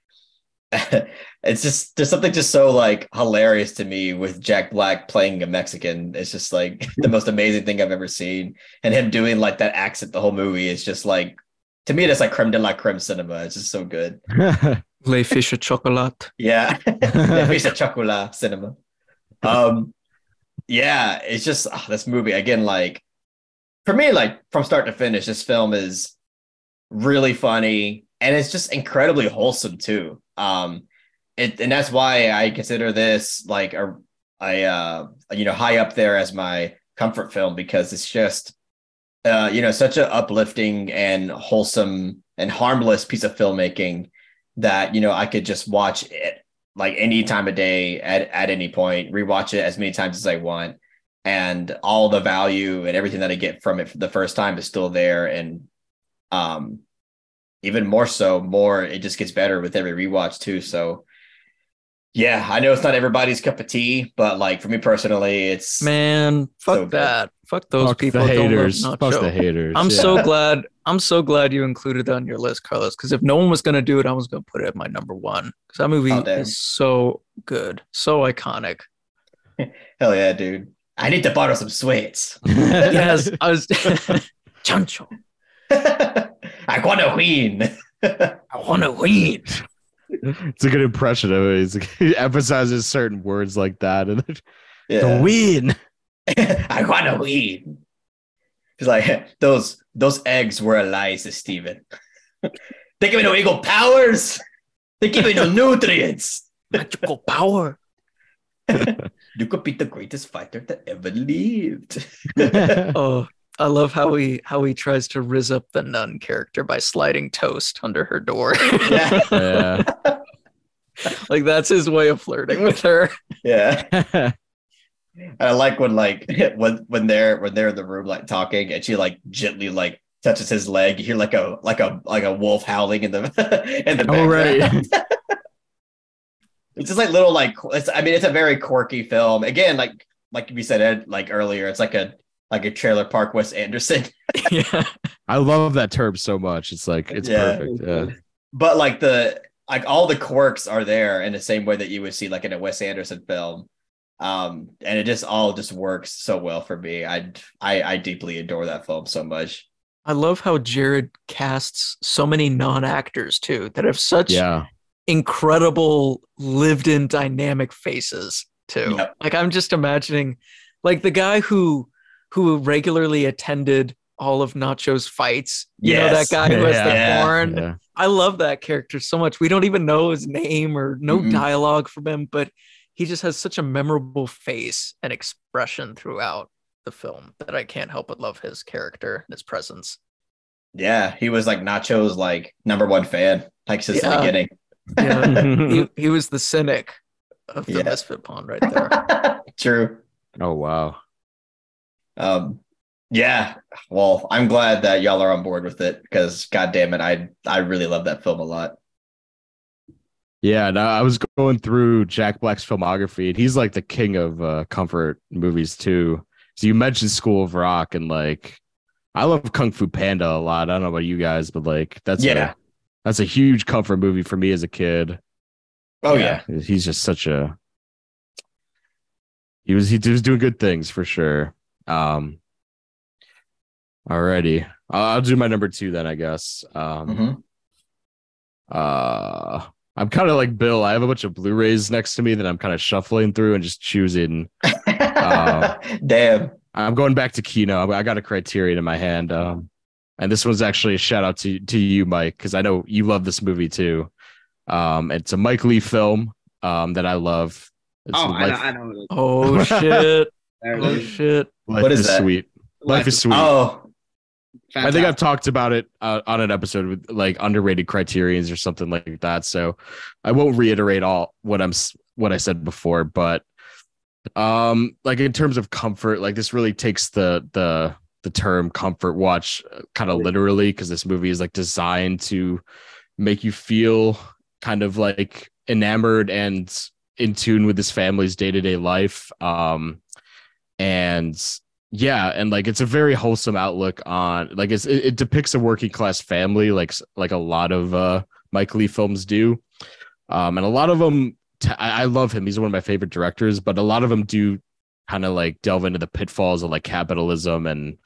it's just, there's something just so like hilarious to me with Jack Black playing a Mexican. It's just like the most amazing thing I've ever seen, and him doing like that accent the whole movie is just like, to me, that's like creme de la creme cinema. It's just so good. Les Fish Chocolat. Yeah, Les Fish Chocolat cinema. Yeah, it's just this movie again. Like for me, like from start to finish, this film is really funny, and it's just incredibly wholesome too. And that's why I consider this like high up there as my comfort film, because it's just such an uplifting and wholesome and harmless piece of filmmaking that I could just watch it like any time of day at any point, rewatch it as many times as I want, and all the value and everything that I get from it for the first time is still there. And even more so, it just gets better with every rewatch too. So yeah, I know it's not everybody's cup of tea, but like for me personally, it's fuck so that. Fuck those Fuck people. the haters. Don't love Fuck Nacho. the haters. I'm Yeah. so glad. I'm so glad you included that on your list, Carlos. Because if no one was gonna do it, I was gonna put it at my number 1. Because that movie is so good, so iconic. Hell yeah, dude! I need to borrow some sweets. Yes, I was Chancho. I want to win. I want to win. It's a good impression of it. He emphasizes certain words like that, and Yeah. the win. I want to win. He's like, those eggs were a lie, says Steven. They give me no eagle powers. They give me no nutrients. Magical power. You could be the greatest fighter that ever lived. Oh, I love how he tries to rizz up the nun character by sliding toast under her door. Yeah. Like that's his way of flirting with her. Yeah. I like when when they're in the room like talking, and she like gently like touches his leg. You hear like a wolf howling in the in the background. Oh, right. It's just like little like it's a very quirky film. Again, like we said Ed, like earlier, it's like a Trailer Park Wes Anderson. Yeah. I love that term so much. It's like it's perfect. Yeah. But like all the quirks are there in the same way that you would see like in a Wes Anderson film. And it just all works so well for me. I deeply adore that film so much. I love how Jared casts so many non-actors too that have such incredible lived-in dynamic faces too. Yep. Like I'm just imagining like the guy who regularly attended all of Nacho's fights. You know, that guy who has the horn. Yeah. I love that character so much. We don't even know his name or no dialogue from him, but he just has such a memorable face and expression throughout the film that I can't help but love his character and his presence. Yeah, he was like Nacho's like number one fan, like since the beginning. Yeah, he was the cynic of the Misfit Pond right there. True. Oh wow. Yeah. Well, I'm glad that y'all are on board with it because, god damn it, I really love that film a lot. Yeah, no, I was going through Jack Black's filmography, and he's like the king of comfort movies too. So you mentioned School of Rock, and like I love Kung Fu Panda a lot. I don't know about you guys, but like that's a huge comfort movie for me as a kid. Oh yeah. He's just such a he was doing good things for sure. Alrighty. I'll do my number 2 then, I guess. I'm kind of like Bill. I have a bunch of Blu-rays next to me that I'm kind of shuffling through and just choosing. Damn. I'm going back to Kino. I got a Criterion in my hand. And this one's actually a shout out to you, Mike, because I know you love this movie too. It's a Mike Lee film that I love. I know. Oh shit! Oh shit! What is that? Sweet. Life is Sweet. Oh. Fantastic. I think I've talked about it on an episode with like underrated criterions or something like that. So I won't reiterate all what I said before, but like in terms of comfort, like this really takes the term comfort watch kind of literally, because this movie is like designed to make you feel kind of like enamored and in tune with this family's day-to-day life. And yeah, and like it's a very wholesome outlook on like it depicts a working class family like a lot of Mike Lee films do, and a lot of them I love him. He's one of my favorite directors, but a lot of them do kind of like delve into the pitfalls of like capitalism and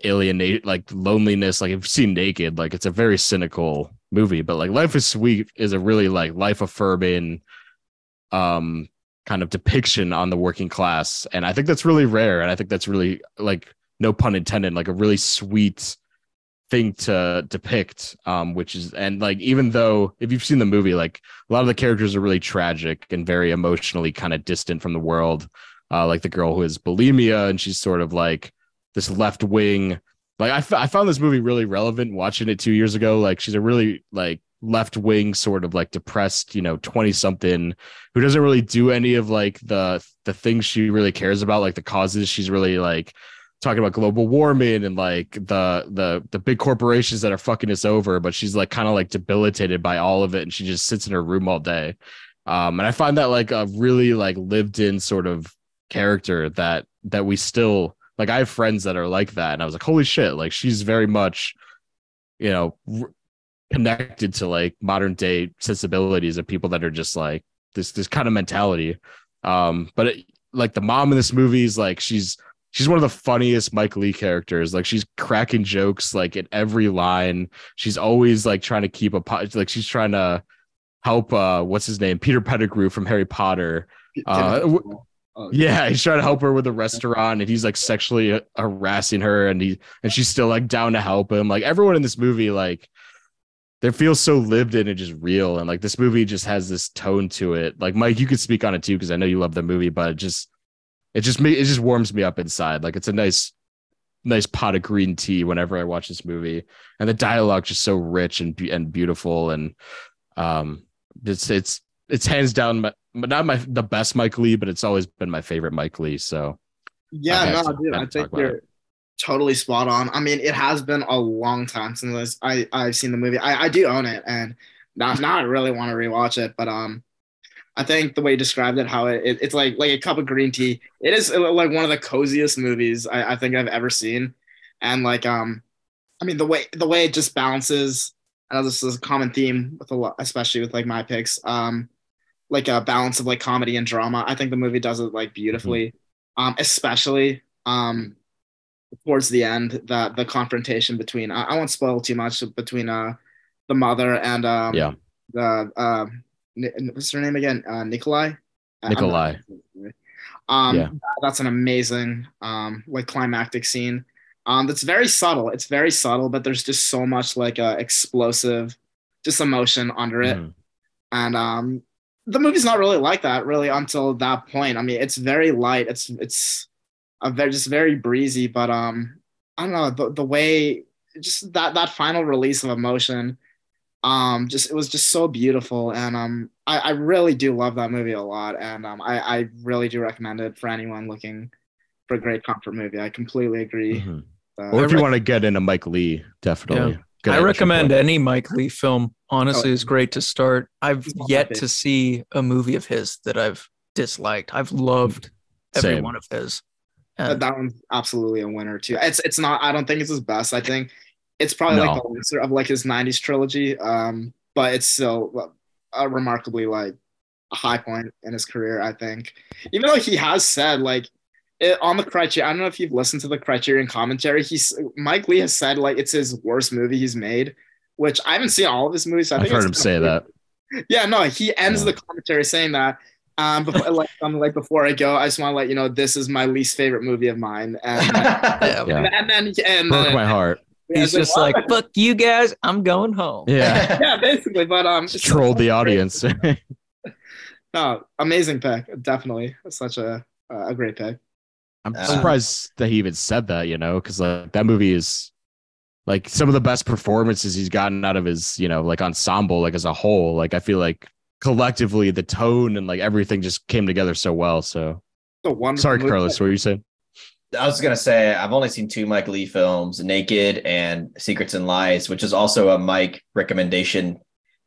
alienate, like loneliness. Like if you've seen Naked, like it's a very cynical movie, but like Life is Sweet is a really like life affirming kind of depiction on the working class, and I think that's really rare, and I think that's really, like, no pun intended, like a really sweet thing to depict, which is, and like even though if you've seen the movie, like a lot of the characters are really tragic and very emotionally kind of distant from the world, like the girl who has bulimia, and she's sort of like this left wing, like I found this movie really relevant watching it 2 years ago. Like she's a really like left wing sort of like depressed 20 something who doesn't really do any of like the things she really cares about, like the causes. She's really like talking about global warming and like the big corporations that are fucking us over, but she's like kind of like debilitated by all of it, and she just sits in her room all day. And I find that like a really like lived in sort of character that we still like. I have friends that are like that, and I was like, holy shit, like she's very much connected to like modern day sensibilities of people that are just like this kind of mentality. But like the mom in this movie is like she's one of the funniest Mike Lee characters. Like she's cracking jokes like at every line. She's always like trying to keep like she's trying to help what's his name, Peter Pettigrew from Harry Potter. Yeah, he's trying to help her with a restaurant, and he's like sexually harassing her, and she's still like down to help him. Like everyone in this movie, like they feel so lived in and just real. And like this movie just has this tone to it. Like Mike, you could speak on it too, because I know you love the movie, but it just warms me up inside. Like it's a nice pot of green tea whenever I watch this movie, and the dialogue just so rich and beautiful. And it's hands down not the best Mike Lee, but it's always been my favorite Mike Lee. So yeah, dude, I think you're totally spot on. I mean, it has been a long time since I've seen the movie. I do own it, and now I really want to rewatch it. But I think the way you described it, how it's like a cup of green tea. It is like one of the coziest movies I think I've ever seen, and like I mean the way it just balances. I know this is a common theme with a lot, especially with like my picks. Like a balance of like comedy and drama. I think the movie does it like beautifully, especially towards the end, the confrontation between I won't spoil too much, between the mother and the what's her name again, Nikolai. That's an amazing like climactic scene. That's very subtle. It's very subtle, but there's just so much like explosive just emotion under it. And the movie's not really like that really until that point. I mean, it's very light. It's just very breezy, but I don't know, the way just that final release of emotion. Just it was just so beautiful, and I really do love that movie a lot, and I really do recommend it for anyone looking for a great comfort movie. I completely agree. Mm-hmm. Or if you want to get into Mike Lee, definitely. I recommend any Mike Lee film. Honestly, is great to start. I've yet to see a movie of his that I've disliked. I've loved every one of his. And that one's absolutely a winner too. It's not. I don't think it's his best. I think it's probably like the lesser of like his '90s trilogy. But it's still a remarkably like a high point in his career. I think, even though he has said like on the Criterion. I don't know if you've listened to the Criterion commentary. Mike Lee has said like it's his worst movie he's made, which I haven't seen all of his movies. So I've heard him say that. Yeah, no, he ends the commentary saying that. Before I go, I just want to let you know this is my least favorite movie of mine, and then broke my heart. He's just like, "Fuck you guys, I'm going home." Yeah, yeah, basically. But trolled the audience. No, amazing pick, definitely such a great pick. I'm surprised that he even said that, because like that movie is like some of the best performances he's gotten out of his, like ensemble, like as a whole. Like I feel like collectively the tone and like everything just came together so well. So sorry, Carlos, what were you saying? I was gonna say I've only seen 2 Mike Lee films, Naked and Secrets and Lies, which is also a Mike recommendation.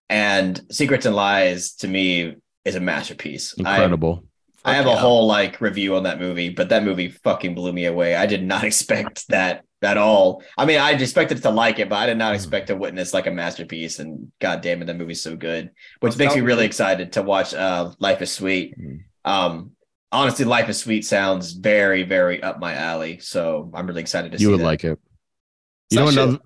And Secrets and Lies to me is a masterpiece. Incredible. I have a whole like review on that movie, but that movie fucking blew me away. I did not expect that at all. I mean, I expected to like it, but I did not expect to witness like a masterpiece. And god damn it, that movie's so good, which makes me really excited to watch Life is Sweet. Honestly, Life is Sweet sounds very, very up my alley. So I'm really excited to see you would that. like it. You know another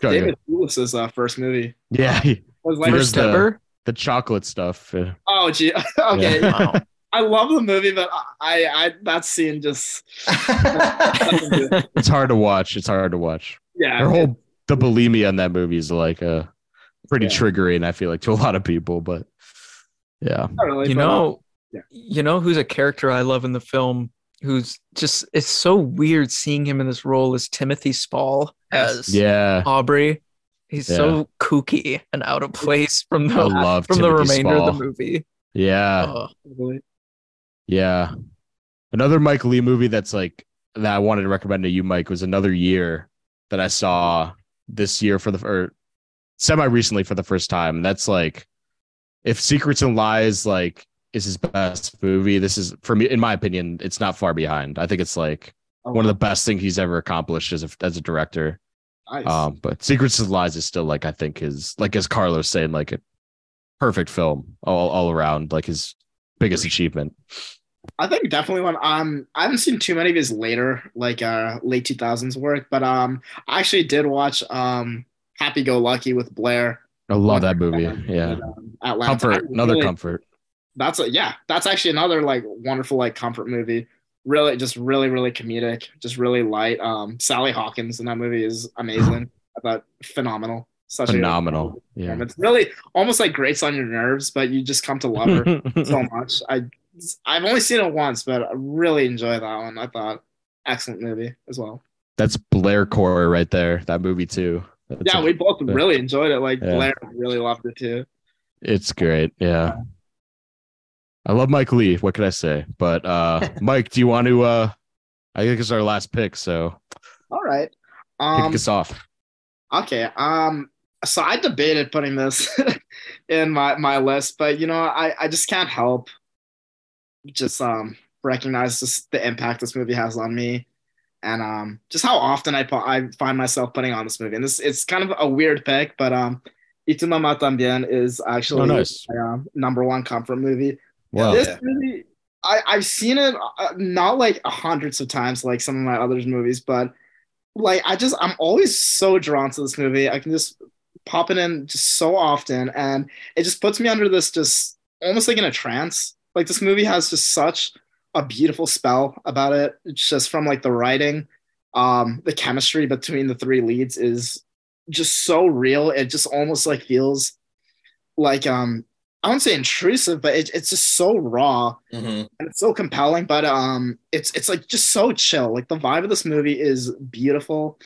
David Lewis' first movie. Yeah, was like first ever. The chocolate stuff. Oh, gee. Okay. Yeah. Wow. I love the movie, but I that scene just it's hard to watch. Yeah. The bulimia in that movie is like pretty triggering, I feel like, to a lot of people, but yeah. Really, you know who's a character I love in the film who's just, it's so weird seeing him in this role is Timothy Spall as Aubrey. He's so kooky and out of place from the remainder of the movie. Yeah. Yeah. Another Mike Lee movie that's like that I wanted to recommend to you, Mike, was Another Year that I saw this year or semi recently for the first time. That's like, if Secrets and Lies like is his best movie, this is, for me, in my opinion, it's not far behind. I think it's like one of the best things he's ever accomplished as a director. Nice. But Secrets and Lies is still like, I think is like, as Carlos saying, like a perfect film all around, like his biggest achievement. I think definitely one. I haven't seen too many of his later, like late 2000s work, but I actually did watch Happy Go Lucky with Blair. I love that movie. Yeah, Atlanta. Comfort. That's actually another like wonderful like comfort movie. Really comedic, just really light. Sally Hawkins in that movie is amazing. I thought phenomenal. Phenomenal. Yeah, it's really almost like grates on your nerves, but you just come to love her so much. I've only seen it once, but I really enjoy that one. I thought excellent movie as well. That's Blair core right there. That movie too. We both really enjoyed it. Like Blair really loved it too. It's great. Yeah. I love Mike Lee. What could I say? But Mike, do you want to I think it's our last pick, so all right. Kick us off. Okay. So I debated putting this in my list, but I just can't help just recognize just the impact this movie has on me, and just how often I find myself putting on this movie. And it's kind of a weird pick, but Y Tu Mamá También is actually my number one comfort movie. Wow. This movie, I've seen it not like hundreds of times like some of my other movies, but like I'm always so drawn to this movie. I can just pop it in just so often, and it just puts me under this just almost like in a trance. Like this movie has just such a beautiful spell about it. It's just from like the writing, the chemistry between the 3 leads is just so real. It just almost like feels like I wouldn't say intrusive, but it's just so raw and it's so compelling. But it's like just so chill. Like the vibe of this movie is beautiful.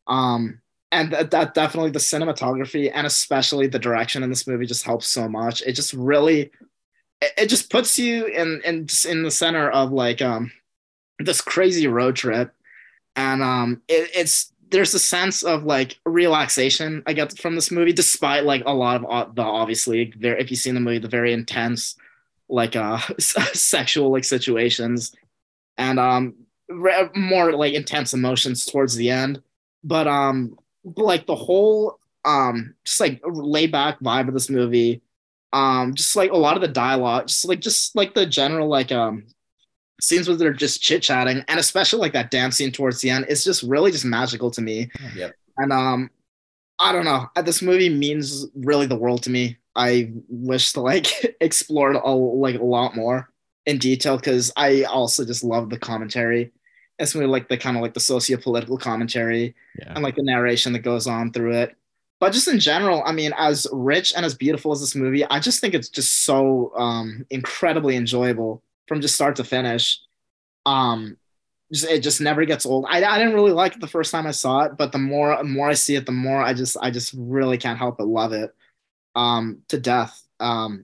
And and that definitely the cinematography and especially the direction in this movie just helps so much. It just really it just puts you in the center of like this crazy road trip, and it's there's a sense of like relaxation I get from this movie, despite like a lot of the obviously there if you've seen the movie, the very intense like sexual like situations and more like intense emotions towards the end, but like the whole just like laid back vibe of this movie, just like a lot of the dialogue, just like the general like scenes where they're just chit chatting, and especially like that dance scene towards the end, it's just really just magical to me. Yep. And I don't know, this movie means really the world to me. I wish to like explore it like a lot more in detail because I also just love the commentary. It's really like the kind of like the socio-political commentary and like the narration that goes on through it. But just in general, I mean, as rich and as beautiful as this movie, I just think it's just so incredibly enjoyable from just start to finish. It just never gets old. I didn't really like it the first time I saw it, but the more I see it, the more I just really can't help but love it to death.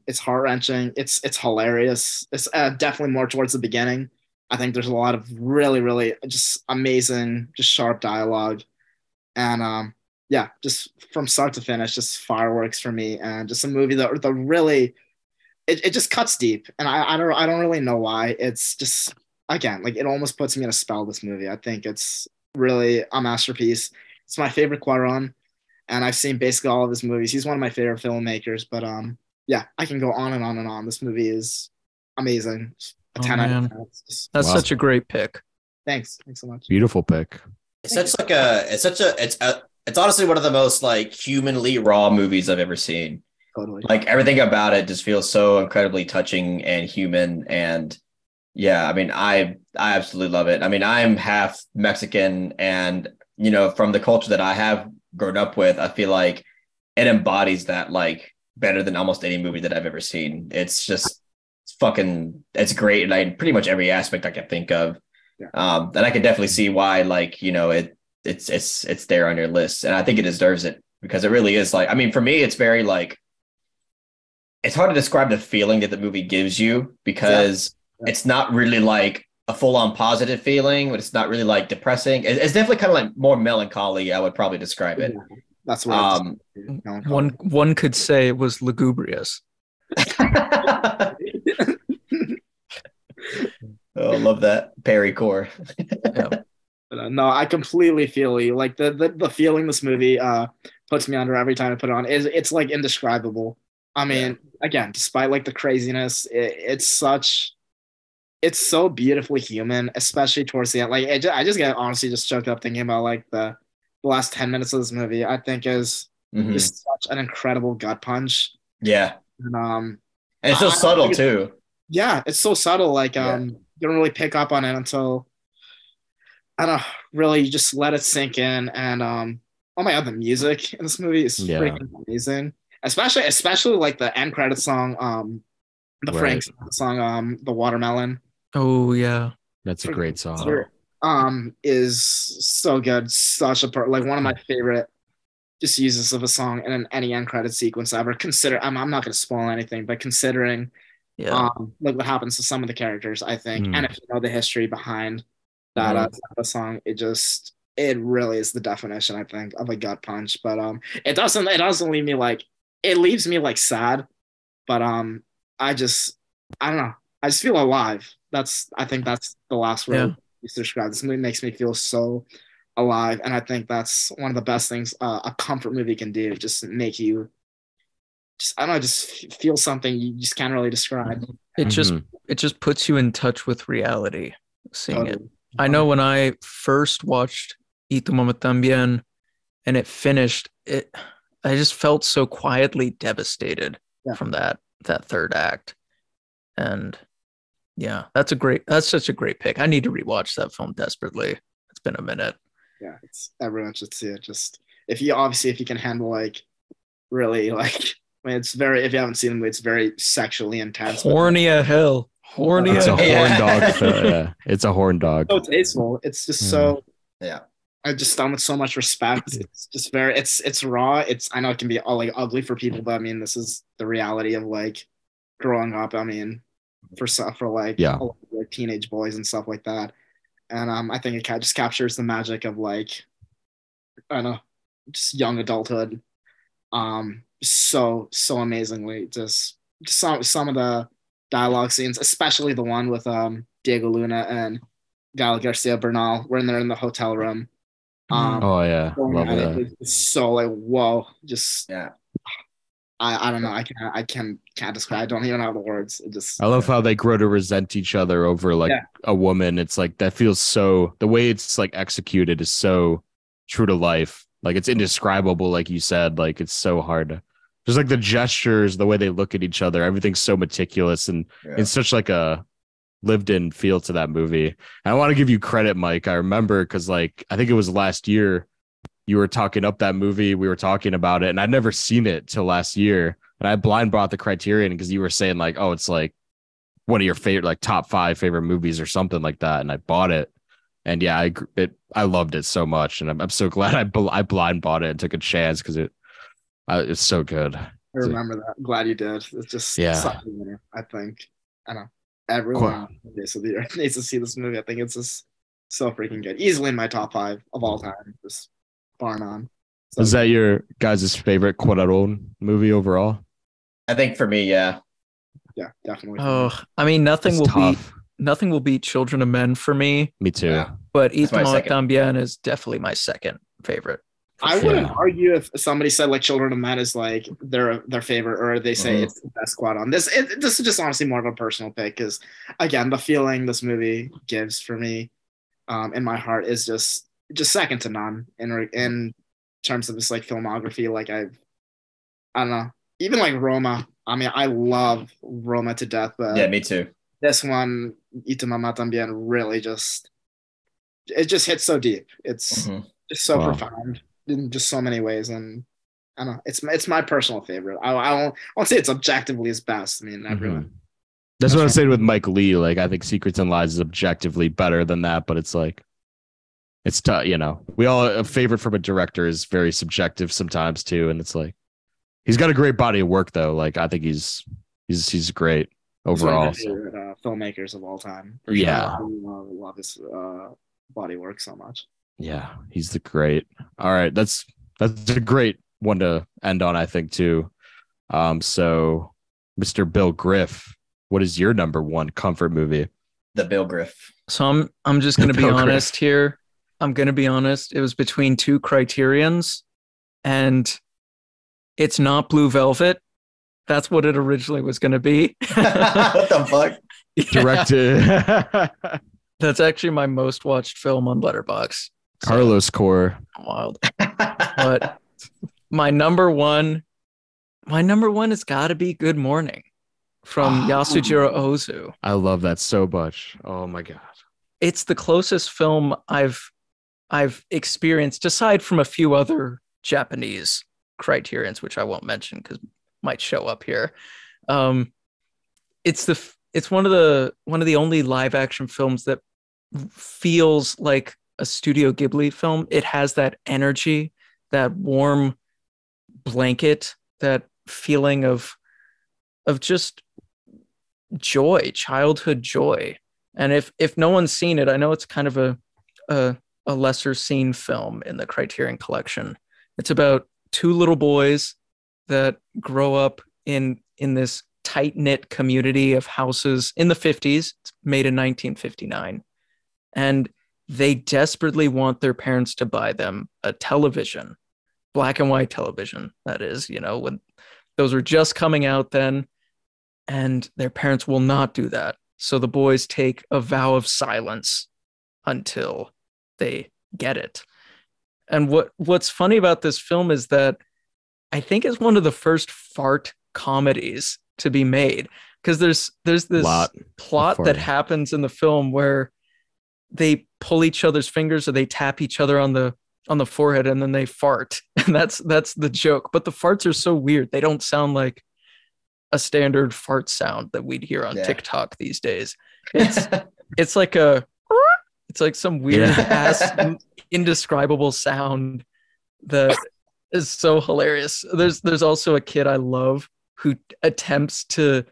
It's heart-wrenching. It's hilarious. It's definitely more towards the beginning. I think there's a lot of really, really just amazing, just sharp dialogue. And yeah, just from start to finish, just fireworks for me. And just a movie that the really, it just cuts deep. And I don't really know why. It's just, again, like it almost puts me in a spell, this movie. I think it's really a masterpiece. It's my favorite Cuarón. And I've seen basically all of his movies. He's one of my favorite filmmakers. But yeah, I can go on and on and on. This movie is amazing. A 10 out of 10. That's such a great pick. Thanks so much. Beautiful pick. It's honestly one of the most like humanly raw movies I've ever seen. Totally. Like everything about it just feels so incredibly touching and human. And yeah, I mean, I absolutely love it. I mean, I'm half Mexican, and you know, from the culture that I have grown up with, I feel like it embodies that like better than almost any movie that I've ever seen. It's just it's great, and I pretty much every aspect I can think of. Yeah. And I can definitely see why, like, you know, it's there on your list, and I think it deserves it because it really is like, I mean, for me, it's very like, it's hard to describe the feeling that the movie gives you because it's not really like a full-on positive feeling, but it's not really like depressing. It's definitely kind of like more melancholy, I would probably describe it. Yeah, that's what one could say it was lugubrious. Oh, love that Perry core. Yeah. No, I completely feel you. Like the feeling this movie puts me under every time I put it on is it's like indescribable. I mean, again, despite like the craziness, it's so beautifully human, especially towards the end. Like I just get honestly just choked up thinking about like the last 10 minutes of this movie. I think is just such an incredible gut punch. Yeah. And it's so subtle too. Yeah, it's so subtle. Like you don't really pick up on it until I don't know, really you just let it sink in. And oh my god, the music in this movie is freaking amazing. Especially like the end credit song, the Frank song, the Watermelon. Oh yeah, that's a great song. Is so good. Such a like one of my favorite just uses of a song in any end credit sequence ever. I'm not going to spoil anything, but considering like what happens to some of the characters, I think, and if you know the history behind that song, it really is the definition, I think, of a gut punch. But it doesn't leave me like, it leaves me like sad, but I don't know, I just feel alive. I think that's the last word to describe this movie. Makes me feel so alive, and I think that's one of the best things a comfort movie can do. Just make you just feel something you just can't really describe. It just puts you in touch with reality, seeing it. I know when I first watched Y Tu Mamá También and it finished, I just felt so quietly devastated from that third act. And yeah, that's such a great pick. I need to rewatch that film desperately. It's been a minute. Yeah, everyone should see it. Just if you can handle like really like, I mean, if you haven't seen the movie, it's very sexually intense. Horny as hell. Horny as hell. It's a horn dog. Yeah, it's a horn dog. So tasteful. It's just so I just done with so much respect. It's just very, it's raw. I know it can be all like ugly for people, but I mean, this is the reality of like growing up. I mean, for like, Yeah. a lot of, like teenage boys and stuff like that. And I think it just captures the magic of like, I don't know, just young adulthood. So amazingly. Just some of the dialogue scenes, especially the one with Diego Luna and Gal Garcia Bernal when they're in the hotel room. Oh yeah, love And that. it's so like whoa, just Yeah. I don't know. I can't describe. I don't even have the words. It just I love how they grow to resent each other over like Yeah. a woman. It's like that feels so, the way it's like executed is so true to life. Like it's indescribable, like you said. Like it's so hard to, just like the gestures, the way they look at each other, everything's so meticulous and it's such like a lived in feel to that movie. And I want to give you credit, Mike. I remember because like I think it was last year you were talking up that movie. We were talking about it, and I'd never seen it till last year. And I blind bought the Criterion because you were saying like, oh, it's like one of your favorite, like top 5 favorite movies or something like that. And I bought it, and yeah, I loved it so much, and I'm so glad I blind bought it and took a chance because it's so good. I remember that. I'm glad you did. It's just Yeah. such a winner, I think. I know everyone this of the year needs to see this movie. I think it's just so freaking good. Easily in my top 5 of all time, just bar none. So Is that your guys' favorite Cuarón movie overall? I think for me, yeah. yeah, definitely. Oh, I mean, nothing It's will tough. beat Children of Men for me, Me too. Yeah. but That's my Itamo second. Tambien is definitely my second favorite. I wouldn't Yeah. argue if somebody said like Children of Men is like their favorite, or they say Mhm. it's the best squad on this. This is just honestly more of a personal pick because again, the feeling this movie gives for me, in my heart is just second to none in terms of this like filmography. Like I don't know, even like Roma. I mean, I love Roma to death, but Yeah, me too. this one, Ita Mama Tambien, really it just hits so deep. It's Mhm. just so Wow. profound in just so many ways, and I don't know. It's my personal favorite. I won't say it's objectively his best. I mean, everyone. Mhm. That's what I was saying with Mike Lee. Like, I think Secrets and Lies is objectively better than that, but it's like, it's tough. You know, we all, a favorite from a director is very subjective sometimes too, and it's like he's got a great body of work though. Like, I think he's great He's one of overall. my favorite filmmakers of all time. Yeah. I love his body work so much. Yeah, he's the great. All right, that's a great one to end on, I think too. So Mr. Bill Griff, what is your number one comfort movie? The Bill Griff. So I'm just gonna be Bill Griff. honest here. I'm gonna be honest. It was between 2 Criterions, and it's not Blue Velvet. That's what it originally was gonna be. What the fuck? Directed That's actually my most watched film on Letterboxd. So, Carlos Core. wild. But my number one has got to be Good Morning from Yasujiro Ozu. I love that so much. Oh my god. It's the closest film I've experienced, aside from a few other Japanese Criterions, which I won't mention because might show up here. It's one of the only live action films that feels like a Studio Ghibli film. It has that energy, that warm blanket, that feeling of just joy, childhood joy. And if no one's seen it, I know it's kind of a lesser seen film in the Criterion Collection. It's about 2 little boys that grow up in this tight-knit community of houses in the 50s. It's made in 1959. And they desperately want their parents to buy them a television, black and white television, that is, when those were just coming out then. And their parents will not do that. So the boys take a vow of silence until they get it. And what's funny about this film is that I think it's one of the first fart comedies to be made, because there's this plot that happens in the film where they pull each other's fingers or they tap each other on the forehead and then they fart. And that's the joke. But the farts are so weird. They don't sound like a standard fart sound that we'd hear on TikTok these days. It's like a It's like some weird ass indescribable sound that is so hilarious. There's also a kid I love who attempts to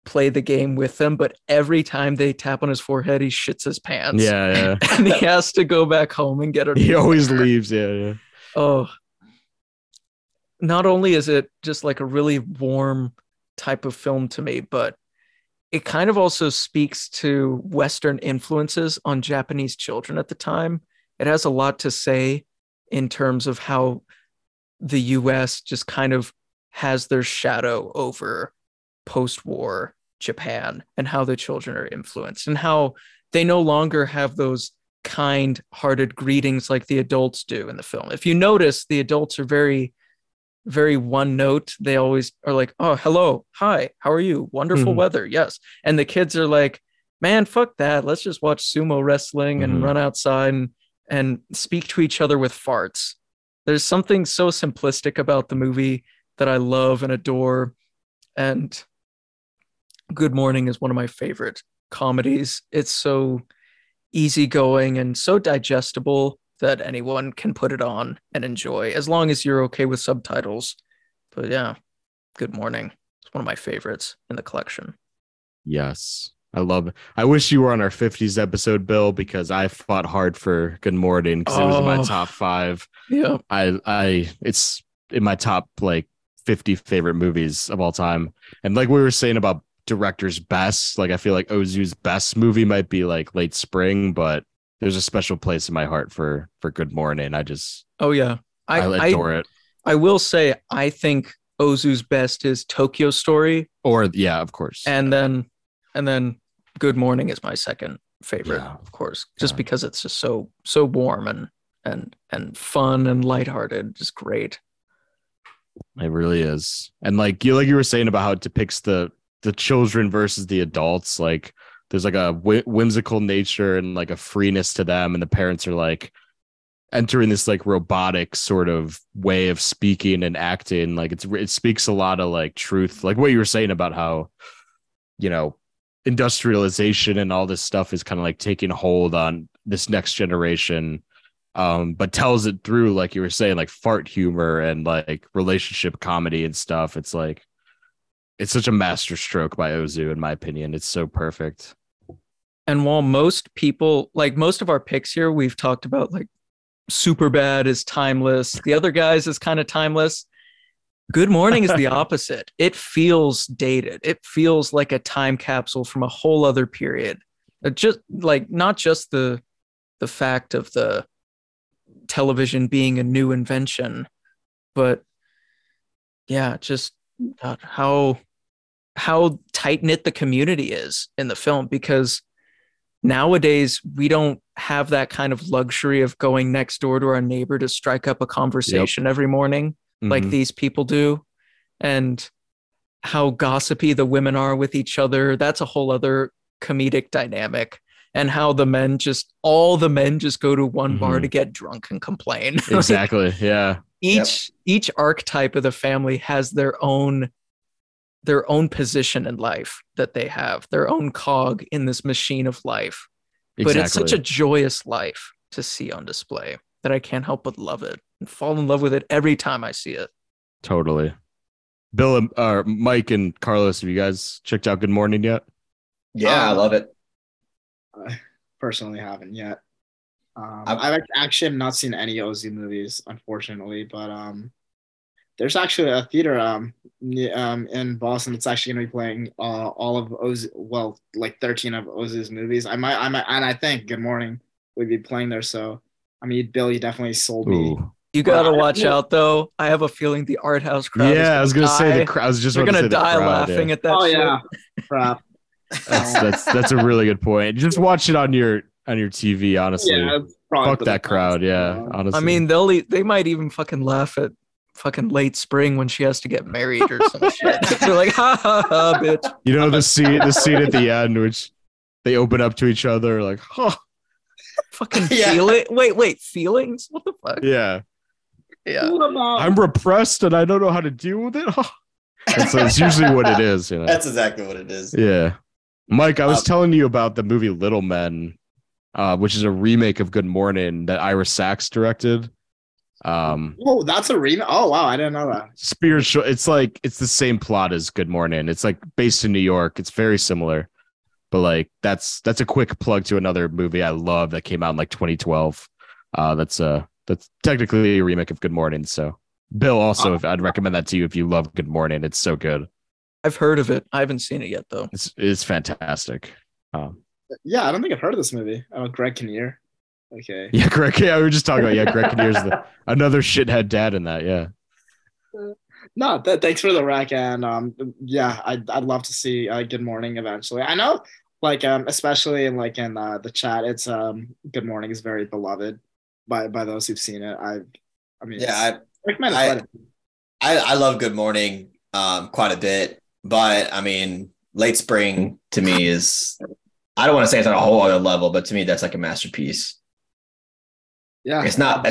play the game with them, but every time they tap on his forehead, he shits his pants. Yeah. And he has to go back home and get it. He always leaves. Yeah. Oh, not only is it just like a really warm type of film to me, but it kind of also speaks to Western influences on Japanese children at the time. It has a lot to say in terms of how the US just kind of has their shadow over post-war Japan and how the children are influenced and how they no longer have those kind-hearted greetings like the adults do in the film. If you notice, the adults are very, very one note. They always are like, oh, hello, hi, how are you? Wonderful weather, yes. And the kids are like, man, fuck that. Let's just watch sumo wrestling and run outside and speak to each other with farts. There's something so simplistic about the movie that I love and adore. And Good Morning is one of my favorite comedies. It's so easygoing and so digestible that anyone can put it on and enjoy as long as you're okay with subtitles. But yeah, Good Morning. It's one of my favorites in the collection. Yes. I love it. I wish you were on our 50s episode, Bill, because I fought hard for Good Morning because it was in my top 5. Yeah. It's in my top like 50 favorite movies of all time. And like we were saying about director's best, like I feel like Ozu's best movie might be like Late Spring, but there's a special place in my heart for Good Morning. I adore it. I will say I think Ozu's best is Tokyo Story, or yeah, of course, and then Good Morning is my second favorite, of course, just because it's just so warm and fun and lighthearted, just great. It really is. And like you were saying about how it depicts the children versus the adults, like there's like a whimsical nature and like a freeness to them, and the parents are like entering this like robotic sort of way of speaking and acting. Like it speaks a lot of like truth, like what you were saying about how, you know, industrialization and all this stuff is kind of like taking hold on this next generation, but tells it through, like you were saying, like fart humor and like relationship comedy and stuff. It's like, it's such a master stroke by Ozu, in my opinion. It's so perfect. And while most people, like most of our picks here, we've talked about like Superbad is timeless. The other guys is kind of timeless. Good Morning is the opposite. It feels dated. It feels like a time capsule from a whole other period. It just like not just the fact of the television being a new invention, but yeah, just how tight knit the community is in the film, because nowadays we don't have that kind of luxury of going next door to our neighbor to strike up a conversation every morning like these people do, and how gossipy the women are with each other. That's a whole other comedic dynamic. And how all the men just go to one bar to get drunk and complain. Exactly. Like, yeah. Each archetype of the family has their own position in life that they have, their own cog in this machine of life. Exactly. But it's such a joyous life to see on display that I can't help but love it and fall in love with it every time I see it. Totally. Bill, Mike and Carlos, have you guys checked out Good Morning yet? Yeah, I love it. I personally haven't yet. I've actually not seen any Ozu movies, unfortunately, but there's actually a theater in Boston that's actually going to be playing all of Ozu, well, like 13 of Ozu's movies. I might, and I think Good Morning would be playing there. So, I mean, Bill, you definitely sold me. Ooh. You gotta watch out, though. I have a feeling the art house crowd. Yeah, I was gonna say the crowd. I was just they're gonna die crowd, laughing at that. Oh shit. yeah, crap. That's a really good point. Just watch it on your TV, honestly. Yeah, fuck that crowd. Yeah, honestly. I mean, they might even fucking laugh at fucking Late Spring when she has to get married or some shit. They're like, ha ha ha, bitch. You know the scene at the end, which they open up to each other, like, huh. Fucking feel it. Wait, feelings? What the fuck? Yeah. Yeah. I'm repressed and I don't know how to deal with it. That's usually what it is. You know? That's exactly what it is. Yeah. Mike, I was telling you about the movie Little Men which is a remake of Good Morning that Ira Sachs directed. Oh, that's a remake. Oh wow, I didn't know that. Spiritual. It's the same plot as Good Morning. It's like based in New York. It's very similar, but like that's a quick plug to another movie I love that came out in like 2012. That's technically a remake of Good Morning. So Bill, also, if I'd recommend that to you if you love Good Morning, it's so good. I've heard of it. I haven't seen it yet though. It's fantastic. Yeah, I don't think I've heard of this movie. Oh, Greg Kinnear. Okay. Yeah, Greg. Yeah, we were just talking about Greg Kinnear's another shithead dad in that. Yeah. No, thanks for the rec, and yeah, I'd love to see Good Morning eventually. I know, like especially in the chat, it's Good Morning is very beloved by those who've seen it. I mean, Yeah, recommend it. I love Good Morning quite a bit, but I mean, Late Spring to me is, I don't want to say it's on a whole other level, but to me that's like a masterpiece. Yeah, It's not.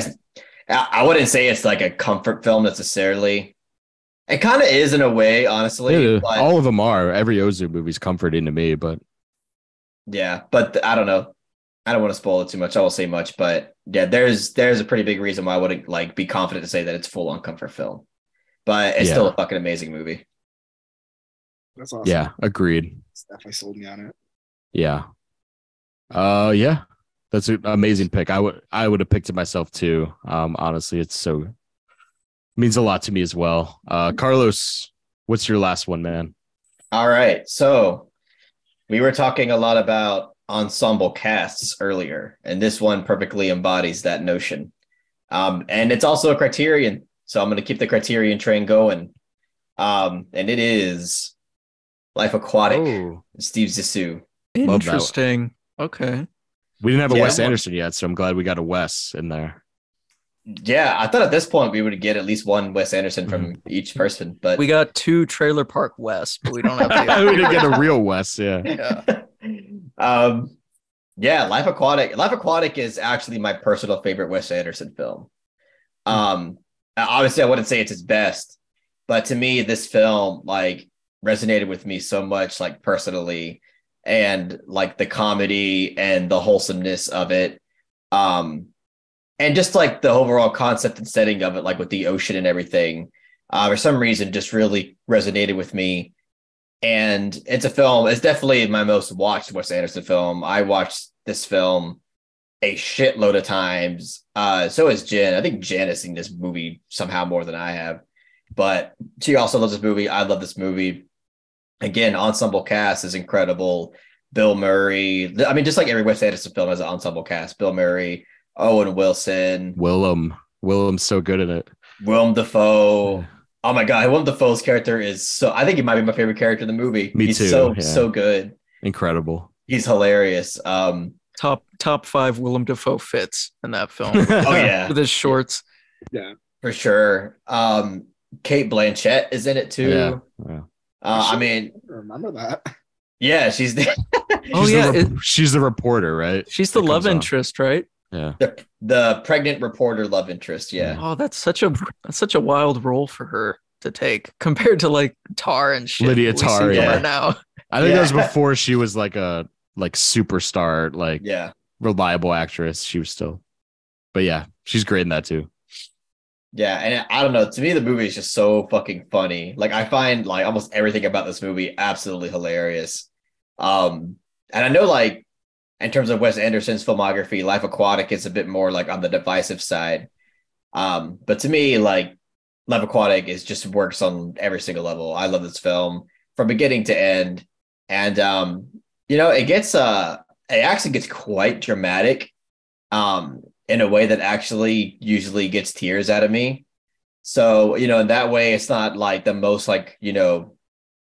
I wouldn't say it's like a comfort film necessarily. It kind of is in a way, honestly. Yeah, But, all of them are. Every Ozu movie's comforting to me, but yeah, but I don't know. I don't want to spoil it too much. I won't say much, but yeah, there's a pretty big reason why I wouldn't like be confident to say that it's full on comfort film. But it's still a fucking amazing movie. that's awesome. Yeah, agreed. It's definitely sold me on it. Yeah. Yeah. That's an amazing pick. I would have picked it myself too. Honestly, it means a lot to me as well. Carlos, what's your last one, man? All right. So we were talking a lot about ensemble casts earlier, and this one perfectly embodies that notion. And it's also a Criterion. So I'm going to keep the Criterion train going. And it is Life Aquatic, Steve Zissou. Interesting. Okay. We didn't have a Wes Anderson yet, so I'm glad we got a Wes in there. Yeah, I thought at this point we would get at least one Wes Anderson from each person, but we got 2 Trailer Park Wes, but we don't have the we didn't get a real Wes. Yeah. Yeah, Life Aquatic. Life Aquatic is actually my personal favorite Wes Anderson film. Obviously, I wouldn't say it's his best, but to me, this film like resonated with me so much, like personally, and like the comedy and the wholesomeness of it. And just like the overall concept and setting of it, like with the ocean and everything, for some reason, just really resonated with me. And it's definitely my most watched Wes Anderson film. I watched this film a shitload of times. So is Jen. I think Jen has seen this movie somehow more than I have, but she also loves this movie. I love this movie. Again, ensemble cast is incredible. Bill Murray. I mean, just like every Wes Anderson film has an ensemble cast. Bill Murray, Owen Wilson. Willem's so good in it. Willem Dafoe. Yeah. Oh my God. Willem Dafoe's character is so, I think he might be my favorite character in the movie. Me too. So good. Incredible. He's hilarious. Top 5 Willem Dafoe fits in that film. Oh yeah. With his shorts. Yeah. For sure. Kate Blanchett is in it too. Yeah. I mean, remember that. Yeah, she's the she's the reporter, right? She's the love interest, right? Yeah. The pregnant reporter love interest, yeah. Oh, that's such a wild role for her to take compared to like Tar and shit. Lydia Tar, yeah. Now. I think that was before she was like a superstar, reliable actress. She was still. But yeah, she's great in that too. Yeah, and I don't know. To me, the movie is just so fucking funny. Like I find like almost everything about this movie absolutely hilarious. And I know like in terms of Wes Anderson's filmography, Life Aquatic is a bit more like on the divisive side. But to me, like Life Aquatic is just works on every single level. I love this film from beginning to end, and it actually gets quite dramatic. In a way that actually usually gets tears out of me. So, in that way, it's not like the most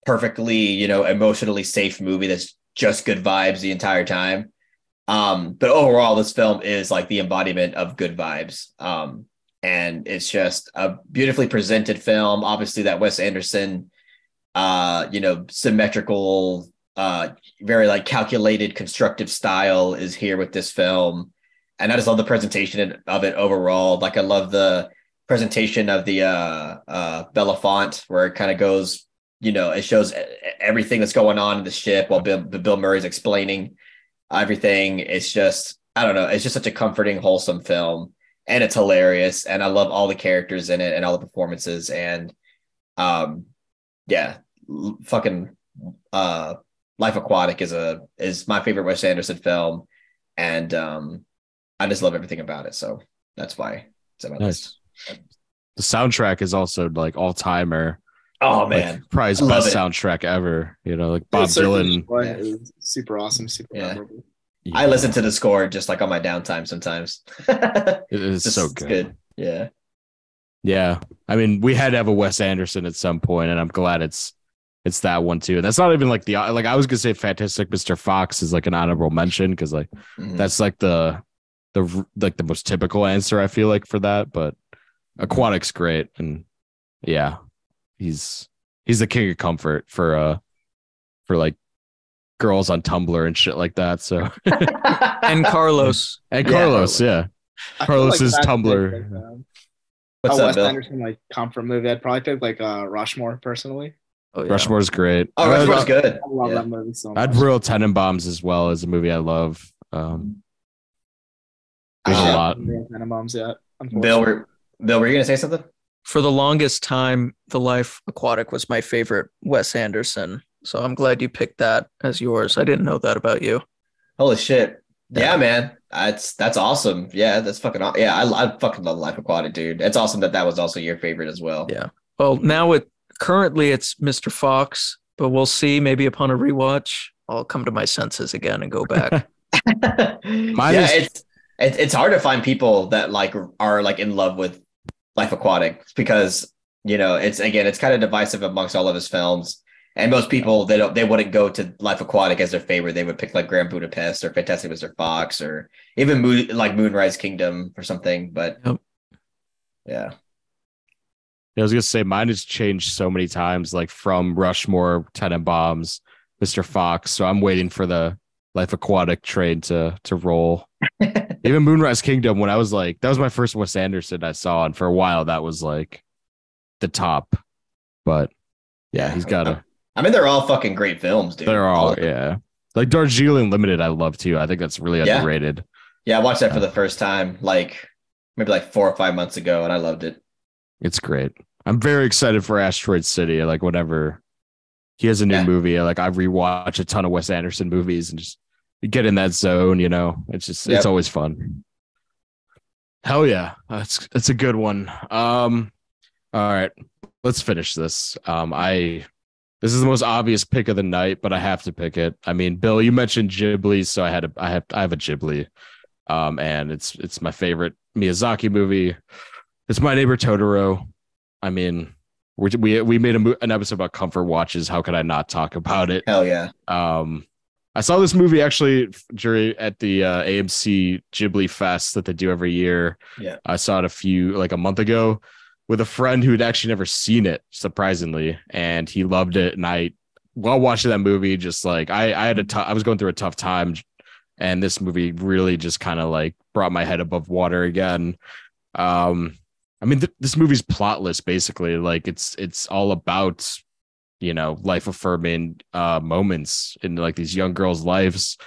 perfectly, emotionally safe movie that's just good vibes the entire time. But overall, this film is like the embodiment of good vibes. And it's just a beautifully presented film. Obviously that Wes Anderson, symmetrical, very like calculated, constructive style is here with this film. And I just love the presentation of it overall. Like I love the presentation of the Belafonte, where it kind of goes, it shows everything that's going on in the ship while Bill Murray's explaining. everything. It's just, I don't know. It's just such a comforting, wholesome film, and it's hilarious. And I love all the characters in it and all the performances. And yeah, fucking Life Aquatic is my favorite Wes Anderson film, and I just love everything about it. So that's why it's on my list. The soundtrack is also like all timer. Oh man, like, probably his best soundtrack ever. You know, like Bob Dylan. Is super awesome, super memorable. Yeah. I listen to the score just like on my downtime sometimes. It is just, so good. Yeah. Yeah. I mean, we had to have a Wes Anderson at some point, and I'm glad it's that one too. That's not even like I was gonna say Fantastic Mr. Fox is like an honorable mention because like that's like the most typical answer I feel like for that, but Aquatic's great, and yeah, he's the king of comfort for like girls on Tumblr and shit like that. So and Carlos yeah. Carlos is Tumblr. What's up, Wes Bill? Anderson like comfort movie? I'd probably pick like Rushmore personally. Oh, yeah. Rushmore's great. Oh, Rushmore's good. I love that movie so much. I'd Royal Tenenbaums as well as a movie I love. There's a lot. Tenenbaums yet. Bill, were you gonna say something? For the longest time, The Life Aquatic was my favorite Wes Anderson. So I'm glad you picked that as yours. I didn't know that about you. Holy shit. Yeah, man. That's awesome. Yeah, that's fucking awesome. Yeah, I fucking love Life Aquatic, dude. It's awesome that was also your favorite as well. Yeah. Well, now currently it's Mr. Fox, but we'll see. Maybe upon a rewatch, I'll come to my senses again and go back. It's hard to find people that like are like in love with Life Aquatic because it's kind of divisive amongst all of his films. And most people they wouldn't go to Life Aquatic as their favorite. They would pick like Grand Budapest or Fantastic Mr. Fox or even Moonrise Kingdom or something. But yeah. I was gonna say mine has changed so many times, like from Rushmore, Tenenbaums, Mr. Fox. So I'm waiting for the Life Aquatic train to roll. Even Moonrise Kingdom, when I was like, that was my first Wes Anderson I saw, and for a while that was like the top. But yeah, he's got a. I mean, they're all fucking great films, dude. They're all like Darjeeling Limited. I love too. I think that's really underrated. Yeah, I watched that for the first time, maybe 4 or 5 months ago, and I loved it. It's great. I'm very excited for Asteroid City. Like whenever he has a new movie, like I rewatch a ton of Wes Anderson movies and just get in that zone. It's always fun. Hell yeah, that's a good one. All right, let's finish this. This is the most obvious pick of the night, but I have to pick it. I mean, Bill, you mentioned Ghibli, so I have a Ghibli, and it's my favorite Miyazaki movie. It's My Neighbor Totoro. I mean, we made an episode about comfort watches. How could I not talk about it? Hell yeah. I saw this movie actually at the AMC Ghibli Fest that they do every year. Yeah, I saw it a month ago with a friend who'd actually never seen it, surprisingly, and he loved it. And while watching that movie, just like I was going through a tough time, and this movie really just kind of like brought my head above water again. I mean, this movie's plotless, basically. Like it's all about, life affirming moments in like these young girls' lives.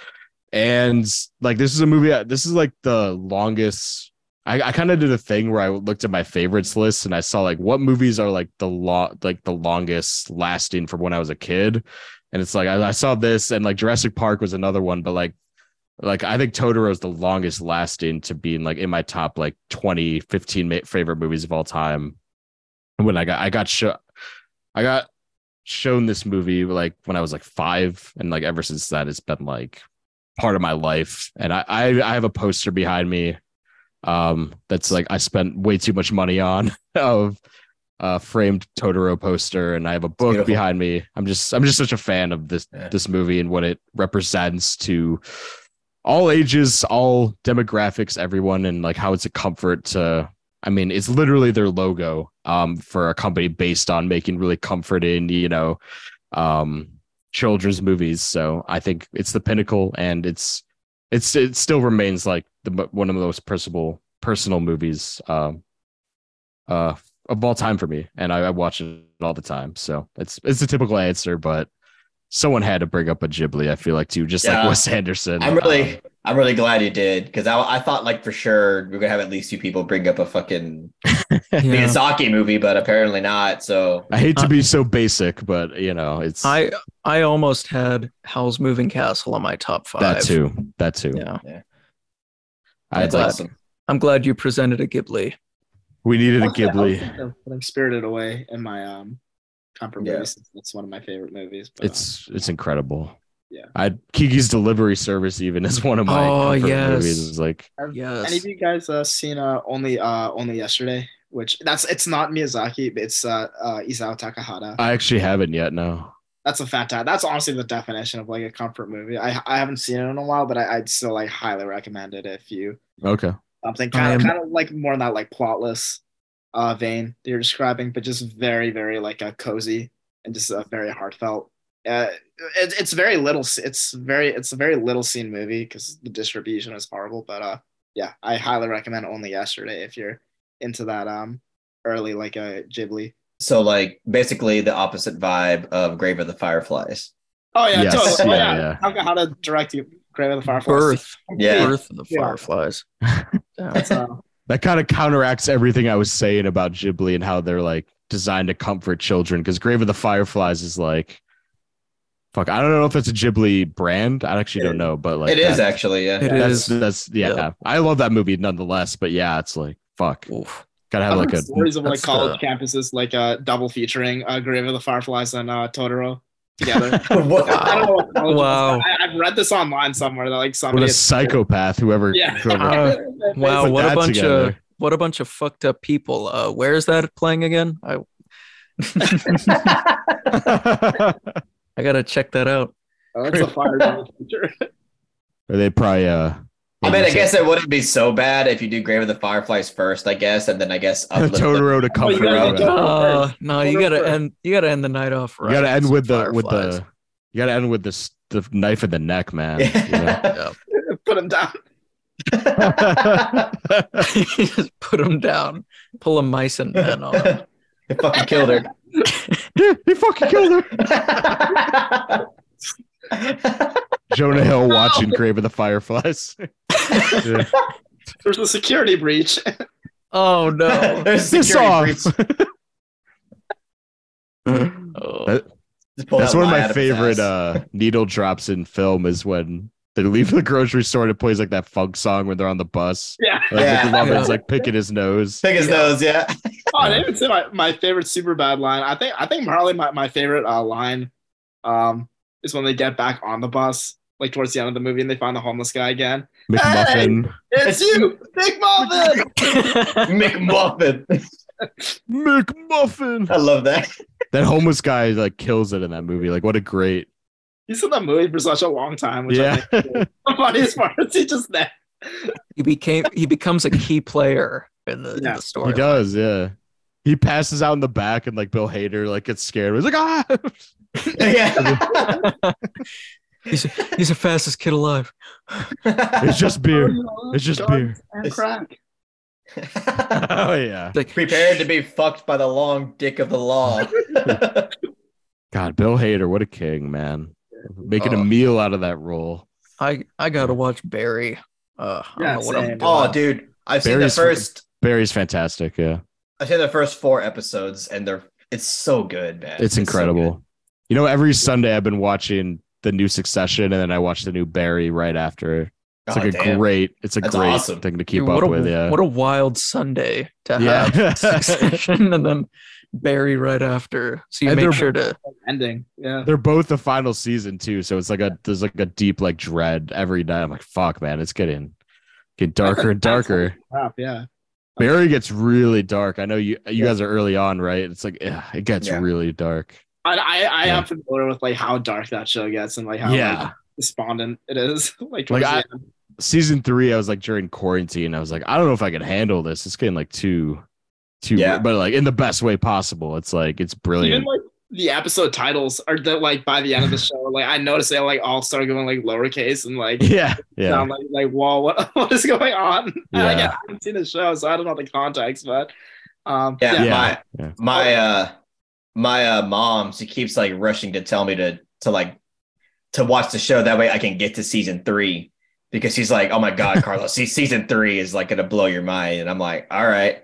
And like, this is a movie. This is like the longest. I kind of did a thing where I looked at my favorites list and I saw like what movies are like the longest lasting from when I was a kid. And it's like, I saw this, and like Jurassic Park was another one, but like I think Totoro is the longest lasting to being like in my top like 15 favorite movies of all time. When I got shown this movie like when I was like 5, and like ever since that it's been like part of my life. And I have a poster behind me that's like I spent way too much money on of framed Totoro poster, and I have a book behind me. I'm just such a fan of this movie and what it represents to all ages, all demographics, everyone, and like how it's a comfort to. I mean, it's literally their logo for a company based on making really comforting, children's movies. So I think it's the pinnacle, and it still remains like one of the most personal movies of all time for me, and I watch it all the time. So it's a typical answer, but someone had to bring up a Ghibli. I feel like too, just like Wes Anderson. I'm really glad you did, because I thought like for sure we're gonna have at least 2 people bring up a fucking Miyazaki movie, but apparently not. So I hate to be so basic, but it's I almost had Howl's Moving Castle on my top 5. That too. Yeah. I'd like some. I'm glad you presented a Ghibli. We needed a Ghibli. I'm putting Spirited Away in my comfort movies. That's one of my favorite movies. But, it's incredible. Yeah. Kiki's Delivery Service even is one of my comfort movies. It's like, any of you guys seen Only Yesterday? Which it's not Miyazaki, but it's Isao Takahata. I actually haven't yet. No. That's that's honestly the definition of like a comfort movie. I haven't seen it in a while, but I'd still like highly recommend it if you something kind of like more in that like plotless vein that you're describing, but just very, very like cozy and just very heartfelt. It's very little. It's a very little scene movie because the distribution is horrible. But I highly recommend Only Yesterday if you're into that early like a Ghibli. So like basically the opposite vibe of Grave of the Fireflies. Oh yeah, yes. totally. Yeah. How to direct Grave of the Fireflies. Birth of the Fireflies. That kind of counteracts everything I was saying about Ghibli and how they're like designed to comfort children, because Grave of the Fireflies is like, fuck, I don't know if it's a Ghibli brand. I actually don't know, but like it is actually, yeah. That's I love that movie nonetheless, but yeah, it's like fuck. Oof. Gotta have like a stories of like college campuses like double featuring Grave of the Fireflies and Totoro together. I don't know what wow. I've read this online somewhere that like somebody what a psychopath whoever wow, what a bunch of fucked up people. Where is that playing again? I gotta check that out. Oh, that's a fire double feature. Or they probably I mean, I guess it wouldn't be so bad if you do Grave of the Fireflies first, I guess, and then I guess Totoro to comfort. No, you gotta end the night off right. You gotta end with the knife in the neck, man. Put him down. Just put him down. Pull a mice and men on him. He fucking killed her. He fucking killed her. Jonah Hill watching Grave of the Fireflies. Yeah. There's a security breach. Oh no! There's a security breach. That's one of my favorite needle drops in film is when they leave the grocery store and it plays like that funk song when they're on the bus. Yeah. It's like picking his nose. Pick his nose, yeah. Oh, I didn't even say my favorite super bad line. I think probably my favorite line is when they get back on the bus, like towards the end of the movie, and they find the homeless guy again. McMuffin. Hey, it's you, McMuffin. McMuffin. I love that. That homeless guy like kills it in that movie. Like, what a great. He's in that movie for such a long time, which I think is the funniest part is he just there. He becomes a key player in the story. He does, yeah. He passes out in the back and like Bill Hader like gets scared. He's like, ah. Yeah. He's the fastest kid alive. It's just beer. It's just beer. And crack. Oh yeah. Like, prepared to be fucked by the long dick of the law. God, Bill Hader, what a king, man. Making a meal out of that role. I gotta watch Barry. I don't know what I'm doing. Oh, dude. I've seen the first. Barry's fantastic, yeah. I've seen the first 4 episodes and it's so good, man. It's incredible. So every Sunday I've been watching the new Succession and then I watch the new Barry right after. It's a great awesome thing to keep up with. Yeah. What a wild Sunday to have Succession and then Barry right after. So you make sure to ending. Yeah. They're both the final season too. So it's like there's like a deep like dread every night. I'm like, fuck, man, it's getting darker and darker. Yeah. Barry gets really dark. I know you guys are early on, right? It's like it gets really dark. I am familiar with like how dark that show gets and like how like, despondent it is. like season 3, I was like during quarantine. I was like, I don't know if I can handle this. It's getting like too, but like in the best way possible. It's like it's brilliant. Even like the episode titles are like by the end of the show. Like I noticed they like all started going like lowercase and like sound like whoa, what is going on? Yeah. I haven't seen the show, so I don't know the context, but my mom, she keeps like rushing to tell me to like to watch the show. That way I can get to season 3 because he's like, oh my God, Carlos, season 3 is like going to blow your mind. And I'm like, all right.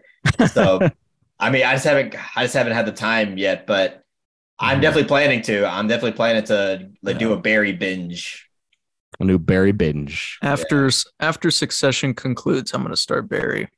So, I mean, I just haven't had the time yet, but I'm definitely planning to. I'm definitely planning to do a Barry binge. A new Barry binge. After Succession concludes, I'm going to start Barry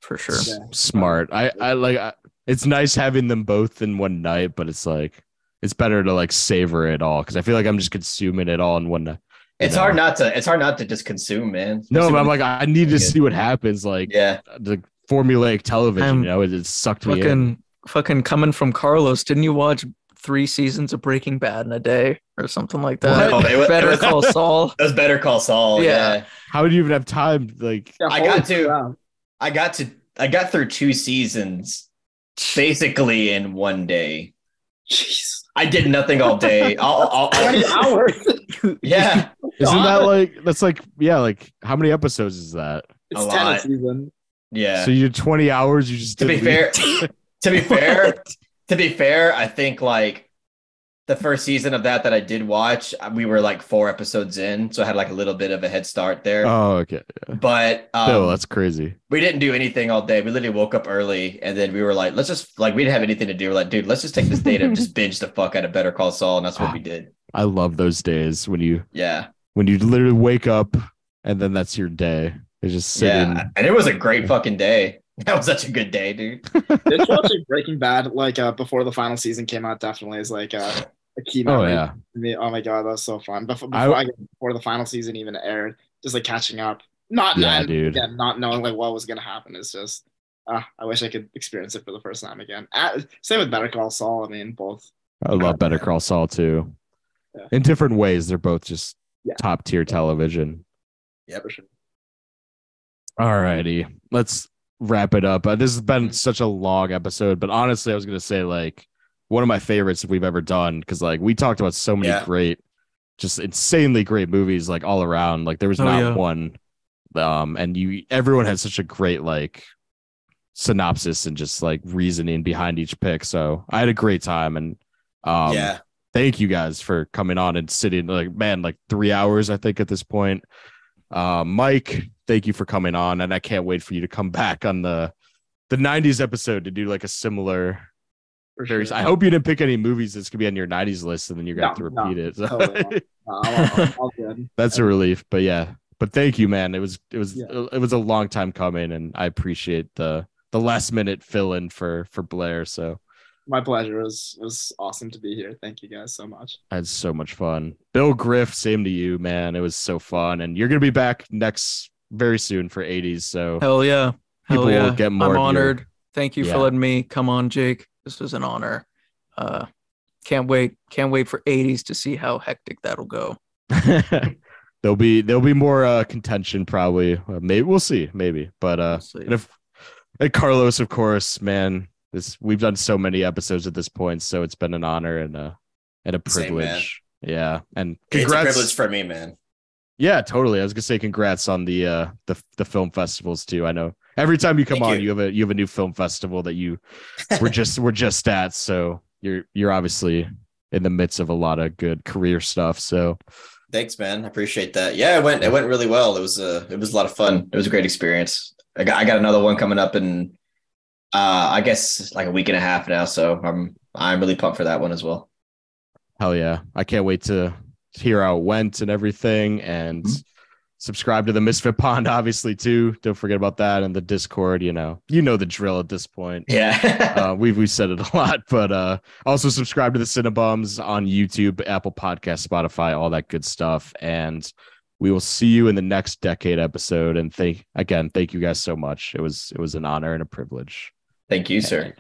for sure. Smart. I like. It's nice having them both in one night, but it's like it's better to like savor it all because I feel like I'm just consuming it all in one night. It's hard not to just consume, man. No, but I'm like I need to see what happens. Like the formulaic television, it sucked me in. Fucking coming from Carlos, didn't you watch 3 seasons of Breaking Bad in a day or something like that? Better Call Saul. It was Better Call Saul. Yeah. How did you even have time? Like I got through 2 seasons basically in one day. Jeez. I did nothing all day. 20 hours. Yeah. Isn't that that's like how many episodes is that? It's a 10 a season. Yeah. So you did 20 hours. You just to be fair, I think like the first season of that I did watch, we were like 4 episodes in, so I had like a little bit of a head start there. Oh, okay. Yeah. But that's crazy. We didn't do anything all day. We literally woke up early, and then we were like, let's just we didn't have anything to do. We're like, dude, let's just take this day to just binge the fuck out of Better Call Saul, and that's what we did. I love those days when you literally wake up and then that's your day. It's just sitting. Yeah, and it was a great fucking day. That was such a good day, dude. Just watching Breaking Bad before the final season came out definitely is like a key memory to me. Oh my God, that was so fun. Before the final season even aired, just like catching up. Not knowing like what was gonna happen. It's just I wish I could experience it for the first time again. Same with Better Call Saul. I mean, both. I love Better Call Saul too. Yeah. In different ways, they're both just top tier television. Yeah, for sure. All righty, let's wrap it up. This has been such a long episode, but honestly, I was gonna say like one of my favorites we've ever done because like we talked about so many great, just insanely great movies like all around. Like there was not one, and everyone had such a great like synopsis and just like reasoning behind each pick. So I had a great time, and thank you guys for coming on and sitting like 3 hours I think at this point. Mike, thank you for coming on, and I can't wait for you to come back on the 90s episode to do like a similar series. I hope you didn't pick any movies that's gonna be on your 90s list and then you're gonna have to repeat it. So. All good. That's a relief, but thank you, man. It was a long time coming, and I appreciate the last minute fill in for Blair. So my pleasure. It was awesome to be here. Thank you guys so much. I had so much fun. Bill Griff, same to you, man. It was so fun. And you're going to be back very soon for 80s. So hell yeah. People will get more. I'm honored. Thank you for letting me come on, Jake. This was an honor. Can't wait for 80s to see how hectic that'll go. There'll be more contention probably. Maybe we'll see. Maybe. But and Carlos, of course, man. We've done so many episodes at this point, so it's been an honor and a privilege. Yeah, and congrats. It's a privilege for me, man. Yeah, totally. I was gonna say congrats on the film festivals too. I know every time you come on, you have a new film festival that we're just at. So you're obviously in the midst of a lot of good career stuff. So thanks, man. I appreciate that. Yeah, it went really well. It was a lot of fun. It was a great experience. I got another one coming up in I guess like a week and a half now. So I'm really pumped for that one as well. Hell yeah. I can't wait to hear how it went and everything, and subscribe to the Misfit Pond, obviously too. Don't forget about that, and the Discord, you know the drill at this point. Yeah. We've said it a lot, but also subscribe to the Cinebums on YouTube, Apple Podcasts, Spotify, all that good stuff. And we will see you in the next decade episode. And thank you guys so much. It was an honor and a privilege. Thank you, sir.